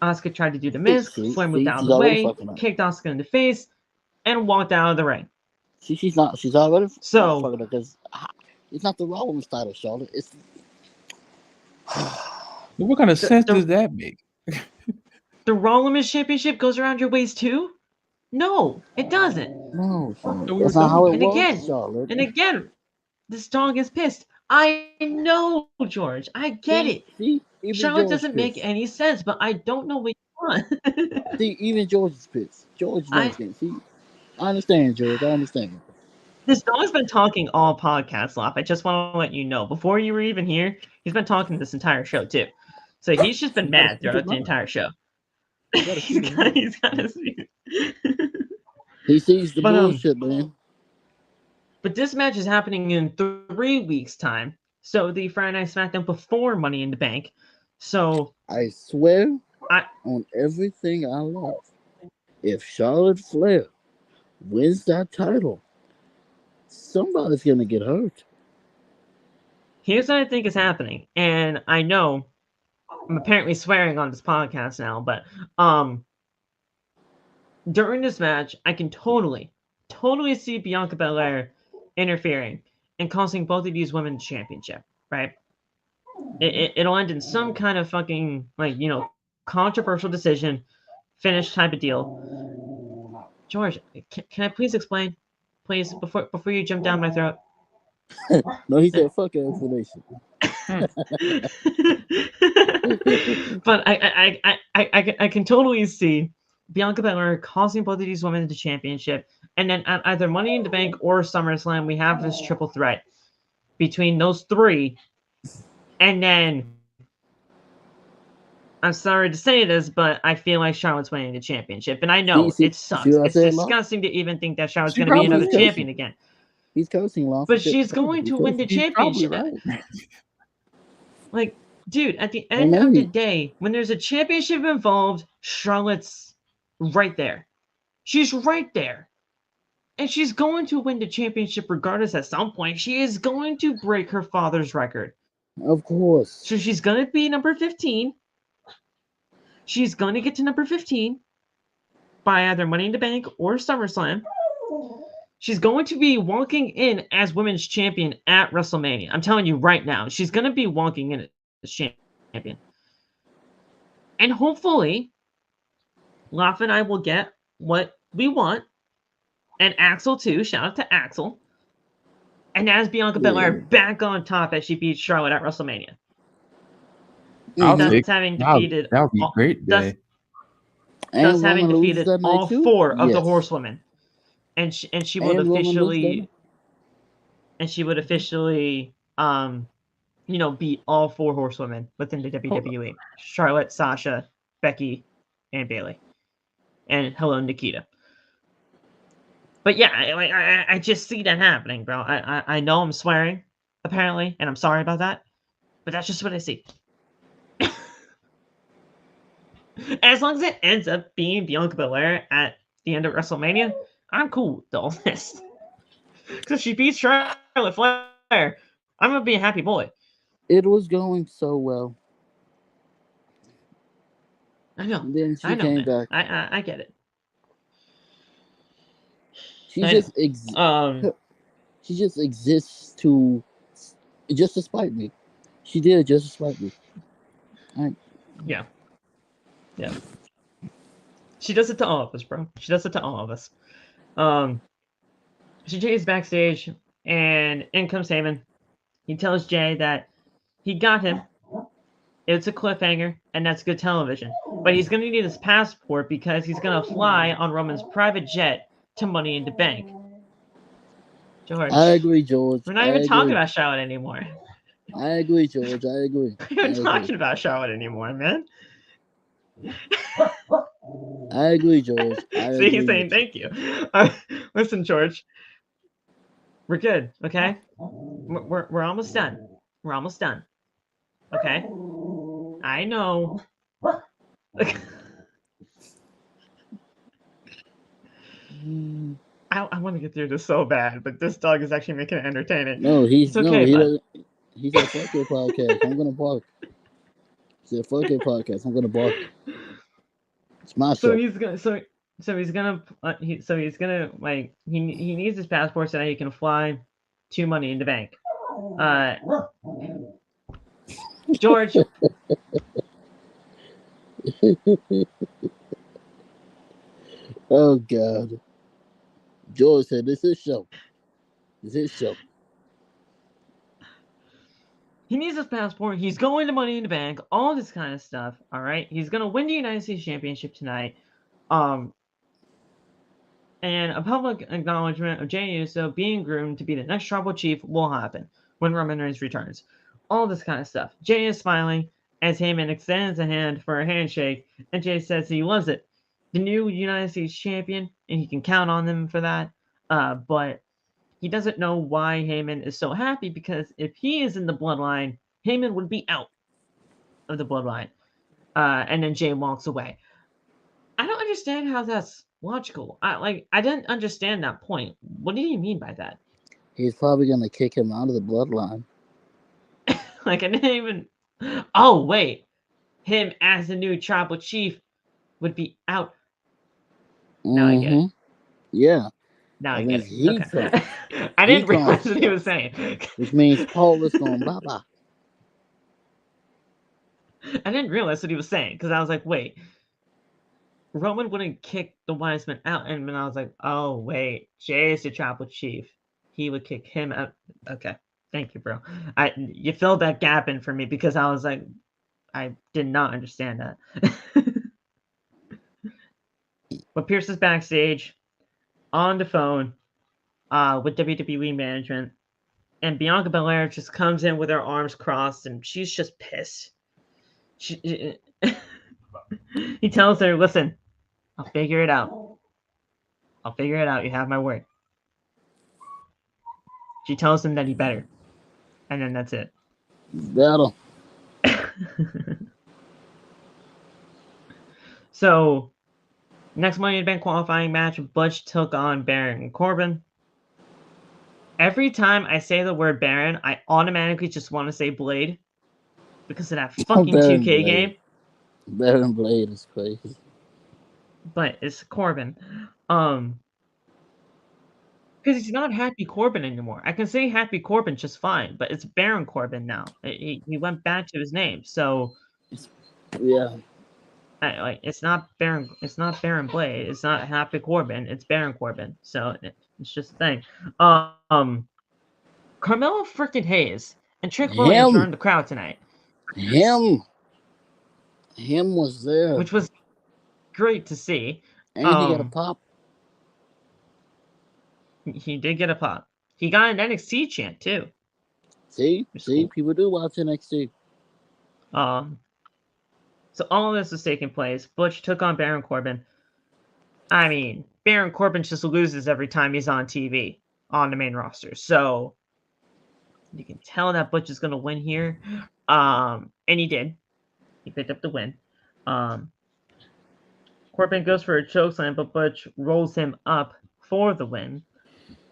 Asuka tried to do the miss. Flair moved out of the way, kicked Asuka in the face, and walked out of the ring. She's already so fucking her because it's not the Raw Women's title, Charlotte. It's what kind of sense does that make? The Raw Women's Championship goes around your waist too? No, it doesn't. No, that's not how it works, Charlotte. And again, this dog is pissed. I know, George. I get it. Charlotte doesn't make any sense, but I don't know what you want. See, even George is pissed. George knows it. See, I understand, George. I understand. This dog's been talking all podcast, Lop. I just want to let you know. Before you were even here, he's been talking this entire show, too. So he's just been mad throughout the entire show. He's got to see it. He sees the bullshit, man. But this match is happening in 3 weeks' time. So the Friday Night SmackDown before Money in the Bank. So I swear on everything I love, if Charlotte Flair wins that title, somebody's gonna get hurt. Here's what I think is happening, and I know I'm apparently swearing on this podcast now, but during this match, I can totally see Bianca Belair interfering and costing both of these women the championship, right? It'll end in some kind of fucking, like, controversial decision, finish type of deal. George, can I please explain? Please, before you jump down my throat. No, he said fuck your explanation. But I can totally see Bianca Belair costing both of these women the championship, and then at either Money in the Bank or SummerSlam, we have this triple threat between those three, and then I'm sorry to say this, but I feel like Charlotte's winning the championship, and I know it sucks. It's disgusting to even think that Charlotte's going to be another champion again. He's cursing, Lance. But she's going to win the championship. Right. Like, dude, at the end of the day, when there's a championship involved, Charlotte's right there. She's right there. And she's going to win the championship regardless at some point. She is going to break her father's record. Of course. So she's going to be number 15. She's going to get to number 15 by either Money in the Bank or SummerSlam. She's going to be walking in as women's champion at WrestleMania. I'm telling you right now, she's going to be walking in as champion. And hopefully, Laf and I will get what we want. And Axel, too. Shout out to Axel. And as Bianca Belair back on top as she beats Charlotte at WrestleMania. Having defeated that would be great day. Thus having defeated all four of the horsewomen. And she would officially beat all four horsewomen within the WWE. Charlotte, Sasha, Becky, and Bayley. And hello, Nikita. But yeah, I just see that happening, bro. I know I'm swearing, apparently, and I'm sorry about that. But that's just what I see. As long as it ends up being Bianca Belair at the end of WrestleMania, I'm cool with all this. Because she beats Charlotte Flair, I'm going to be a happy boy. It was going so well. I know. And then she came back. I get it. She just exists just to spite me. She did just to spite me. Yeah. She does it to all of us, bro. She does it to all of us. Jay's backstage, and in comes Heyman. He tells Jay that he got him. It's a cliffhanger, and that's good television. But he's going to need his passport because he's going to fly on Roman's private jet to Money in the Bank. George. I agree, George. We're not even talking about Charlotte anymore. I agree, George. I agree. We're not even talking about Charlotte anymore, man. I agree, George. See, he's saying thank you. Listen, George. We're good, okay? We're almost done. We're almost done. Okay? I know. I want to get through this so bad, but this dog is actually making it entertaining. No, he said, fuck your podcast. I'm gonna bark. He said, fuck your podcast. I'm gonna bark. It's my show. He needs his passport so that he can fly to Money in the Bank. George. Oh God. George said, "This is show. This is show." He needs his passport. He's going to Money in the Bank. All this kind of stuff. All right. He's gonna win the United States Championship tonight. And a public acknowledgement of Jey Uso being groomed to be the next tribal chief will happen when Roman Reigns returns. All this kind of stuff. Jey is smiling as Heyman extends a hand for a handshake, and Jey says he loves it. The new United States champion, and he can count on them for that. But he doesn't know why Heyman is so happy, because if he is in the Bloodline, Heyman would be out of the Bloodline. And then Jey walks away. I don't understand how that's logical. I didn't understand that point. What do you mean by that? He's probably gonna kick him out of the Bloodline. I didn't even. Oh wait, him as the new tribal chief would be out. Now I get it. Yeah, Now That I get means it. he Okay. first. I He didn't realize calls what he was shots. saying. Which means Paul is going bye-bye. I didn't realize what he was saying because I was like, wait, Roman wouldn't kick the wise man out. And then I was like, oh, wait, Jey is the tribal chief. He would kick him out. Okay. Thank you, bro. You filled that gap in for me because I was like, I did not understand that. But Pierce is backstage on the phone with WWE management. And Bianca Belair just comes in with her arms crossed and she's just pissed. He tells her, listen, I'll figure it out. I'll figure it out. You have my word. She tells him that he better. And then that's it. Battle. So, next Money in the Bank qualifying match, Butch took on Baron and Corbin. Every time I say the word Baron, I automatically just want to say Blade because of that fucking Baron 2K Blade. game. Baron Blade is crazy. But it's Corbin. Because he's not Happy Corbin anymore. I can say Happy Corbin just fine, but it's Baron Corbin now. He went back to his name, so Yeah. it's not Baron. It's not Baron Blade. It's not Happy Corbin. It's Baron Corbin. So it's just a thing. Carmelo freaking Hayes and Trick Williams were in the crowd tonight. Him was there. Which was great to see. And he got a pop. He did get a pop. He got an NXT chant too. See, cool. People do watch NXT. So all of this is taking place. Butch took on Baron Corbin. I mean, Baron Corbin just loses every time he's on TV on the main roster. So you can tell that Butch is going to win here. And he did. He picked up the win. Corbin goes for a chokeslam, but Butch rolls him up for the win.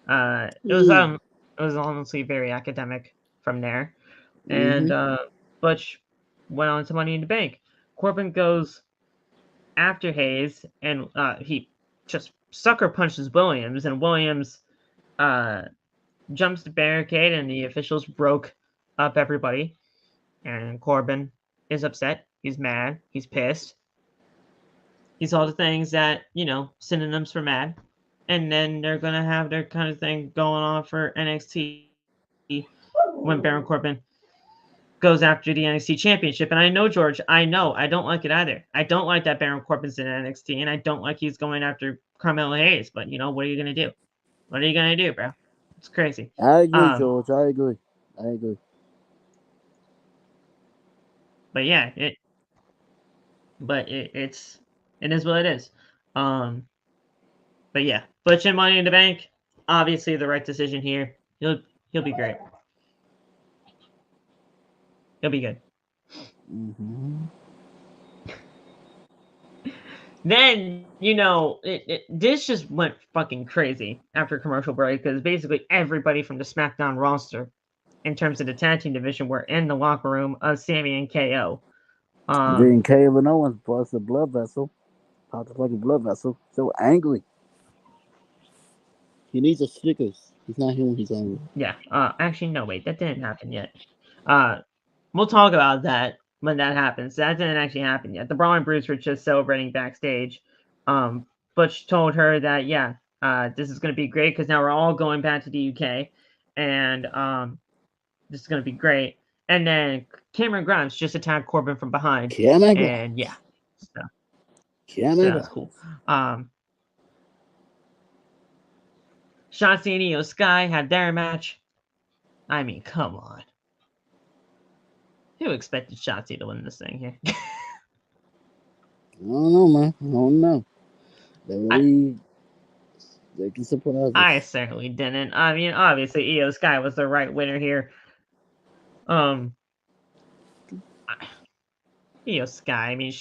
It was honestly very academic from there. And Butch went on to Money in the Bank. Corbin goes after Hayes, and he just sucker punches Williams, and Williams jumps the barricade, and the officials broke up everybody. And Corbin is upset. He's mad. He's pissed. He's all the things that, synonyms for mad. And then they're going to have their kind of thing going on for NXT when Baron Corbin goes after the NXT Championship. And I know, George, I don't like it either. I don't like that Baron Corbin's in NXT, and I don't like he's going after Carmelo Hayes. But, what are you going to do? What are you going to do, bro? It's crazy. I agree, George. I agree. But yeah, it is what it is. But yeah, Butch and Money in the Bank, obviously the right decision here. He'll be great. He'll be good. Then, this just went fucking crazy after commercial break because basically everybody from the Smackdown roster, in terms of the tag team division, were in the locker room of Sammy and KO. Then Kevin Owens plus the blood vessel. Popped the fucking blood vessel. So angry. He needs a Snickers. He's not here when he's angry. Yeah. Actually, no, wait. That didn't happen yet. We'll talk about that when that happens. That didn't actually happen yet. The Brawling Brutes were just celebrating backstage. Butch told her that, this is going to be great because now we're all going back to the UK. And this is going to be great. And then Cameron Grimes just attacked Corbin from behind. And yeah. So that's cool. Shotzi and Io Sky had their match. I mean, come on. Who expected Shotzi to win this thing here? I don't know, man. I don't know. They can surprise us. I certainly didn't. I mean, obviously, Io Sky was the right winner here. Io Sky, I mean,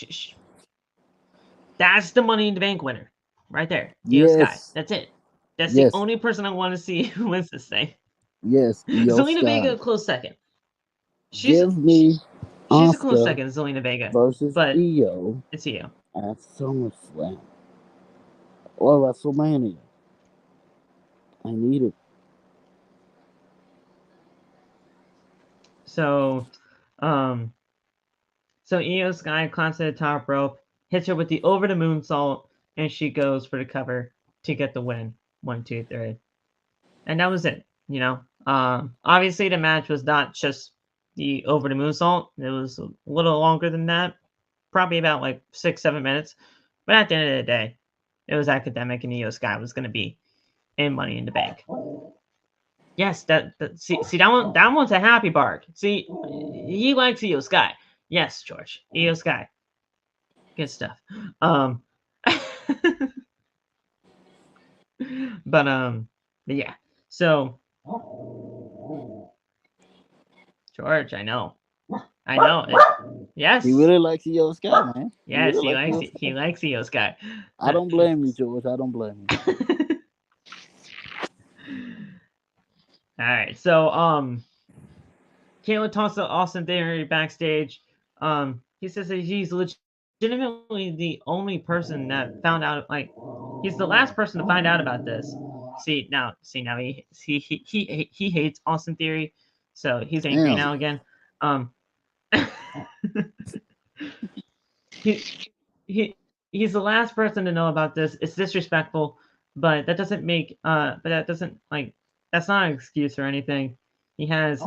that's the Money in the Bank winner. Right there. Io Sky. That's it. That's the only person I want to see who wins this thing. Yes, Zelina Vega, a close second. She's a close second, Zelina Vega. Versus but Io. It's Io. At SummerSlam. Or WrestleMania. I need it. So, so Io Sky climbs to the top rope, hits her with the over the moonsault, and she goes for the cover to get the win. 1, 2, 3. And that was it. You know, obviously the match was not just the over the moonsault. It was a little longer than that, probably about like 6, 7 minutes. But at the end of the day, it was academic, and Io Sky was going to be in Money in the Bank. Yes, see that one's a happy bark. See, he likes Io Sky. Yes, George, Io Sky, good stuff. But yeah. So, George, I know. Yes. He really likes Io Sky, man. Yes, really he likes Io Sky. I don't blame you, George. I don't blame you. All right. So, Kayla talks to Austin Theory backstage. He says that he's legitimately the only person that found out. Like, he's the last person to find out about this. See now, he hates Austin Theory, so he's angry now again. He's the last person to know about this. It's disrespectful, but that doesn't make that's not an excuse or anything. He has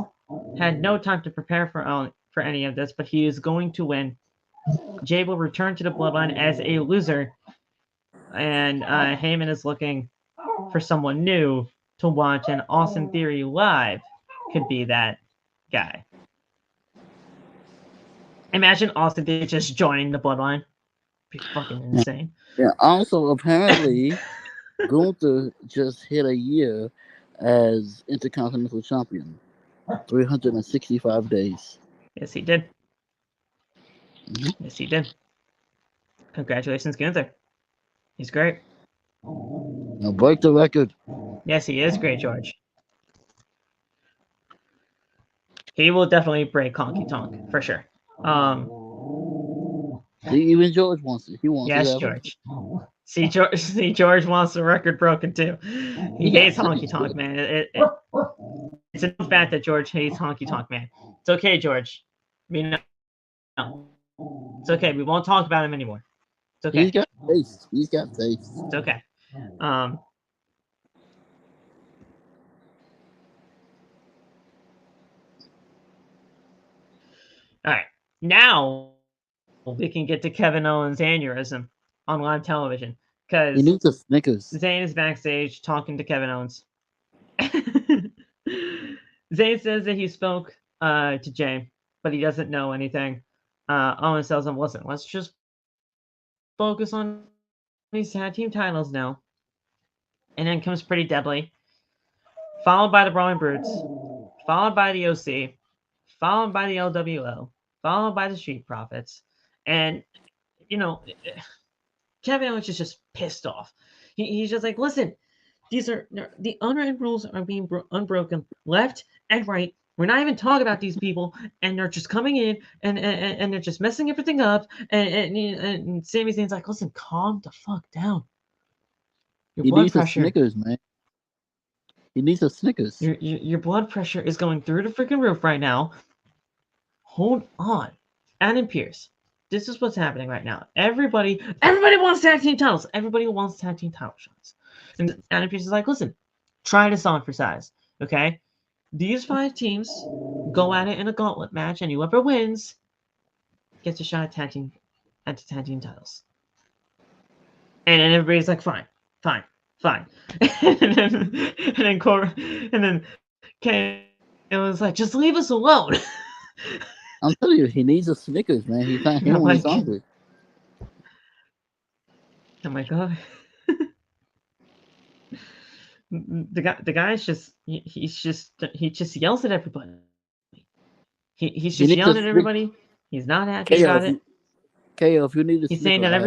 had no time to prepare for any of this, but he is going to win. Jey will return to the Bloodline as a loser, and Heyman is looking for someone new to watch, and Austin Theory live could be that guy. Imagine Austin Theory just joining the Bloodline. Be fucking insane. Yeah. Also, apparently, Gunther just hit a year as Intercontinental Champion. 365 days. Yes, he did. Mm-hmm. Yes, he did. Congratulations, Gunther. He's great. Now break the record. Yes, he is great, George. He will definitely break Honky Tonk for sure. Even George wants it. He wants it. Yes, George. See, George wants the record broken too. He hates Honky Tonk, man. It's a fact that George hates Honky Tonk, man. It's okay, George. No. It's okay. We won't talk about him anymore. It's okay. He's got taste. It's okay. All right. Now we can get to Kevin Owens' aneurysm on live television, because he needs a Snickers. Zayn is backstage talking to Kevin Owens. Zayn says that he spoke to Jey, but he doesn't know anything. Owens tells him, listen, let's just focus on these tag team titles now. And then comes Pretty Deadly, followed by the Brawling Brutes, followed by the OC, followed by the LWO, followed by the Street Profits. And, you know, Kevin Owens is just pissed off. He's just like, listen, the unwritten rules are being unbroken left and right. We're not even talking about these people, and they're just coming in and they're just messing everything up. And Sami Zayn's like, listen, calm the fuck down. He needs a Snickers, man. He needs a Snickers. Your blood pressure is going through the freaking roof right now. Hold on. Adam Pearce, this is what's happening right now. Everybody wants tag team titles. Everybody wants tag team title shots. And Adam Pearce is like, listen, try this on for size, okay? These 5 teams go at it in a gauntlet match, and whoever wins gets a shot at tag team titles. And then everybody's like, fine. and then Kane was like, just leave us alone. I'm telling you, he needs a Snickers, man. He's not here when he's hungry. Oh my god. The guy's just he just yells at everybody. He's just yelling at everybody. He's not happy about it. KO, if you need a He's saying that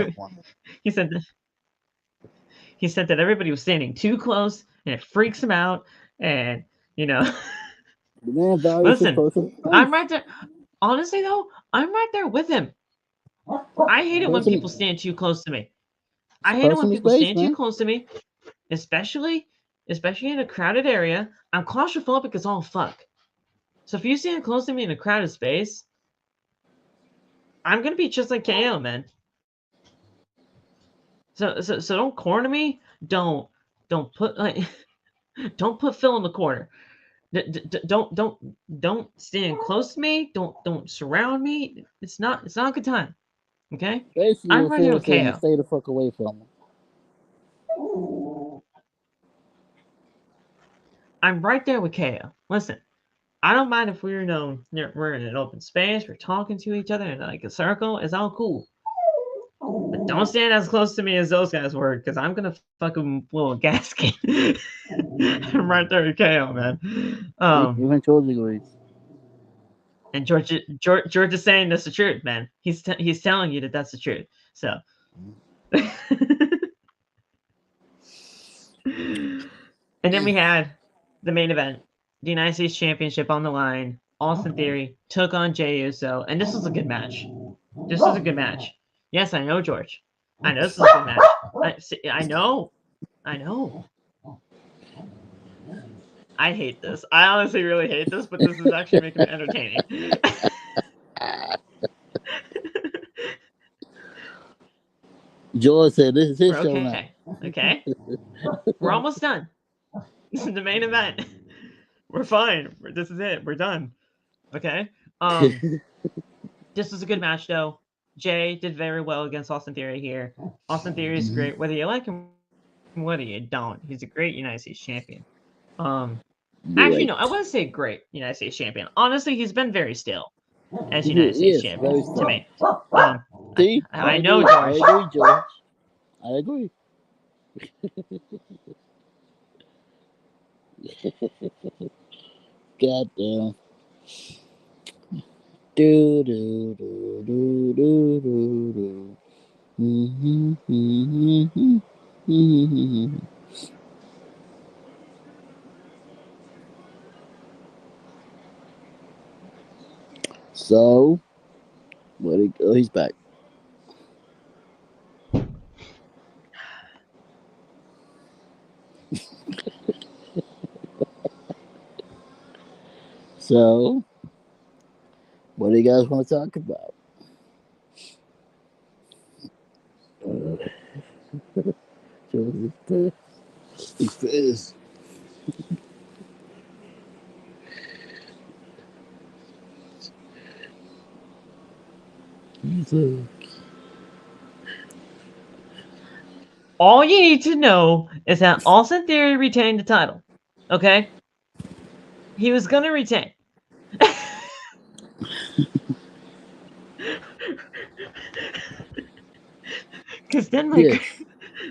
he said that everybody was standing too close, and it freaks him out. And listen, I'm right there. Honestly, though, I'm right there with him. I hate it when people stand too close to me. I hate it when people stand too close to me, especially especially in a crowded area. I'm claustrophobic as all fuck. So if you stand close to me in a crowded space, I'm gonna be just like KO, man. So don't corner me. Don't put don't put Phil in the corner. Don't stand close to me. Don't surround me. It's not a good time. Okay, Basically, I'm what right here Phil with saying, KO. stay the fuck away from him. I'm right there with KO. Listen, I don't mind if we're we're in an open space, we're talking to each other in like a circle. It's all cool. But don't stand as close to me as those guys were, because I'm gonna fucking blow a gasket. I'm right there with KO, man. Even George agrees. And George is saying that's the truth, man. He's telling you that that's the truth. So. And then we had the main event, the United States Championship on the line. Austin Theory took on Jey Uso, and this was a good match. This was a good match. Yes, I know, George. I know this is a good match. I know. I hate this. I honestly really hate this, but this is actually making it entertaining. George said this is his show now. Okay. We're almost done. This is the main event. We're fine. This is it. We're done. Okay. This was a good match, though. Jey did very well against Austin Theory here. Austin Theory is great, whether you like him, whether you don't. He's a great United States champion. Actually, no, I wouldn't say great United States champion. Honestly, he's been very still as United States champion to me. See, I know, George. I agree, George. I agree. Goddamn. Do do do do do do do. So, he's back. So, what do you guys want to talk about? He's pissed. All you need to know is that Austin Theory retained the title. Okay? He was going to retain. Because then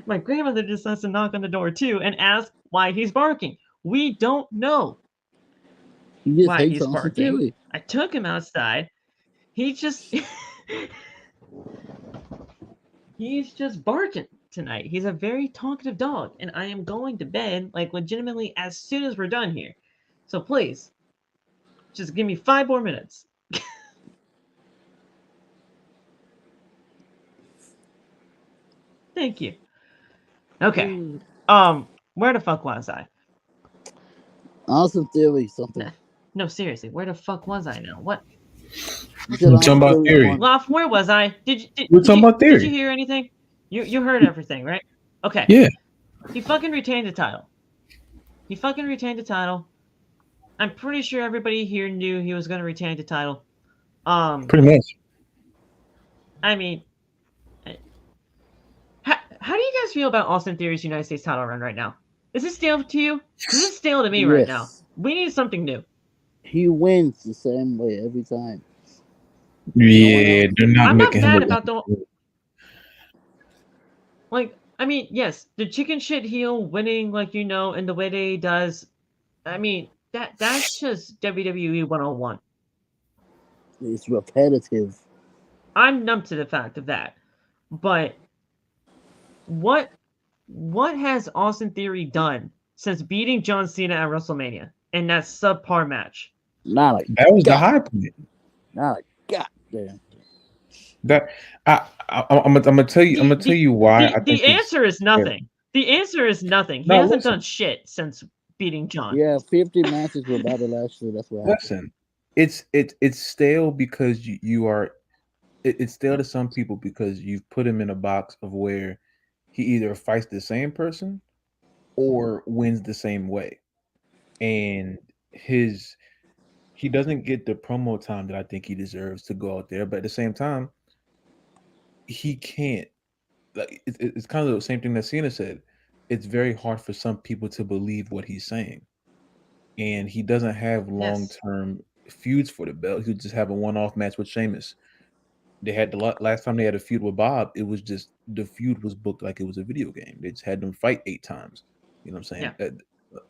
my grandmother decides to knock on the door too and ask why he's barking. We don't know why he's barking. I took him outside. He's just barking tonight. He's a very talkative dog, and I am going to bed like legitimately as soon as we're done here. So please, just give me 5 more minutes. Thank you. Okay. Where the fuck was I? Austin Theory, something. No, seriously, where the fuck was I now? What? We're talking about Theory. Loft, where was I? We're talking about Theory. Did you hear anything? You heard everything, right? Okay. Yeah. He fucking retained the title. I'm pretty sure everybody here knew he was going to retain the title. Pretty much. I mean, how do you guys feel about Austin Theory's United States title run right now? Is it stale to you? Because it's stale to me right now. We need something new. He wins the same way every time. Yeah, they're not making him. I'm not mad about the. Like, I mean, yes, the chicken shit heel winning, like, in the way that he does. I mean, that's just WWE 101. It's repetitive. I'm numb to the fact of that. But what has Austin Theory done since beating John Cena at WrestleMania in that subpar match? That was the high point. Not a goddamn. That I'm gonna tell you. I'm gonna tell you why. The answer is nothing. The answer is nothing. He No, hasn't listen. done shit since beating John. Yeah, 50 matches with Bobby Lashley. That's what happened. Listen, it's stale because you are. It's stale to some people because you've put him in a box of where he either fights the same person or wins the same way, and he doesn't get the promo time that I think he deserves to go out there. But at the same time, he can't. Like it's kind of the same thing that Cena said. It's very hard for some people to believe what he's saying, and he doesn't have long Yes. term feuds for the belt. He'll just have a one off match with Sheamus. They had the last time they had a feud with Bob. It was just the feud was booked like it was a video game. They just had them fight 8 times. You know what I'm saying? Yeah.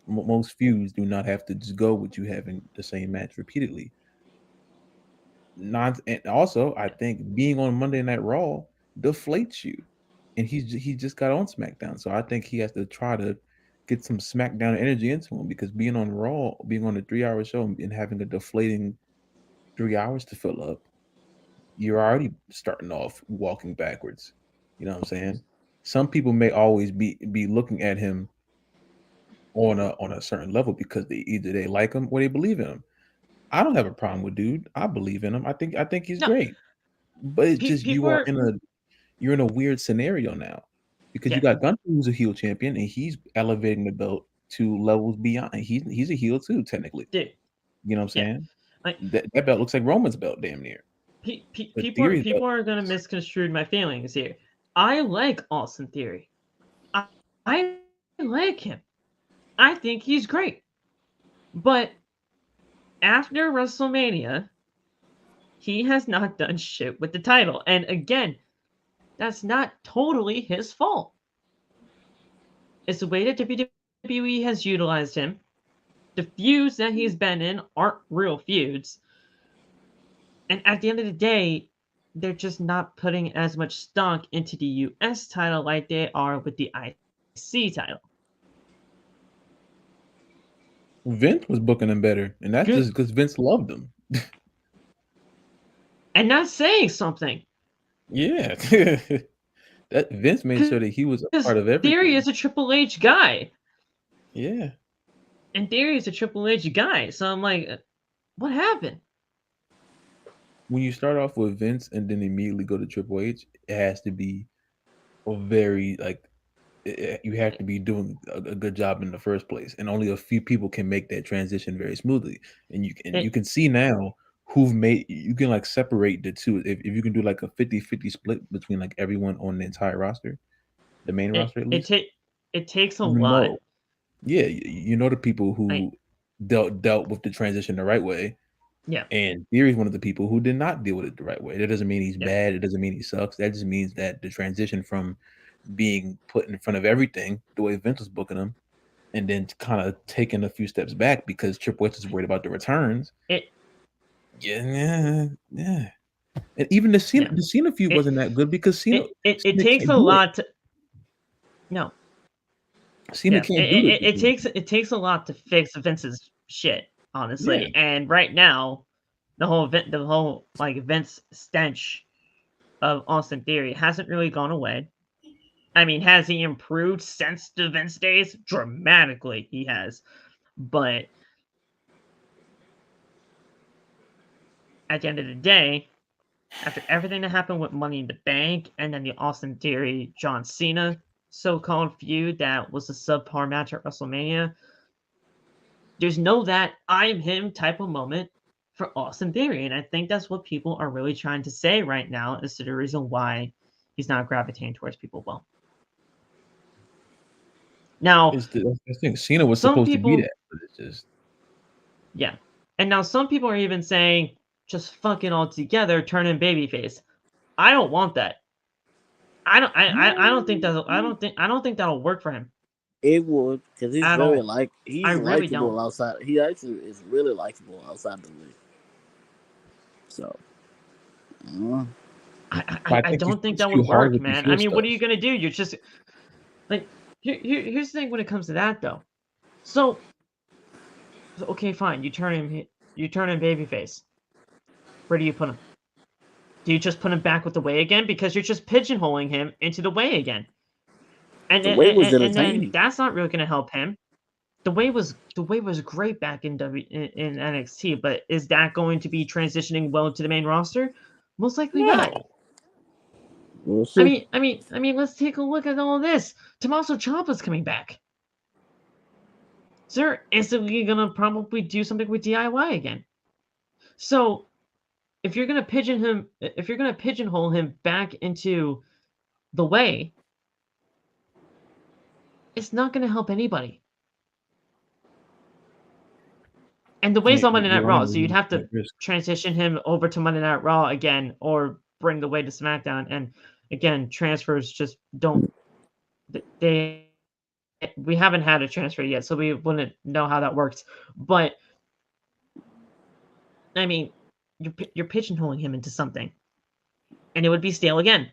Most feuds do not have to just go with you having the same match repeatedly. Not, and also I think being on Monday Night Raw deflates you, and he just got on SmackDown, so I think he has to try to get some SmackDown energy into him because being on Raw, being on a 3 hour show, and having a deflating 3 hours to fill up, you're already starting off walking backwards. You know what I'm saying? Some people may always be looking at him on a certain level because they like him or they believe in him. I don't have a problem with dude. I believe in him. I think he's No. great. But it's just People are. you're in a weird scenario now because you Yeah. got Gunther who's a heel champion and he's elevating the belt to levels beyond. He's a heel too, technically. Dude. You know what I'm Yeah. saying? Like That belt looks like Roman's belt, damn near. But Theory's people belt. are gonna misconstrue my feelings here. I like Austin Theory. I like him. I think he's great. But after WrestleMania, he has not done shit with the title. And again, that's not totally his fault. It's the way that WWE has utilized him. The feuds that he's been in aren't real feuds. And at the end of the day, they're just not putting as much stock into the US title like they are with the IC title. Vince was booking him better, and that's just Good. because Vince loved him. And not saying something. Yeah. That Vince made sure that he was a part of Theory everything. is a Triple H guy. Yeah. And Theory is a Triple H guy. So I'm like, what happened? When you start off with Vince and then immediately go to Triple H, it has to be a very you have to be doing a good job in the first place, and only a few people can make that transition very smoothly. And you can see now who've made you can like separate the two if you can do like a 50-50 split between like everyone on the entire roster, the main roster at least. It takes a You lot. know, yeah, you know the people who dealt with the transition the right way. Yeah. And Theory's one of the people who did not deal with it the right way. That doesn't mean he's bad. It doesn't mean he sucks. That just means that the transition from being put in front of everything, the way Vince was booking him, and then kind of taking a few steps back because Triple H is worried about the returns. Yeah. And even the Cena feud wasn't that good because Cena. It takes a lot to. No. Cena can't do it. It takes a lot to fix Vince's shit, honestly. Yeah. And right now, the whole like Vince stench of Austin Theory hasn't really gone away. I mean, has he improved since the Vince days? Dramatically, he has. But at the end of the day, after everything that happened with Money in the Bank and then the Austin Theory John Cena so-called feud that was a subpar match at WrestleMania, there's no that I'm him type of moment for Austin Theory. And I think that's what people are really trying to say right now as to the reason why he's not gravitating towards people well. Now, I think Cena was supposed to be that, but it's just yeah. And now some people are even saying, just fucking all together, turn in babyface. I don't want that. I don't think that'll work for him. It would, because he's very likable outside. He actually is really likable outside the ring. So, I don't think that would work, man. I mean, what are you gonna do? You're just like here's the thing when it comes to that though. So okay, fine. You turn him babyface. Where do you put him? Do you just put him back with the way again? Because you're just pigeonholing him into the way again. And The way was then entertaining. that's not really going to help him. The way was great back in in NXT, but is that going to be transitioning well to the main roster? Most likely not. No. We'll see. I mean, let's take a look at all this. Tommaso Ciampa's coming back. So they're instantly gonna probably do something with DIY again. So if you're gonna pigeonhole him back into the way, it's not gonna help anybody. And the way's on Monday Night You're Raw, only so you'd looking have at to risk. transition him over to Monday Night Raw again, or bring the way to SmackDown. And again, transfers just don't. We haven't had a transfer yet, so we wouldn't know how that works. But I mean, you're pigeonholing him into something, and it would be stale again.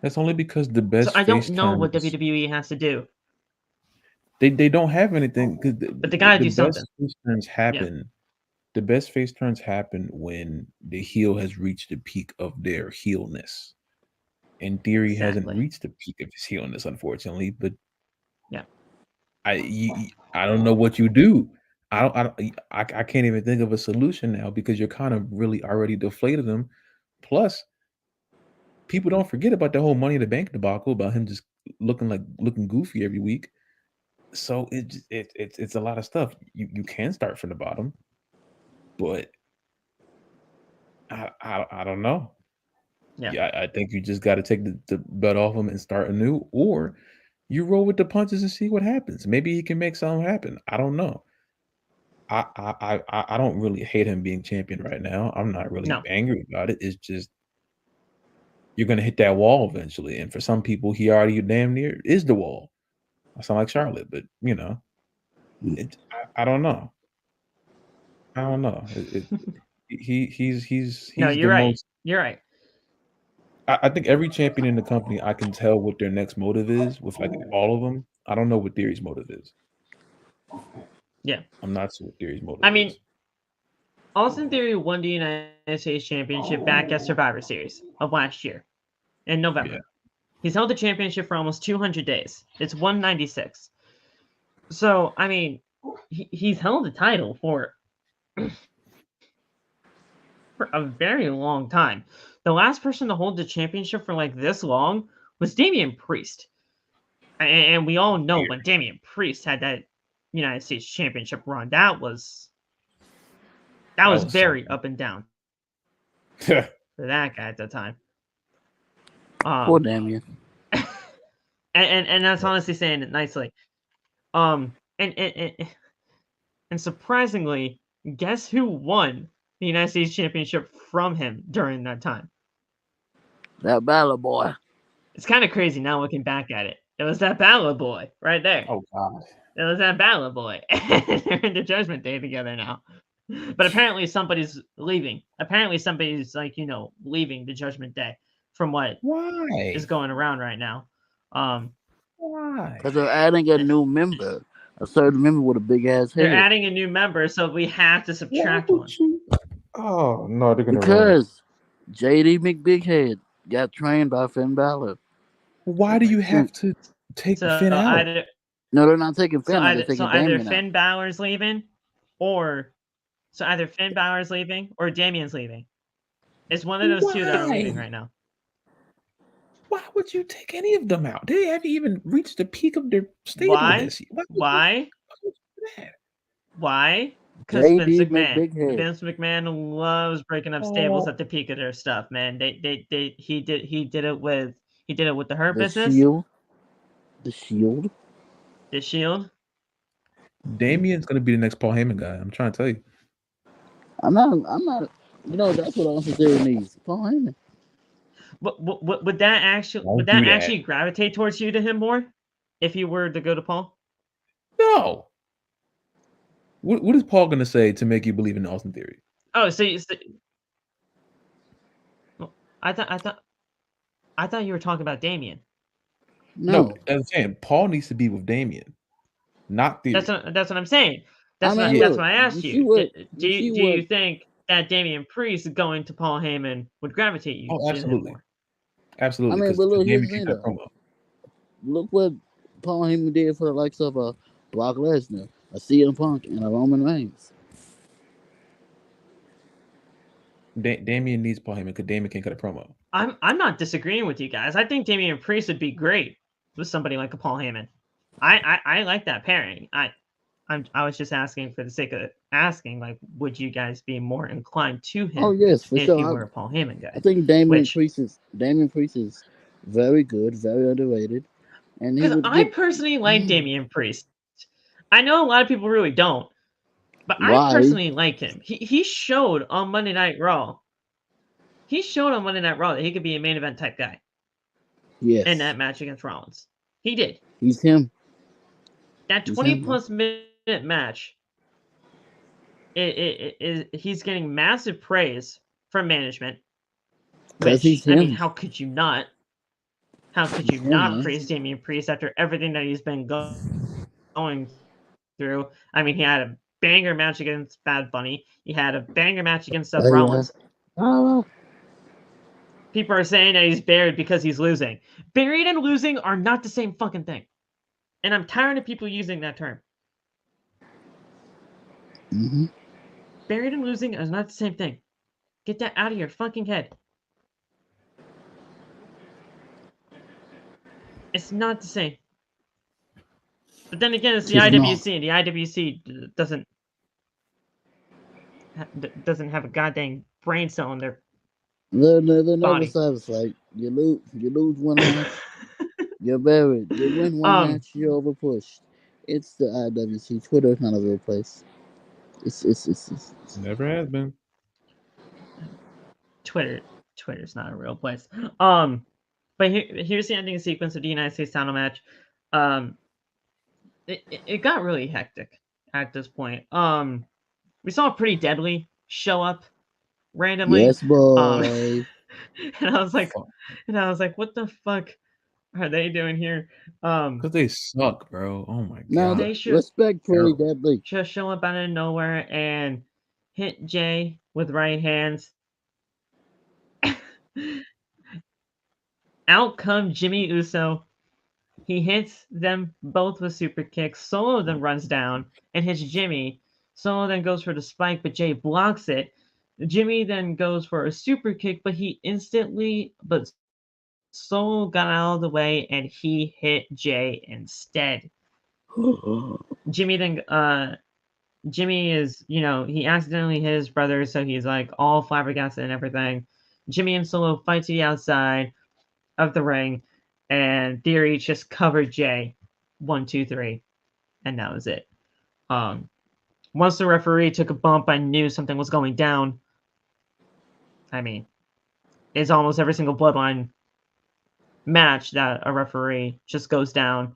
That's only because the So best I don't face know what turns. WWE has to do, They don't have anything because but they gotta the do something. best face turns happen. The best face turns happen when the heel has reached the peak of their heelness. In theory, hasn't Exactly. reached the peak of his heelness, unfortunately. But Yeah. I don't know what you do. I can't even think of a solution now because you're kind of really already deflated him. Plus, people don't forget about the whole Money in the Bank debacle about him just looking goofy every week. So it's a lot of stuff. You can start from the bottom, but I don't know. Yeah, I think you just got to take the belt off him and start anew, or you roll with the punches and see what happens. Maybe he can make something happen. I don't know. I don't really hate him being champion right now. I'm not really No. angry about it. It's just you're gonna hit that wall eventually, and for some people, he already damn near is the wall. I sound like Charlotte, but I don't know. I don't know. He's No, the you're right. most. You're right. I think every champion in the company, I can tell what their next motive is with like all of them. I don't know what Theory's motive is. Yeah. I'm not sure what Theory's motive I mean, is. Austin Theory won the United States Championship back at Survivor Series of last year in November. Yeah. He's held the championship for almost 200 days. It's 196. So, I mean, he's held the title for a very long time. The last person to hold the championship for like this long was Damian Priest. And we all know when Damian Priest had that United States Championship run, that was very something. up and down for that guy at the time. Poor Damien. And that's honestly saying it nicely. And surprisingly, guess who won the United States Championship from him during that time? That Balor boy. It's kind of crazy now looking back at it. It was that Balor boy right there. Oh God. It was that Balor boy. They're in the Judgment Day together now. But apparently somebody's leaving. Apparently somebody's leaving the Judgment Day from what is going around right now. Why? Because they're adding a new member. A certain member with a big ass head. They're adding a new member, so we have to subtract one. Oh no, they're gonna because JD McBighead got trained by Finn Balor. Why do you have to take Finn out? No, they're not taking Finn out. They're taking either Damien Finn Balor's leaving, or Damien's leaving. It's one of those two that are leaving right now. Why would you take any of them out? They haven't even reached the peak of their stableness. Why? Because Vince McMahon loves breaking up stables at the peak of their stuff, man. He did it with the Hurt Business. The Shield. The Shield. Damien's gonna be the next Paul Heyman guy. I'm trying to tell you. I'm not. That's what Austin Theory needs. Paul Heyman. Would that actually gravitate towards you to him more if you were to go to Paul? No. What is Paul going to say to make you believe in Austin Theory? Oh, I thought you were talking about Damien. No, I'm saying Paul needs to be with Damien, not Theory. That's what I'm saying. That's what I asked you. Do you think that Damian Priest going to Paul Heyman would gravitate you? Oh, absolutely. Absolutely. I mean, but look, here's the thing, though. look what Paul Heyman did for the likes of Brock Lesnar, a CM Punk, and a Roman Reigns. Damian needs Paul Heyman because Damian can't cut a promo. I'm not disagreeing with you guys. I think Damian Priest would be great with somebody like a Paul Heyman. I like that pairing. I was just asking for the sake of asking, like, would you guys be more inclined to him Oh yes, for if he sure. were a Paul Heyman guy? I think Damian Which, Priest is very good, very underrated, and he because would I get personally like Damian Priest. I know a lot of people really don't, but I why. personally like him. He showed on Monday Night Raw. He showed on Monday Night Raw that he could be a main event type guy in Yes, that match against Rollins. He did. he's him. That He's 20 him. plus minute match, he's getting massive praise from management. Because Which, he's I mean, him. how could you not? How could He's you him, not man. praise Damian Priest after everything that he's been going through? I mean, he had a banger match against Bad Bunny. He had a banger match against Seth Rollins. Oh, People are saying that he's buried because he's losing. Buried and losing are not the same fucking thing. And I'm tired of people using that term. mm-hmm. Buried and losing is not the same thing. Get that out of your fucking head. It's not the same. But then again, it's the He's not. IWC. The IWC doesn't have a goddamn brain cell in their They're never body. satisfied. You lose one match, you're buried. You win one match, you're overpushed. It's the IWC. Twitter's not a real place. It's Never has been. Twitter's not a real place. But here's the ending sequence of the United States title match. It got really hectic at this point. We saw Pretty Deadly show up randomly. yes, boy. And I was like, what the fuck are they doing here? Because they suck, bro. Oh my Now, god. They should respect Pretty Deadly. just show up out of nowhere and hit Jey with right hands. Out come Jimmy Uso. He hits them both with super kicks. Solo then runs down and hits Jimmy. Solo then goes for the spike, but Jey blocks it. Jimmy then goes for a super kick, but Solo got out of the way and he hit Jey instead. Jimmy is, he accidentally hit his brother, so he's like all flabbergasted and everything. Jimmy and Solo fight to the outside of the ring, and Theory just covered Jey 1, 2, 3, and that was it. Once the referee took a bump, I knew something was going down. I mean, it's almost every single Bloodline match that a referee just goes down.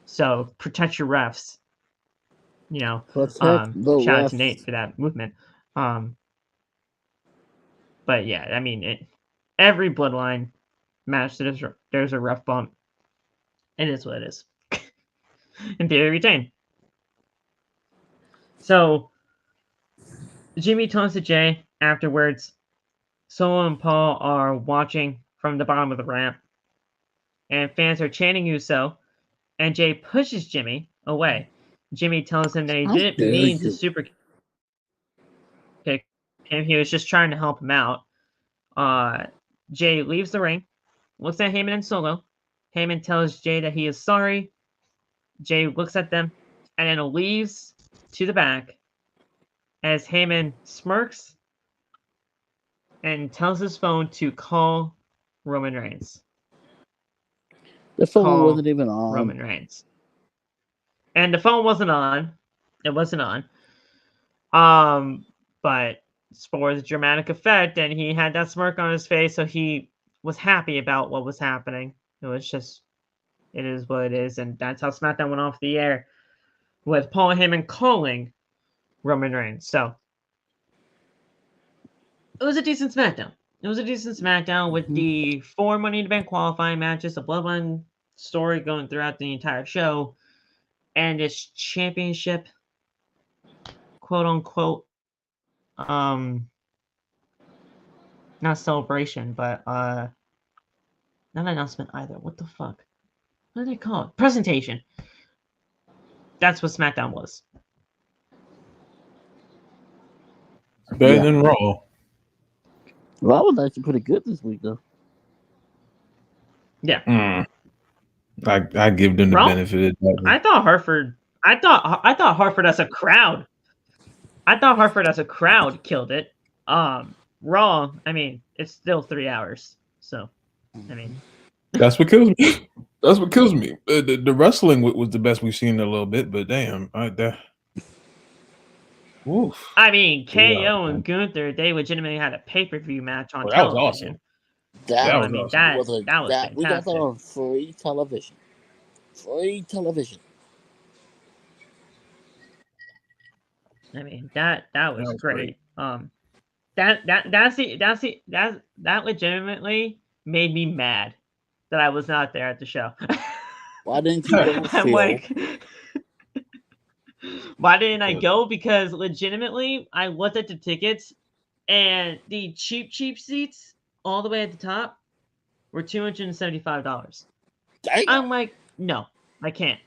So protect your refs. Protect the shout out ref. to Nate for that movement. But yeah, I mean, every Bloodline match there's a ref bump. It is what it is. And Theory retained. So Jimmy taunts to Jey afterwards. Solo and Paul are watching from the bottom of the ramp, and fans are chanting Uso, and Jey pushes Jimmy away. Jimmy tells him that he How didn't dare mean to you. super kick him. He was just trying to help him out. Jey leaves the ring, looks at Heyman and Solo. Heyman tells Jey that he is sorry. Jey looks at them and then leaves to the back as Heyman smirks and tells his phone to call Roman Reigns. The phone wasn't even on. Roman Reigns. And the phone wasn't on. It wasn't on. But for the dramatic effect, and he had that smirk on his face, so he was happy about what was happening. It is what it is, and that's how SmackDown went off the air with Paul Heyman calling Roman Reigns. So it was a decent SmackDown. It was a decent SmackDown with the 4 Money in the Bank qualifying matches, a Bloodline story going throughout the entire show, and its championship, quote unquote, not celebration, but not announcement either. What the fuck? what do they call it? Presentation. That's what SmackDown was. Better Yeah. than Raw. Raw was actually pretty good this week, though. Yeah. I give them the Raw? benefit of the doubt. I thought Hartford. I thought Hartford as a crowd. I thought Hartford as a crowd killed it. Raw. I mean, it's still 3 hours. So, I mean, That's what kills me. That's what kills me. The wrestling was the best we've seen in a little bit, but damn, oof. I mean, KO Yeah, and Gunther, they legitimately had a pay-per-view match on well, that was television. awesome. That So, was I mean, awesome. that was we got that fantastic. on free television. Free television. I mean, that was was great. great. That legitimately made me mad that I was not there at the show. Why didn't you go, I'm Phil? like, why didn't I go? Because legitimately, I looked at the tickets, and the cheap seats all the way at the top were $275. Damn. I'm like, no, I can't.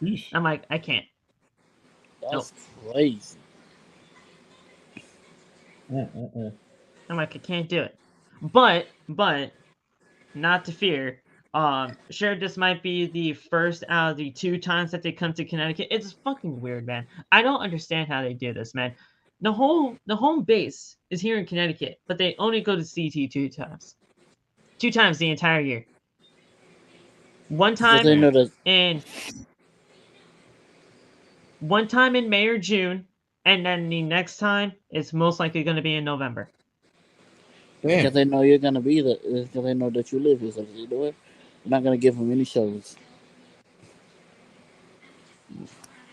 Yeesh. I'm like, I can't. That's crazy. I'm like, I can't do it. But not to fear. Sure, this might be the first out of the 2 times that they come to Connecticut. It's fucking weird, man. I don't understand how they do this, man. The home base is here in Connecticut, but they only go to CT 2 times. 2 times the entire year. One time they know that. one time in May or June, and then the next time it's most likely going to be in November. Because they know you're gonna be there. Because they know that you live here. So you know what? You're not gonna give them any shows.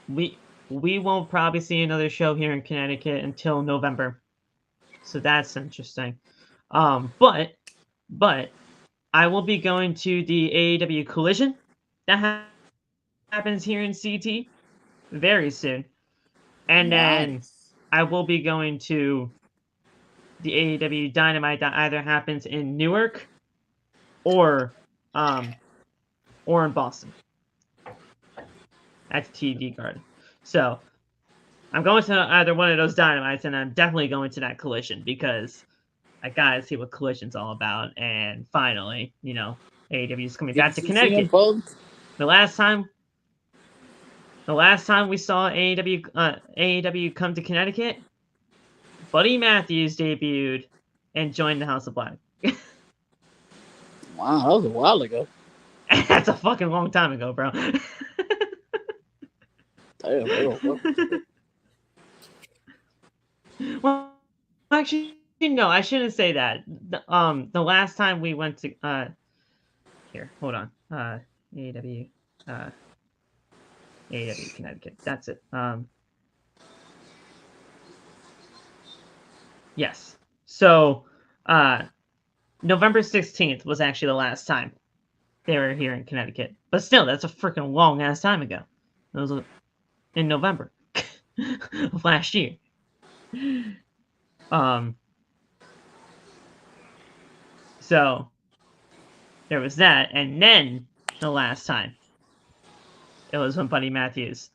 We won't probably see another show here in Connecticut until November, so that's interesting. But I will be going to the AEW Collision that happens here in CT very soon, and then I will be going to the AEW Dynamite that either happens in Newark or in Boston at the TD Garden. So I'm going to either one of those Dynamites, and I'm definitely going to that Collision because I gotta see what Collision's all about. And finally, AEW is coming back to Connecticut. The last time we saw AEW come to Connecticut, Buddy Matthews debuted and joined the House of Black. Wow, that was a while ago. That's a fucking long time ago, bro. Damn. Well, actually, no, I shouldn't say that. The last time we went to here, hold on. AEW Connecticut. That's it. Yes. So, November 16th was actually the last time they were here in Connecticut. But still, that's a freaking long ass time ago. It was in November of last year. So there was that, and then the last time it was when Buddy Matthews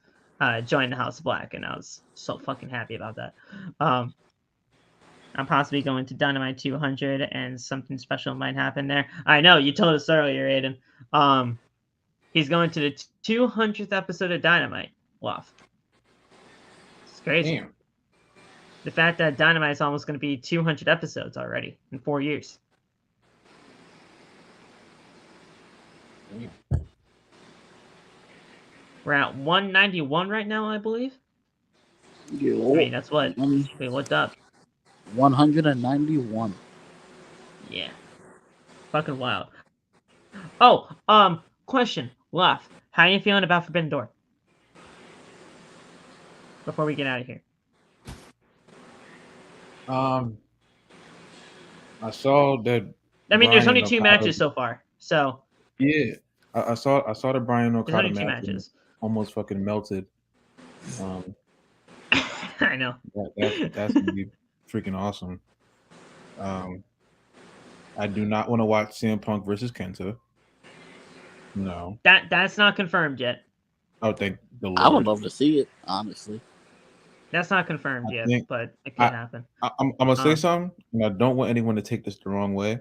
joined the House of Black, and I was so fucking happy about that. I'm possibly going to Dynamite 200, and something special might happen there. I know you told us earlier, Aiden. He's going to the 200th episode of Dynamite. Wow, it's crazy. Damn. The fact that Dynamite is almost going to be 200 episodes already in 4 years. We're at 191 right now, I believe. Yeah. I mean, that's what we looked up. 191. Yeah. Fucking wild. Oh, question. Left. How are you feeling about Forbidden Door? Before we get out of here. I saw that. I mean, there's only Brian 2 Okada- matches so far. So Yeah, I saw the Brian there's Okada only 2 match. matches. Almost fucking melted. I know. That's gonna be freaking awesome. I do not want to watch CM Punk versus Kenta. No. That's not confirmed yet. I would think the Lord. I would love to see it, honestly. That's not confirmed I yet, think but it could happen. I'm gonna say something, and I don't want anyone to take this the wrong way,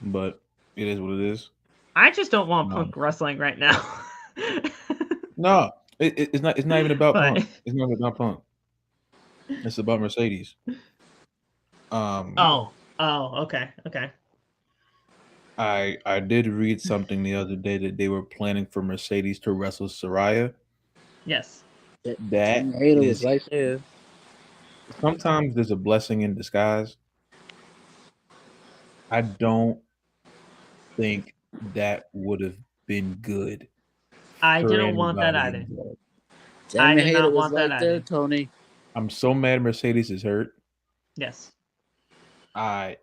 but it is what it is. I just don't want Punk wrestling right now. No, it's not. It's not even about But- Punk. It's not about Punk. It's about Mercedes. Oh, okay. I did read something the other day that they were planning for Mercedes to wrestle Saraya. Yes. That is right there. Sometimes there's a blessing in disguise. I don't think that would have been good. I didn't want that either. I did not want that either, Tony. I'm so mad Mercedes is hurt. Yes. I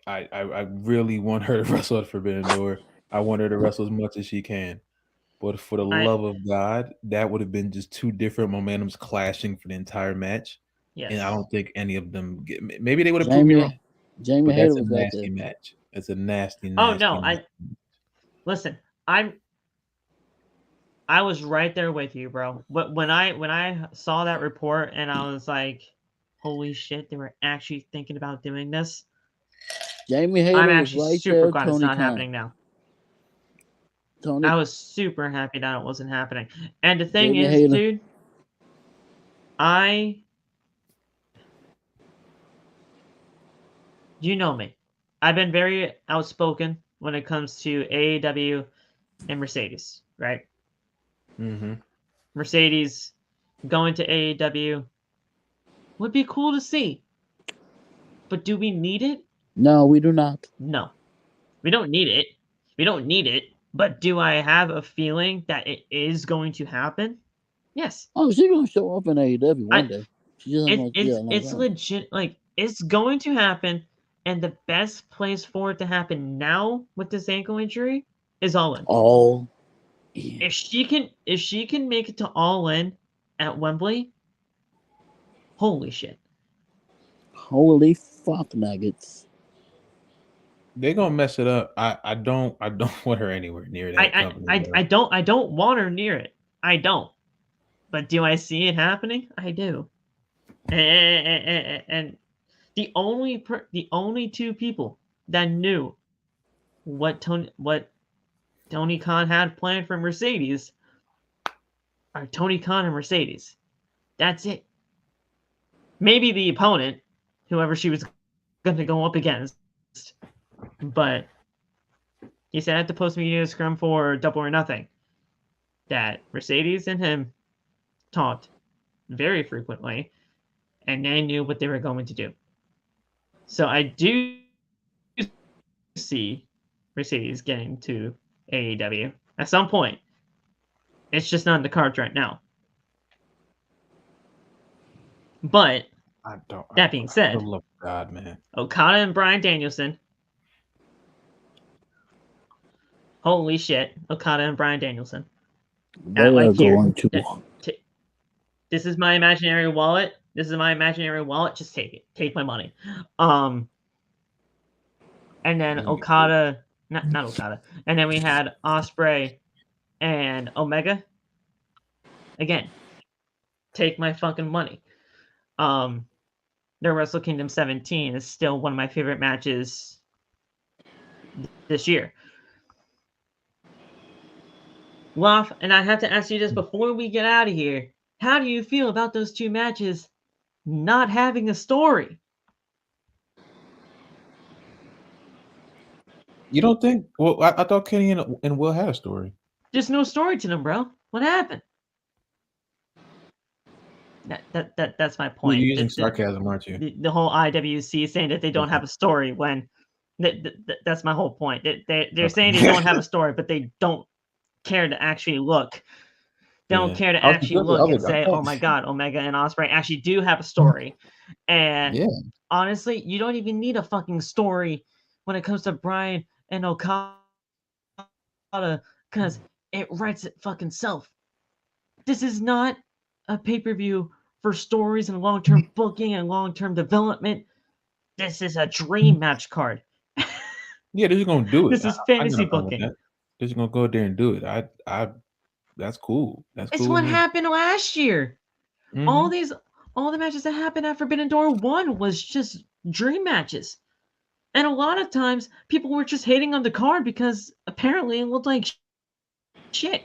really want her to wrestle at Forbidden Door. I want her to wrestle as much as she can. But for the love of God, that would have been just two different momentums clashing for the entire match. Yes. And I don't think any of them maybe they would have proved me wrong. Jamie Hayter was a nasty match. It's a nasty match. Listen, I was right there with you, bro. When I saw that report and I was like, holy shit, they were actually thinking about doing this. Jamie Hayter I'm actually was right super there, glad Tony it's not Khan. happening now. Tony. I was super happy that it wasn't happening. And the thing is, dude, you know me. I've been very outspoken when it comes to AEW and Mercedes, right? Mm-hmm. Mercedes going to AEW would be cool to see. But do we need it? No, we do not. No. We don't need it. We don't need it. But do I have a feeling that it is going to happen? Yes. Oh, she's going to show up in AEW one day. It's legit. Like, it's going to happen. And the best place for it to happen now with this ankle injury is All In. Oh. Yeah. If she can make it to All In at Wembley, holy shit. Holy fuck nuggets. They're gonna mess it up. I don't want her anywhere near that company. I don't want her near it. I don't. But do I see it happening? I do. And the only two people that knew what Tony Khan had planned for Mercedes are Tony Khan and Mercedes. That's it. Maybe the opponent, whoever she was going to go up against, but he said at the post-media scrum for Double or Nothing that Mercedes and him talked very frequently, and they knew what they were going to do. So I do see Mercedes getting to AEW at some point. It's just not in the cards right now. But that being said, God, man. Okada and Bryan Danielson. Holy shit, Okada and Bryan Danielson. This is my imaginary wallet. Just take it. Take my money. And then Okada, not Okada. And then we had Ospreay and Omega. Again, take my fucking money. Their Wrestle Kingdom 17 is still one of my favorite matches this year. Loff, and I have to ask you this before we get out of here. How do you feel about those two matches not having a story? You don't think? Well, I thought Kenny and Will had a story. There's no story to them, bro. What happened? That's my point. You're using sarcasm, aren't you? The whole IWC saying that they don't have a story when that's my whole point. They're saying they don't have a story, but they don't care to actually look. They don't care to actually look and say, oh my God, Omega and Ospreay actually do have a story. And honestly, you don't even need a fucking story when it comes to Bryan and Okada because it writes it fucking self. This is not a pay-per-view for stories and long-term booking and long-term development. This is a dream match card. Yeah, they're gonna do it. This is fantasy booking. They're just gonna go there and do it. That's cool. That's It's cool what with me. happened last year. Mhm. All the matches that happened at Forbidden Door 1 was just dream matches. And a lot of times people were just hating on the card because apparently it looked like shit.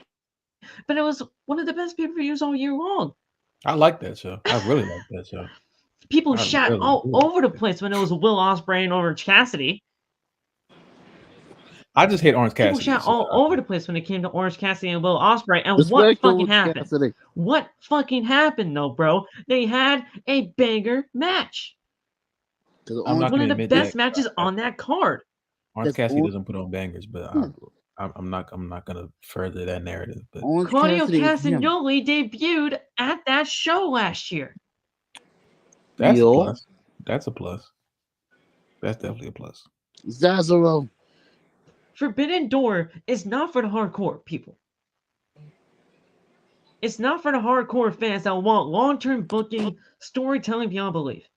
But it was one of the best pay-per-views all year long. I like that show. I really like that show. People I shot really all do. over the place when it was Will Ospreay and Orange Cassidy. I just hate Orange People Cassidy. shot all over the place when it came to Orange Cassidy and Will Ospreay. And what Respect fucking Orange happened? Cassidy. What fucking happened, though, bro? They had a banger match. I'm not One gonna of the admit best that. matches on that card. Orange Cassidy doesn't put on bangers, but I'm not gonna further that narrative. But Orange Claudio Cassidy is him. Castagnoli debuted at that show last year. that's a Yo. plus. That's a plus. That's definitely a plus. Cesaro. Forbidden Door is not for the hardcore people. It's not for the hardcore fans that want long-term booking, storytelling beyond belief.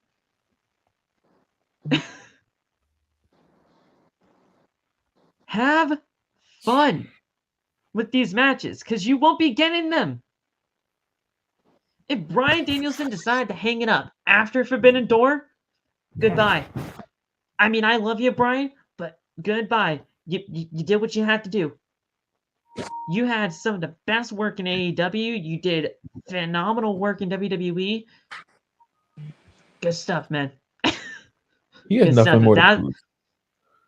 Have fun with these matches because you won't be getting them. If Bryan Danielson decided to hang it up after Forbidden Door, goodbye. I mean, I love you, Bryan, but goodbye. You did what you had to do. You had some of the best work in AEW. You did phenomenal work in WWE. Good stuff, man. He has Good nothing stuff. more to prove.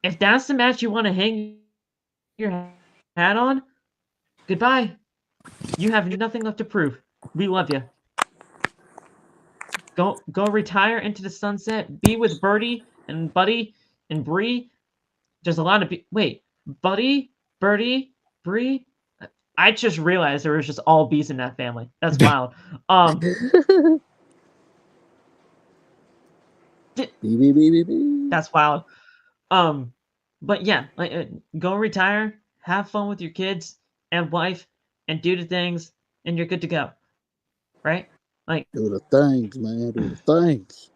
If that's the match you want to hang your hat on, goodbye. You have nothing left to prove. We love you. Go retire into the sunset. Be with Birdie and Buddy and Bree. There's a lot of wait, Buddy, Birdie, Bree. I just realized there was just all bees in that family. That's wild. That's wild. But yeah, go retire, have fun with your kids and wife, and do the things, and you're good to go. Right? Like, do the things, man. Do the things.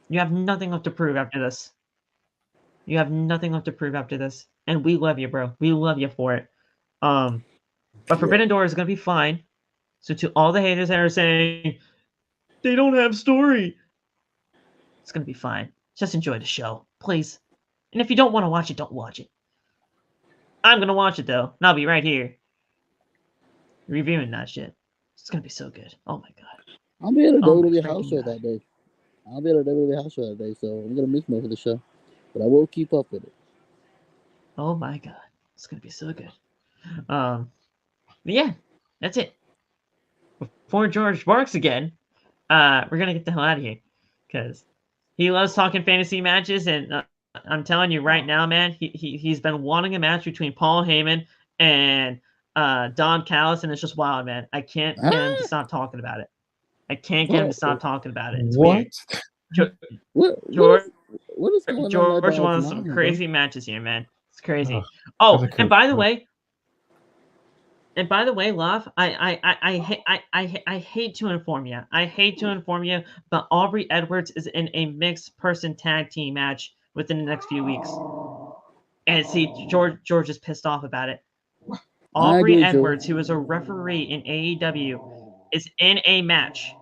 You have nothing left to prove after this. You have nothing left to prove after this, and we love you, bro. We love you for it. But Forbidden Door is gonna be fine. So to all the haters that are saying they don't have story, it's gonna be fine. Just enjoy the show, please. And if you don't want to watch it, don't watch it. I'm gonna watch it though, and I'll be right here reviewing that shit. It's gonna be so good. Oh my god. I'll be at a Oh my WWE house freaking show God. that day. I'll be at a WWE house show that day, so I'm gonna miss most of the show, but I will keep up with it. Oh my god, it's gonna be so good. But yeah, that's it. Before George barks again, we're gonna get the hell out of here because he loves talking fantasy matches, and I'm telling you right now, man, he's been wanting a match between Paul Heyman and Don Callis, and it's just wild, man. I can't get him to stop talking about it. I can't get him to stop talking about it. It's weird. George What is going on? George wants some crazy matches here, man. It's crazy. Oh, and by the way, Love, I hate to inform you. I hate to inform you, but Aubrey Edwards is in a mixed person tag team match within the next few weeks. And see, George is pissed off about it. Aubrey Edwards, who is a referee in AEW, is in a match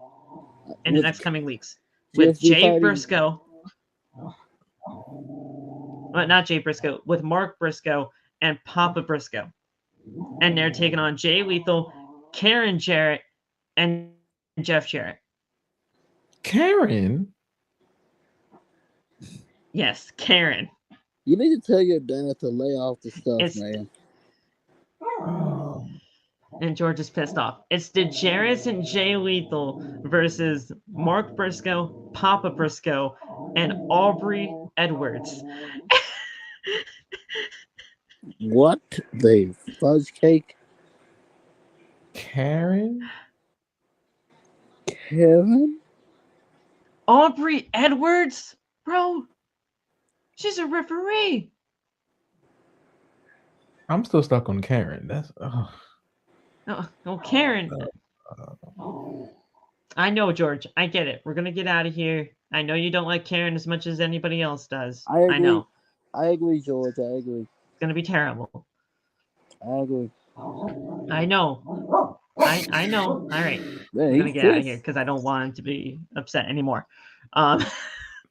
in the next coming weeks with Jay Briscoe. Well, not Jay Briscoe, with Mark Briscoe and Papa Briscoe. And they're taking on Jay Lethal, Karen Jarrett, and Jeff Jarrett. Karen? Yes, Karen. You need to tell your dad to lay off the stuff, man. And George is pissed off. It's the Jarretts and Jay Lethal versus Mark Briscoe, Papa Briscoe, and Aubrey Edwards. What the fudge cake? Karen? Kevin? Aubrey Edwards? Bro, she's a referee. I'm still stuck on Karen. That's Karen. I know, George. I get it. We're gonna get out of here. I know you don't like Karen as much as anybody else does. I know. I agree, George. I agree. It's gonna be terrible. I agree. I know. I know. All right. Man, We're gonna he's get out of here pissed. because I don't want him to be upset anymore. Um,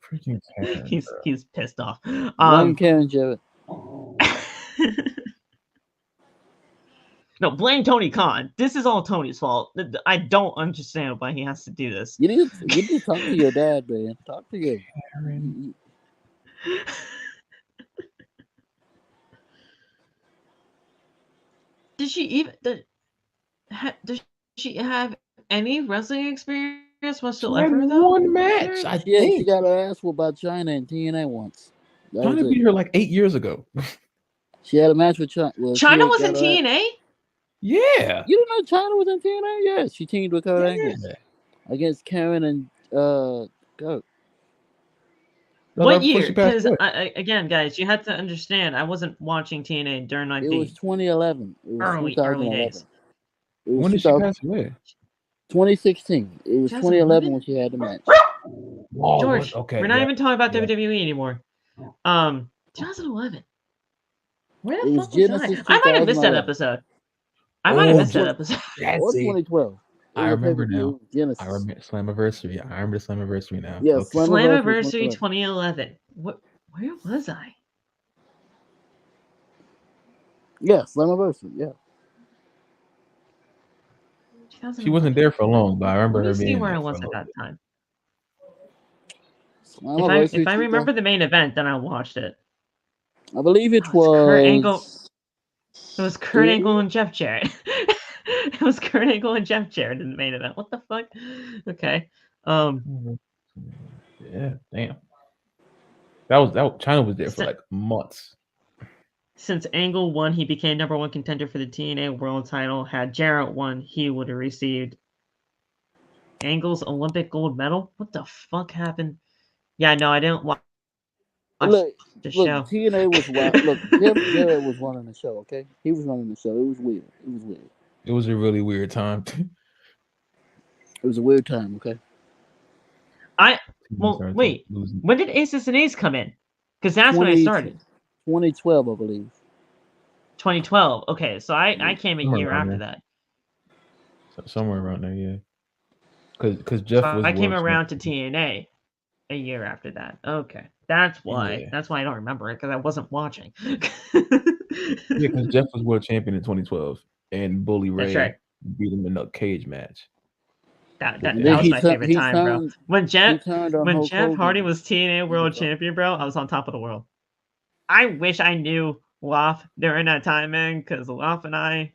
Freaking Karen, bro. he's pissed off. Blame Karen Jarrett. No, blame Tony Khan. This is all Tony's fault. I don't understand why he has to do this. You need to talk to your dad, man. Talk to your. Karen. Did she even does she have any wrestling experience whatsoever? She had Though one match, I She think. got her ass whooped by China and TNA once. That China was beat it. her like 8 years ago. She had a match with China. Well, China was in TNA. Yeah. You don't know China was in TNA? Yes, she teamed with Kurt Angle Yeah. against Karen and Kurt. That was What right before year? she passed Because away. again, guys, you have to understand. I wasn't watching TNA during like It was 2011. It was early 2011. days. It was When did she pass away? 2016. It was 2011 when she had the match. Oh, George, okay. we're not even talking about Yeah. WWE anymore. 2011. Where the It was fuck was Genesis I? I might have missed that 2011. episode. I might have missed that episode. Or 2012. I remember now. Genesis. I remember Slammiversary. I remember Slammiversary now. Yeah, Okay. Slammiversary 2011. What? Where was I? Yeah, Slammiversary. Yeah. She wasn't there for long, but I remember Let her me see being where there I for a was at little that bit. time. Slammiversary If I remember the main event, then I watched it. I believe it was Kurt Angle. It was Kurt Angle and Jeff Jarrett. It was Kurt Angle and Jeff Jarrett in the main event. What the fuck? Okay. Yeah, damn. That China was there for like months. Since Angle won, he became #1 contender for the TNA World Title. Had Jarrett won, he would have received Angle's Olympic gold medal. What the fuck happened? Yeah, no, I didn't watch the show. TNA was wild. Look, Jeff Jarrett was running the show. Okay, he was running the show. It was weird. It was a really weird time. It was a weird time. Okay. Wait. When did Aces and Ace come in? Because that's when I started. 2012, I believe. 2012. Okay, so I came a year after that. Somewhere around there, yeah. Because Jeff was. I came around to TNA a year after that. Okay, that's why. Yeah. That's why I don't remember it, because I wasn't watching. Yeah, because Jeff was world champion in 2012, and Bully Ray beat him in a cage match. That was my favorite time, bro. When Jeff Hardy was TNA World Champion, bro, I was on top of the world. I wish I knew Loff during that time, man, because Loff and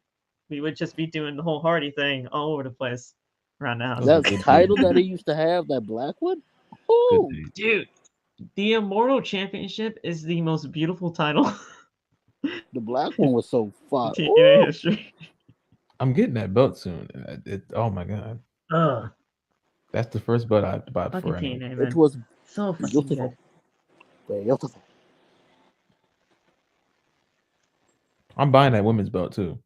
we would just be doing the whole Hardy thing all over the place around the house. That title that he used to have, that black one? Oh, dude, the Immortal Championship is the most beautiful title. The black one was so fun. TNA history. I'm getting that belt soon. Oh my god. That's the first belt I bought for TNA, man. It was so beautiful. Beautiful. I'm buying that women's belt too.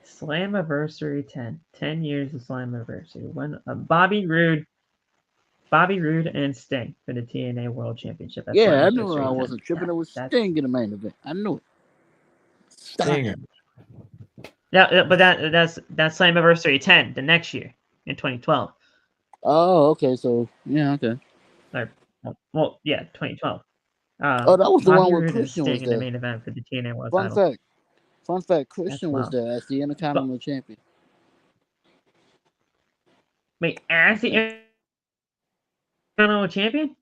Slammiversary 10 years of Slammiversary. When Bobby Roode and Sting for the TNA World Championship. That's I knew I wasn't tripping. It was Sting in the main event. I knew it. Stinger. Yeah, but that's Slammiversary 10 the next year in 2012. Oh, okay. So yeah, okay. Well, yeah, 2012. That was the one where Christian was in the main event for the TNA World Title. Fun fact, Christian was there as the Intercontinental Champion. Wait, as the Intercontinental Champion?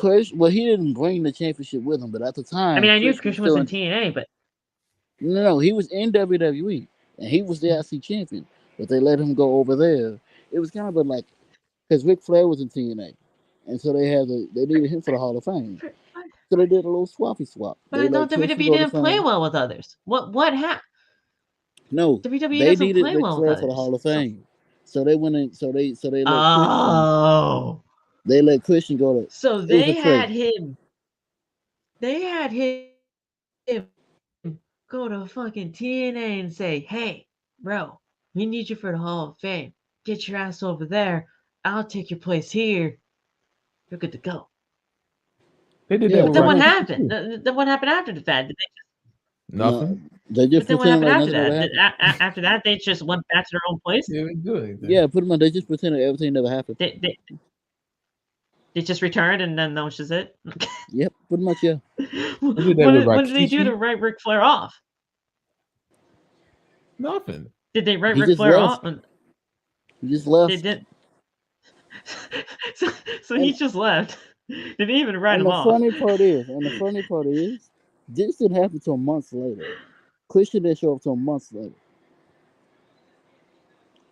Well, he didn't bring the championship with him, but at the time, I mean, I knew Christian was in TNA, but no, he was in WWE and he was the IC champion, but they let him go over there. It was kind of like because Ric Flair was in TNA, and so they needed him for the Hall of Fame. So they did a little swappy swap. But I thought WWE didn't play well with others. What happened? No, WWE they doesn't needed play Ric well Flair with for the others. Hall of Fame. So they went in. So they let Christian. They let Christian go to. So they had him. They had him go to fucking TNA and say, "Hey, bro, we need you for the Hall of Fame. Get your ass over there. I'll take your place here. You're good to go." They did that. Then what happened? Then what happened after the fact? Nothing. They But just then what pretend happened like after nothing that? never happened. After that, they just went back to their own place. Yeah, we do anything. Yeah, pretty much. They just pretended everything never happened. They just returned, and then that was just it. Yep, pretty much. Yeah. What did that with did they do to Rikishi? write Ric Flair off? Nothing. Did they write He Ric just Flair left. off? He just left. They did. So he just left. They didn't even write And him the off. funny part is, this didn't happen till months later. Christian didn't show up till months later.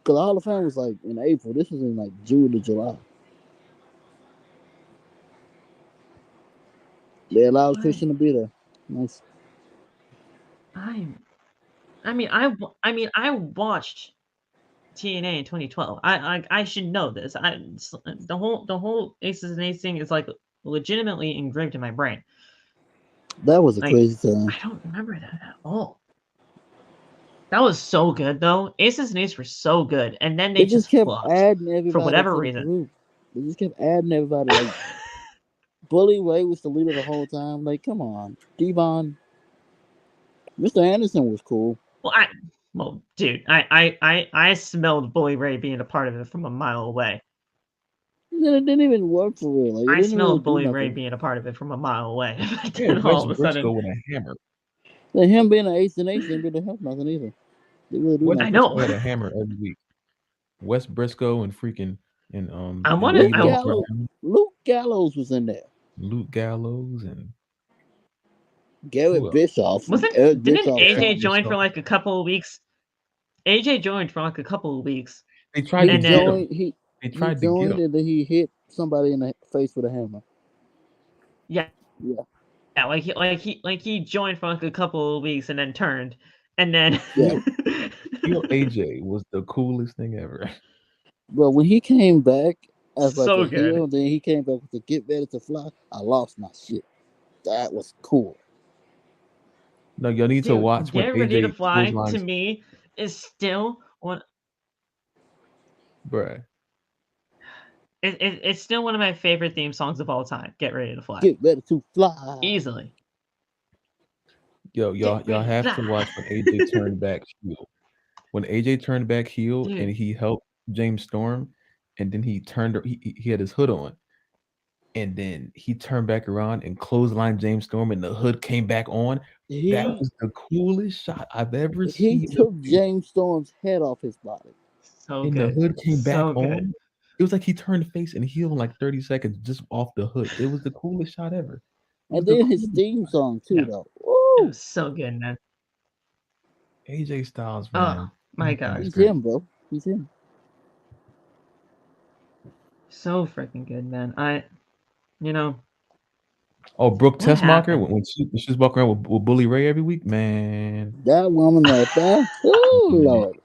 Because the Hall of Fame was like in April. This was in like June to July. They allowed Christian to be there. Nice. I watched TNA in 2012. I should know this. The whole Aces and Aces thing is like legitimately engraved in my brain. That was a Like, crazy time. I don't remember that at all. That was so good though. Aces and Aces were so good, and then they just kept flopped adding everybody for whatever to the reason. group. They just kept adding everybody. Like, Bully Ray was the leader the whole time. Like, come on, Devon. Mr. Anderson was cool. Well, dude, I smelled Bully Ray being a part of it from a mile away. It didn't even work for real. Like, I smelled Bully Ray being a part of it from a mile away. Yeah, all of a Briscoe sudden, with a hammer. Like, him being an ace and ace didn't really help nothing either. They really do West nothing. I know. Briscoe had a hammer every week. West Briscoe and freaking and Luke Gallows was in there. Luke Gallows and Garrett Bischoff. Didn't Bischoff AJ join for like a couple of weeks? AJ joined for like a couple of weeks. They tried to get him. He joined and then he hit somebody in the face with a hammer. Yeah. Like he joined for like a couple of weeks and then turned, and then AJ was the coolest thing ever. Bro, when he came back as like so a good. heel, then he came back with the Get Ready to Fly. I lost my shit. That was cool. No, y'all need to watch when Get AJ Ready to Fly to me is still one. Bruh. It's still one of my favorite theme songs of all time. Get Ready to Fly. Get Ready to Fly. Easily. Y'all have to watch when AJ turned back heel. When AJ turned back heel and he helped James Storm, and then he had his hood on, and then he turned back around and clotheslined James Storm, and the hood came back on. That was the coolest shot I've ever seen. He took James Storm's head off his body. And the hood came back on. It was like he turned face and heel in like 30 seconds just off the hood. It was the coolest shot ever. And then his theme song too, though. It was so good, man. AJ Styles, man. Oh my God. He's him, bro. He's him. So freaking good, man. Oh, Brooke Tessmacher when she was walking around with Bully Ray every week, man. That woman right there. Oh Lord.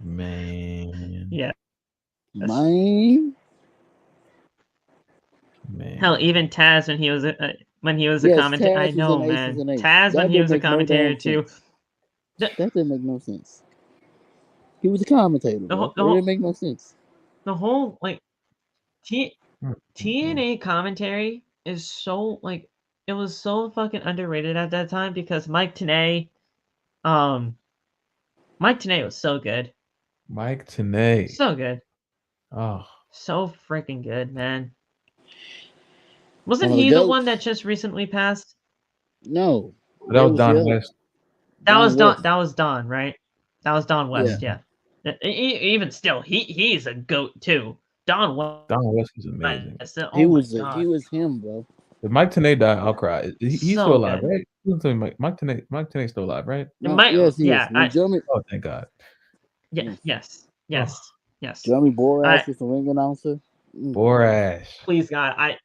Man. Yeah. Man. Hell, even Taz when he was a commentator. I know, man. Taz when he was a commentator too. That didn't make no sense. He was a commentator. It didn't make no sense. The whole TNA commentary is so it was so fucking underrated at that time because Mike Tenay was so good. Mike Tenay. So good. Oh. So freaking good, man. Wasn't he the one that just recently passed? No. That was Don West. That was Don, right? That was Don West, yeah. Even still, he's a goat too. Don West is amazing. He was him, bro. If Mike Tenay died, I'll cry. He's still alive, right? Mike Tenay's still alive, right? Yes, he is. Oh, thank God. Yes. Jeremy Borash was the ring announcer. Borash. Please God, I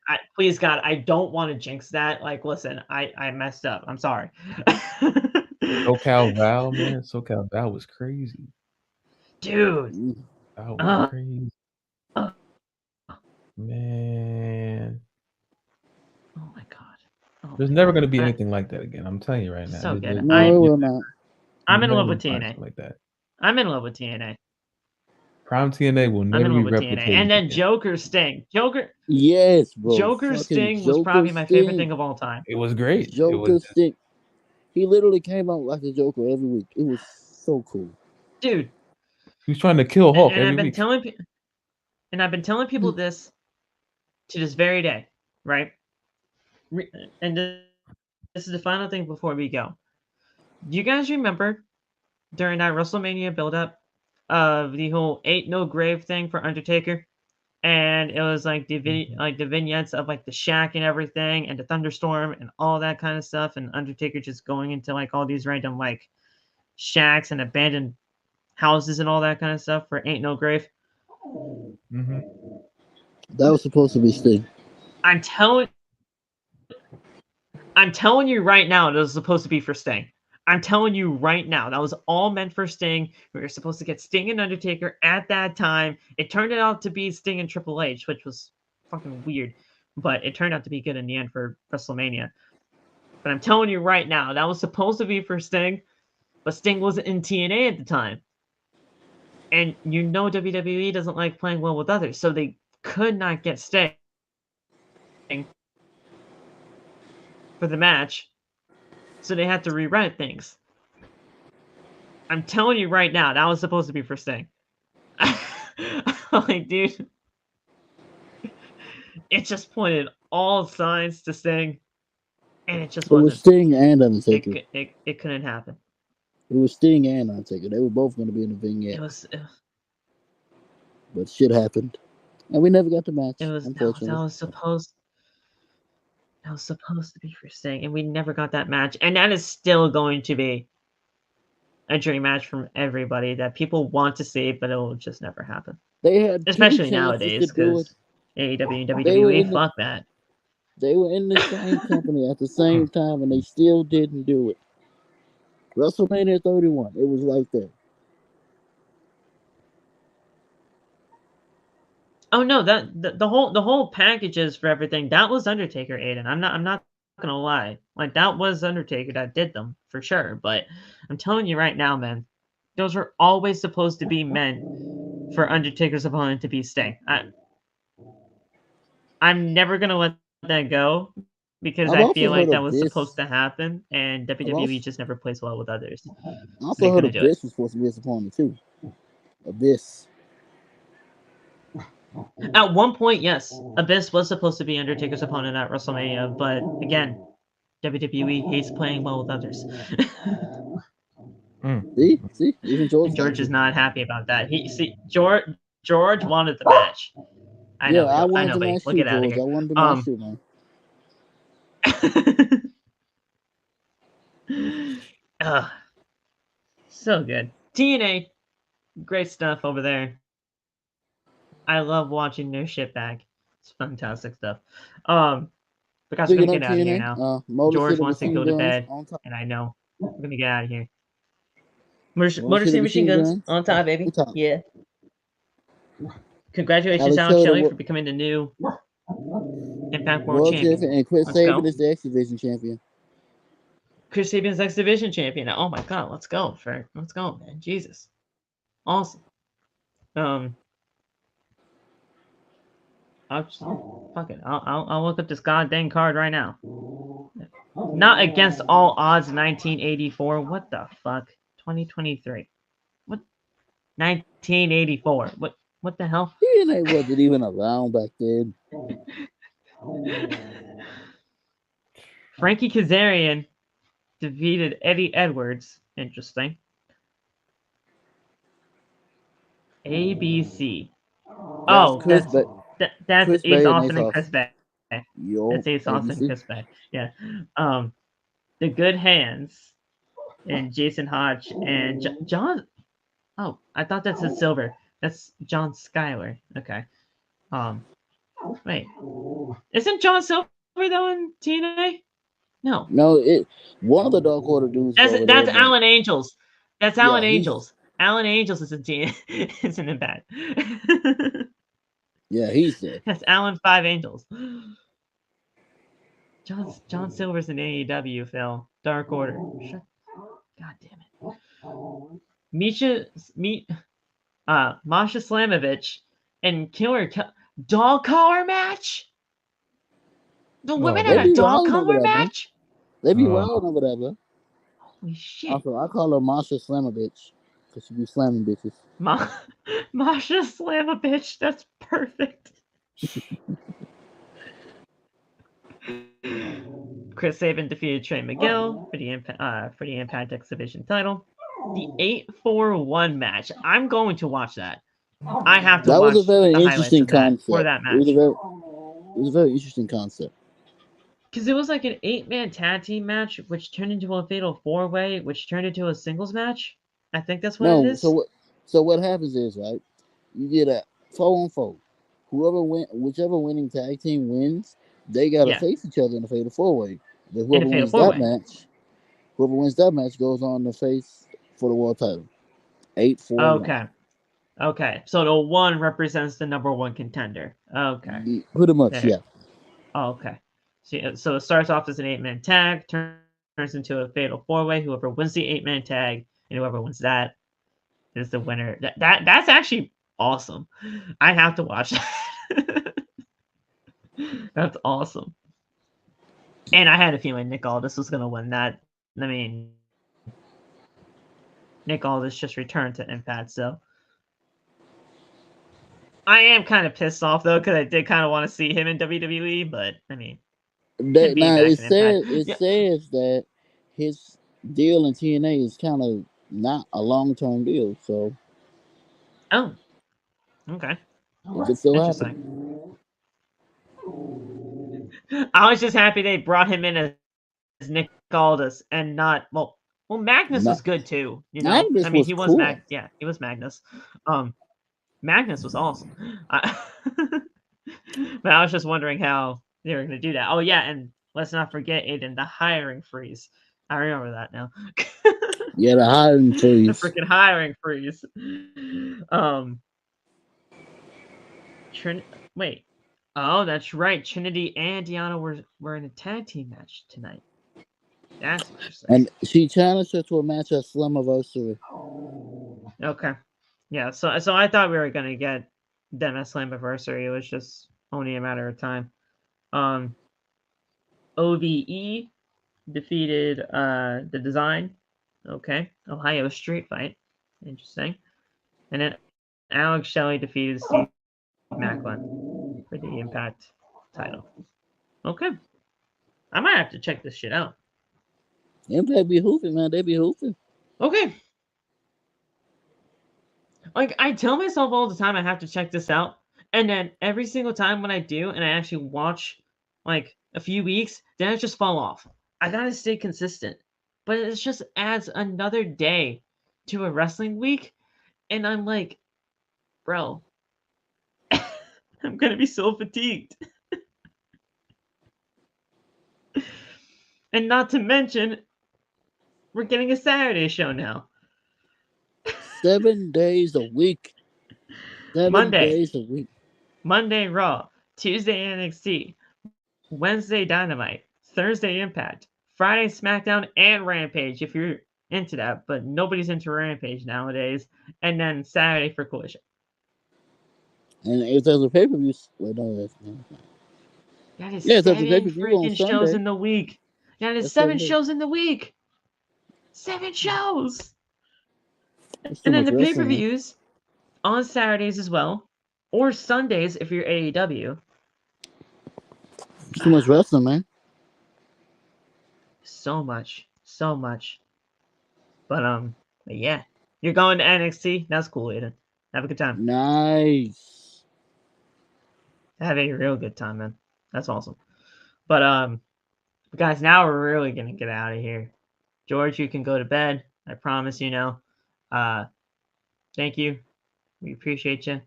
don't want to jinx that. Listen, I messed up. I'm sorry. SoCal Val, man. SoCal Val was crazy. Dude. That was crazy. Man. Oh my God. There's never going to be anything like that again. I'm telling you right now. So good. No, it will not. I'm in love with TNA. Like that. I'm in love with TNA. Prime TNA will never be replicated. And then Joker Sting. Yes, bro. Joker Sting was probably my favorite thing of all time. It was great. Joker Sting. He literally came out like the Joker every week. It was so cool. Dude. He's trying to kill Hulk And every I've been week. telling people this to this very day, right? And this is the final thing before we go. Do you guys remember during that WrestleMania build-up of the whole "Ain't No Grave" thing for Undertaker? And it was like the vignettes of like the shack and everything, and the thunderstorm and all that kind of stuff, and Undertaker just going into like all these random like shacks and abandoned houses and all that kind of stuff for "Ain't No Grave." Mm-hmm. That was supposed to be Sting. I'm telling you right now, that was supposed to be for Sting. I'm telling you right now, that was all meant for Sting. We were supposed to get Sting and Undertaker at that time. It turned out to be Sting and Triple H, which was fucking weird, but it turned out to be good in the end for WrestleMania. But I'm telling you right now, that was supposed to be for Sting, but Sting wasn't in TNA at the time. And you know WWE doesn't like playing well with others, so they could not get Sting for the match. So they had to rewrite things. I'm telling you right now, that was supposed to be for Sting. Like, dude, it just pointed all signs to Sting, and it just wasn't. It was Sting and Undertaker. It couldn't happen. It was Sting and Undertaker. They were both going to be in the vignette. But shit happened, and we never got the match. Unfortunately, that was supposed to be for Sting, and we never got that match. And that is still going to be a dream match from everybody that people want to see, but it will just never happen. They had especially nowadays because AEW and WWE, fuck that. They were in the same company at the same time, and they still didn't do it. WrestleMania 31, it was like that. Oh no, that the whole packages for everything that was Undertaker, Aiden. I'm not gonna lie, like that was Undertaker that did them for sure. But I'm telling you right now, man, those were always supposed to be meant for Undertaker's opponent to be Sting. I'm never gonna let that go because I feel like that was supposed to happen, and WWE just never plays well with others. I also heard Abyss was supposed to be his opponent too. Abyss. At one point, yes, Abyss was supposed to be Undertaker's opponent at WrestleMania, but again, WWE hates playing well with others. See, even George is not happy about that. George wanted the match. I know, but we'll get out of here. I wanted the match too, man. So good. TNA, great stuff over there. I love watching their shit back. It's fantastic stuff. Because we're gonna get out of here now. George wants to go to bed, and I know we're gonna get out of here. Motor City Machine Guns on top, baby. Yeah. Congratulations, Alex Shelley, for becoming the new Impact World Champion. And Chris Sabin is the X Division champion. Chris Sabin's X Division champion. Oh my god, let's go, Frank. Let's go, man. Jesus. Awesome. Fuck it. I'll look up this goddamn card right now. Not against all odds 1984. What the fuck? 2023. What? 1984. What the hell? TNA wasn't even around back then. Frankie Kazarian defeated Eddie Edwards. Interesting. ABC. That's Ace Austin and Chris Bay. That's Ace Austin and Chris Bay. Yeah. The Good Hands and Jason Hodge and John. Oh, I thought that's a Silver. That's John Schuyler. Okay. Wait. Isn't John Silver though in TNA? No. One of the Dark Order dudes. That's Alan Angels. That's Alan Angels. Alan Angels is in TNA. Isn't it bad? Yeah, he's there. That's Alan Five Angels. John Silver's in AEW, Phil. Dark Order. God damn it. Masha Slamovich and Killer dog collar match? The women had a dog collar match? They be wild over that, bro. Holy shit. Also, I call her Masha Slammer bitch because she be slamming bitches. Masha slam a bitch. That's perfect. Chris Sabin defeated Trey Miguel for the Impact X Division title. The 8-4-1 match. I'm going to watch that. I have to That watch was a very the highlights interesting of that concept. for that match. It was a very interesting concept. Because it was like an 8-man tag team match, which turned into a fatal 4-way, which turned into a singles match. I think that's what it No, is. so what happens is, right? You get a 4-on-4. Whichever winning tag team wins, they gotta face each other in a fatal 4-way. Then whoever wins that match goes on to face for the world title. 8-4-1. Okay. So the 1 represents the number 1 contender. Okay. Pretty much, there. yeah. Okay. So it starts off as an 8-man tag, turns into a fatal 4-way. Whoever wins the 8-man tag and whoever wins that is the winner. That's actually awesome. I have to watch that. That's awesome. And I had a feeling Nick Aldis was going to win that. I mean, Nick Aldis just returned to Impact, so I am kind of pissed off though because I did kind of want to see him in WWE, but I mean, It says that his deal in TNA is kind of not a long-term deal, so. Oh, okay. Interesting. I was just happy they brought him in as Nick Aldis and not Magnus was good too. You know, Magnus I mean, he was cool. He was Magnus. Magnus was awesome. But I was just wondering how they were going to do that. Oh yeah, and let's not forget, Aiden, the hiring freeze. I remember that now. Yeah, the hiring freeze. The freaking hiring freeze. Wait. Oh, that's right. Trinity and Deanna were in a tag team match tonight. That's interesting. And she challenged her to a match at Slammiversary. Okay. Yeah, so I thought we were gonna get them at Slammiversary. It was just only a matter of time. OVE defeated the Design. Okay. Ohio Street Fight. Interesting. And then Alex Shelley defeated Steve Macklin for the Impact title. Okay. I might have to check this shit out. Impact be hooping, man. They be hooping. Okay. Like, I tell myself all the time I have to check this out. And then every single time when I do and I actually watch like a few weeks, then I just fall off. I gotta stay consistent. But it just adds another day to a wrestling week. And I'm like, bro, I'm gonna be so fatigued. And not to mention, we're getting a Saturday show now. 7 days a week. 7 days a week. Monday Raw, Tuesday NXT, Wednesday Dynamite, Thursday Impact, Friday SmackDown and Rampage if you're into that, but nobody's into Rampage nowadays, and then Saturday for Collision. And if there's a pay-per-view, that is 7 freaking shows in the week. That is 7 shows in the week. 7 shows. And then the pay-per-views on Saturdays as well, or Sundays if you're AEW. Too much wrestling, man. So much. But yeah, you're going to NXT. That's cool, Aiden. Have a good time. Nice. Have a real good time, man. That's awesome. But guys, now we're really gonna get out of here. George, you can go to bed. I promise you now. Thank you. We appreciate you.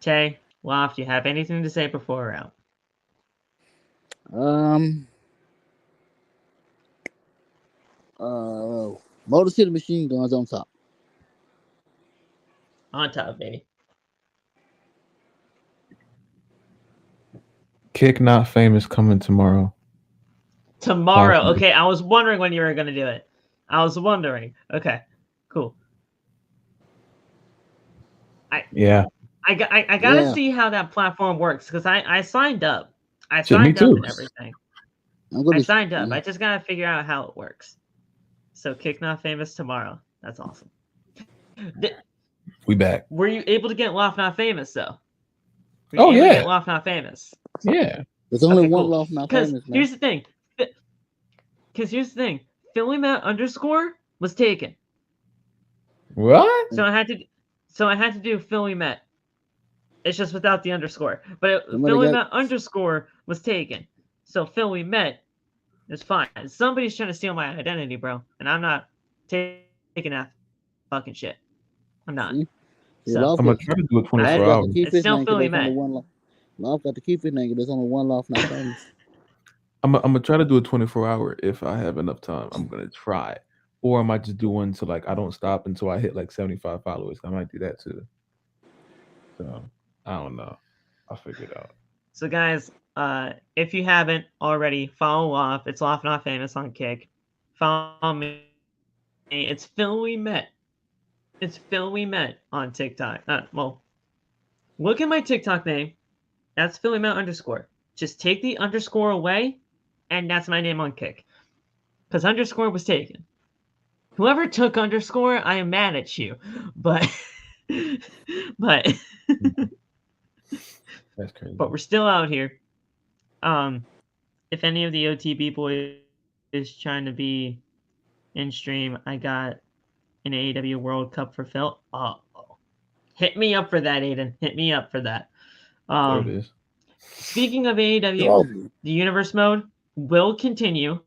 Tay, Loft, you have anything to say before we're out? Motor City Machine Guns on top. On top, baby. Kick Not Famous coming tomorrow. Tomorrow. Okay, I was wondering when you were going to do it. I was wondering. Okay, cool. I gotta see how that platform works because I signed up. I signed up and everything. I signed up. I just gotta figure out how it works. So Kick Not Famous tomorrow. That's awesome. We back. Were you able to get Loft Not Famous though? Were Oh, you able to yeah. get Loft Not Famous? Yeah. There's only Okay, one cool. Loft Not Because Famous, man. here's the thing. Philly Matt underscore was taken. What? So I had to do Philly Met. It's just without the underscore. But Somebody Philly got- Met underscore was taken. So Philly Met is fine. Somebody's trying to steal my identity, bro. And I'm not taking that fucking shit. I'm not. See, So Loft I'm going got- to try to do it 24 Loft got hours. to keep It's his still name 'cause Philly there's only Met. one Loft. Loft got to keep his name 'cause there's only one Loft Not Famous. I'm going to try to do a 24-hour if I have enough time. I'm going to try. Or I might just do one so like I don't stop until I hit like 75 followers. I might do that too. So I don't know. I'll figure it out. So guys, if you haven't already, follow off. It's Loft Not Famous on Kick. Follow me. It's Philly Met. It's Philly Met on TikTok. Well, look at my TikTok name. That's Philly Met underscore. Just take the underscore away, and that's my name on Kick. Because underscore was taken. Whoever took underscore, I am mad at you. But That's crazy. but we're still out here. If any of the OTB boys is trying to be in stream, I got an AEW World Cup for Phil. Hit me up for that, Aiden. Hit me up for that. There it is. Speaking of AEW, the Universe mode will continue.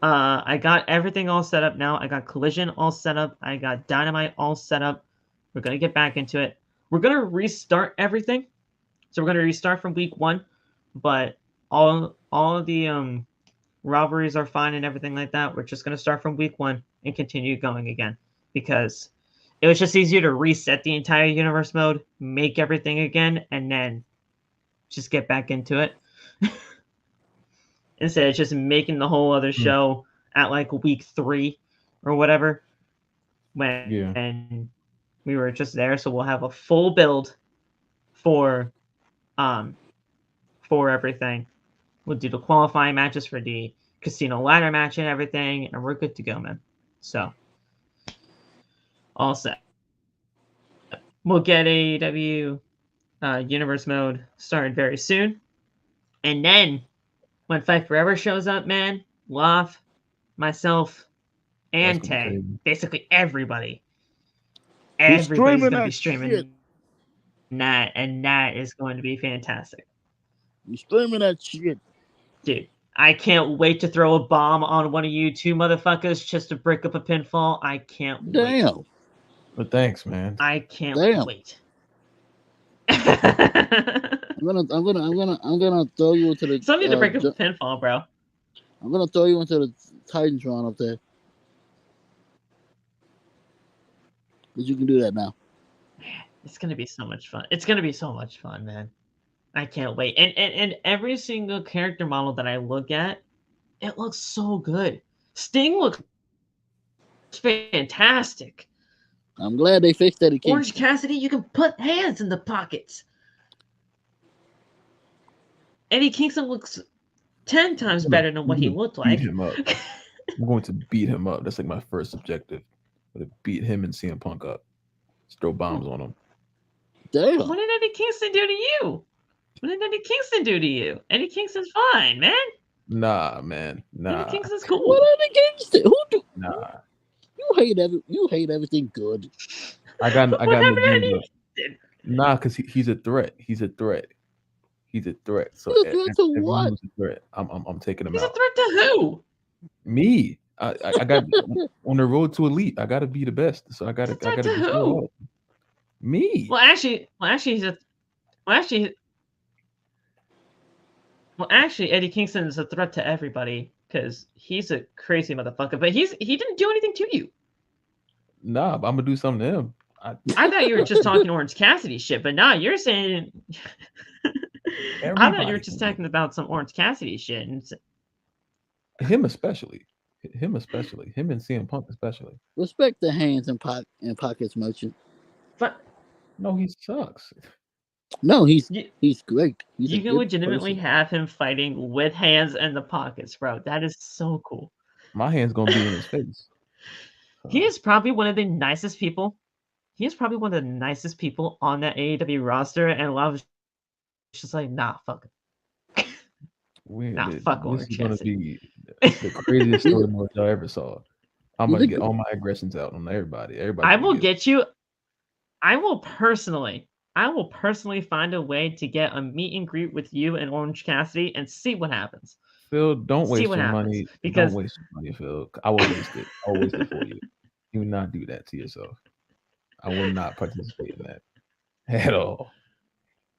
I got everything all set up now. I got Collision all set up. I got Dynamite all set up. We're gonna get back into it. We're gonna restart everything. So we're gonna restart from week 1, but all of the rivalries are fine and everything like that. We're just gonna start from week 1 and continue going again because it was just easier to reset the entire Universe mode, make everything again, and then just get back into it. Instead of just making the whole other show at like week 3 or whatever when we were just there. So we'll have a full build for everything. We'll do the qualifying matches for the casino ladder match and everything, and we're good to go, man. So all set. We'll get AEW Universe mode started very soon, and then when Fight Forever shows up, man, Loft, myself, and Tay, basically everybody's going to be streaming that, and that is going to be fantastic. You streaming that shit, dude. I can't wait to throw a bomb on one of you two motherfuckers just to break up a pinfall. I can't wait. Well, thanks, man. I can't wait. I'm gonna throw you into the. Something to break up a pinfall, bro. I'm gonna throw you into the Titantron up there. But you can do that now. It's gonna be so much fun. It's gonna be so much fun, man. I can't wait. And every single character model that I look at, it looks so good. Sting looks fantastic. I'm glad they fixed that. Orange Cassidy, you can put hands in the pockets. Eddie Kingston looks 10 times better than what he looked like. Beat him up. I'm going to beat him up. That's like my first objective. To beat him and CM Punk up. Just throw bombs on him. Damn. What did Eddie Kingston do to you? What did Eddie Kingston do to you? Eddie Kingston's fine, man. Nah, man. Nah. Eddie Kingston's cool. What Eddie Kingston? Who do? Nah. You hate everything good. I got Nah, because he's a threat. He's a threat. So he's a threat to what? A threat. I'm taking him He's out. He's a threat to who? Me. I got on the road to elite. I gotta be the best. So I gotta to who? Me. Well, actually, Eddie Kingston is a threat to everybody because he's a crazy motherfucker. But he didn't do anything to you. Nah, I'm gonna do something to him. I thought you were just talking Orange Cassidy shit, but now you're saying. I thought you were just talking about some Orange Cassidy shit. And him especially. Him and CM Punk especially. Respect the hands and pockets motion. But no, he sucks. No, he's You, great. He's a you can good legitimately person. have him fighting with hands in the pockets, bro. That is so cool. My hand's gonna be in his face. He is probably one of the nicest people. He is probably one of the nicest people on that AEW roster, and a lot of it's just like, nah, fuck it. Nah, fuck This Orange is gonna Cassidy. be the craziest He's story mode y'all ever saw. I'm he's gonna a get good. all my aggressions out on everybody. Everybody I gonna will get it. get you. I will personally find a way to get a meet and greet with you and Orange Cassidy and see what happens. Phil, don't See waste what your happens. money. Don't Because waste your money, Phil. I will waste it. I'll waste it for you. Do not do that to yourself. I will not participate in that at all.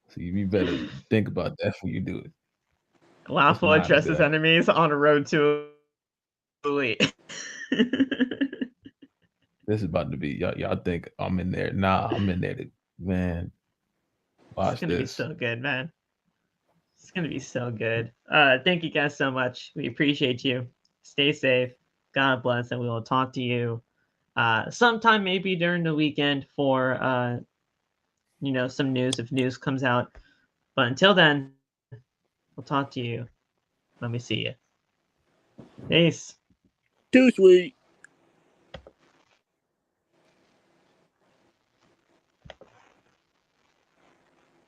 So you better think about that when you do it. It's Lawful not a addresses good idea. enemies on a road to elite. This is about to be y'all think I'm in there. Nah, I'm in there to man. It's Watch gonna be this. so good, man. It's gonna be so good. Thank you guys so much. We appreciate you. Stay safe. God bless, and we will talk to you sometime maybe during the weekend for some news if news comes out. But until then, we'll talk to you when we see you. Peace. Too sweet.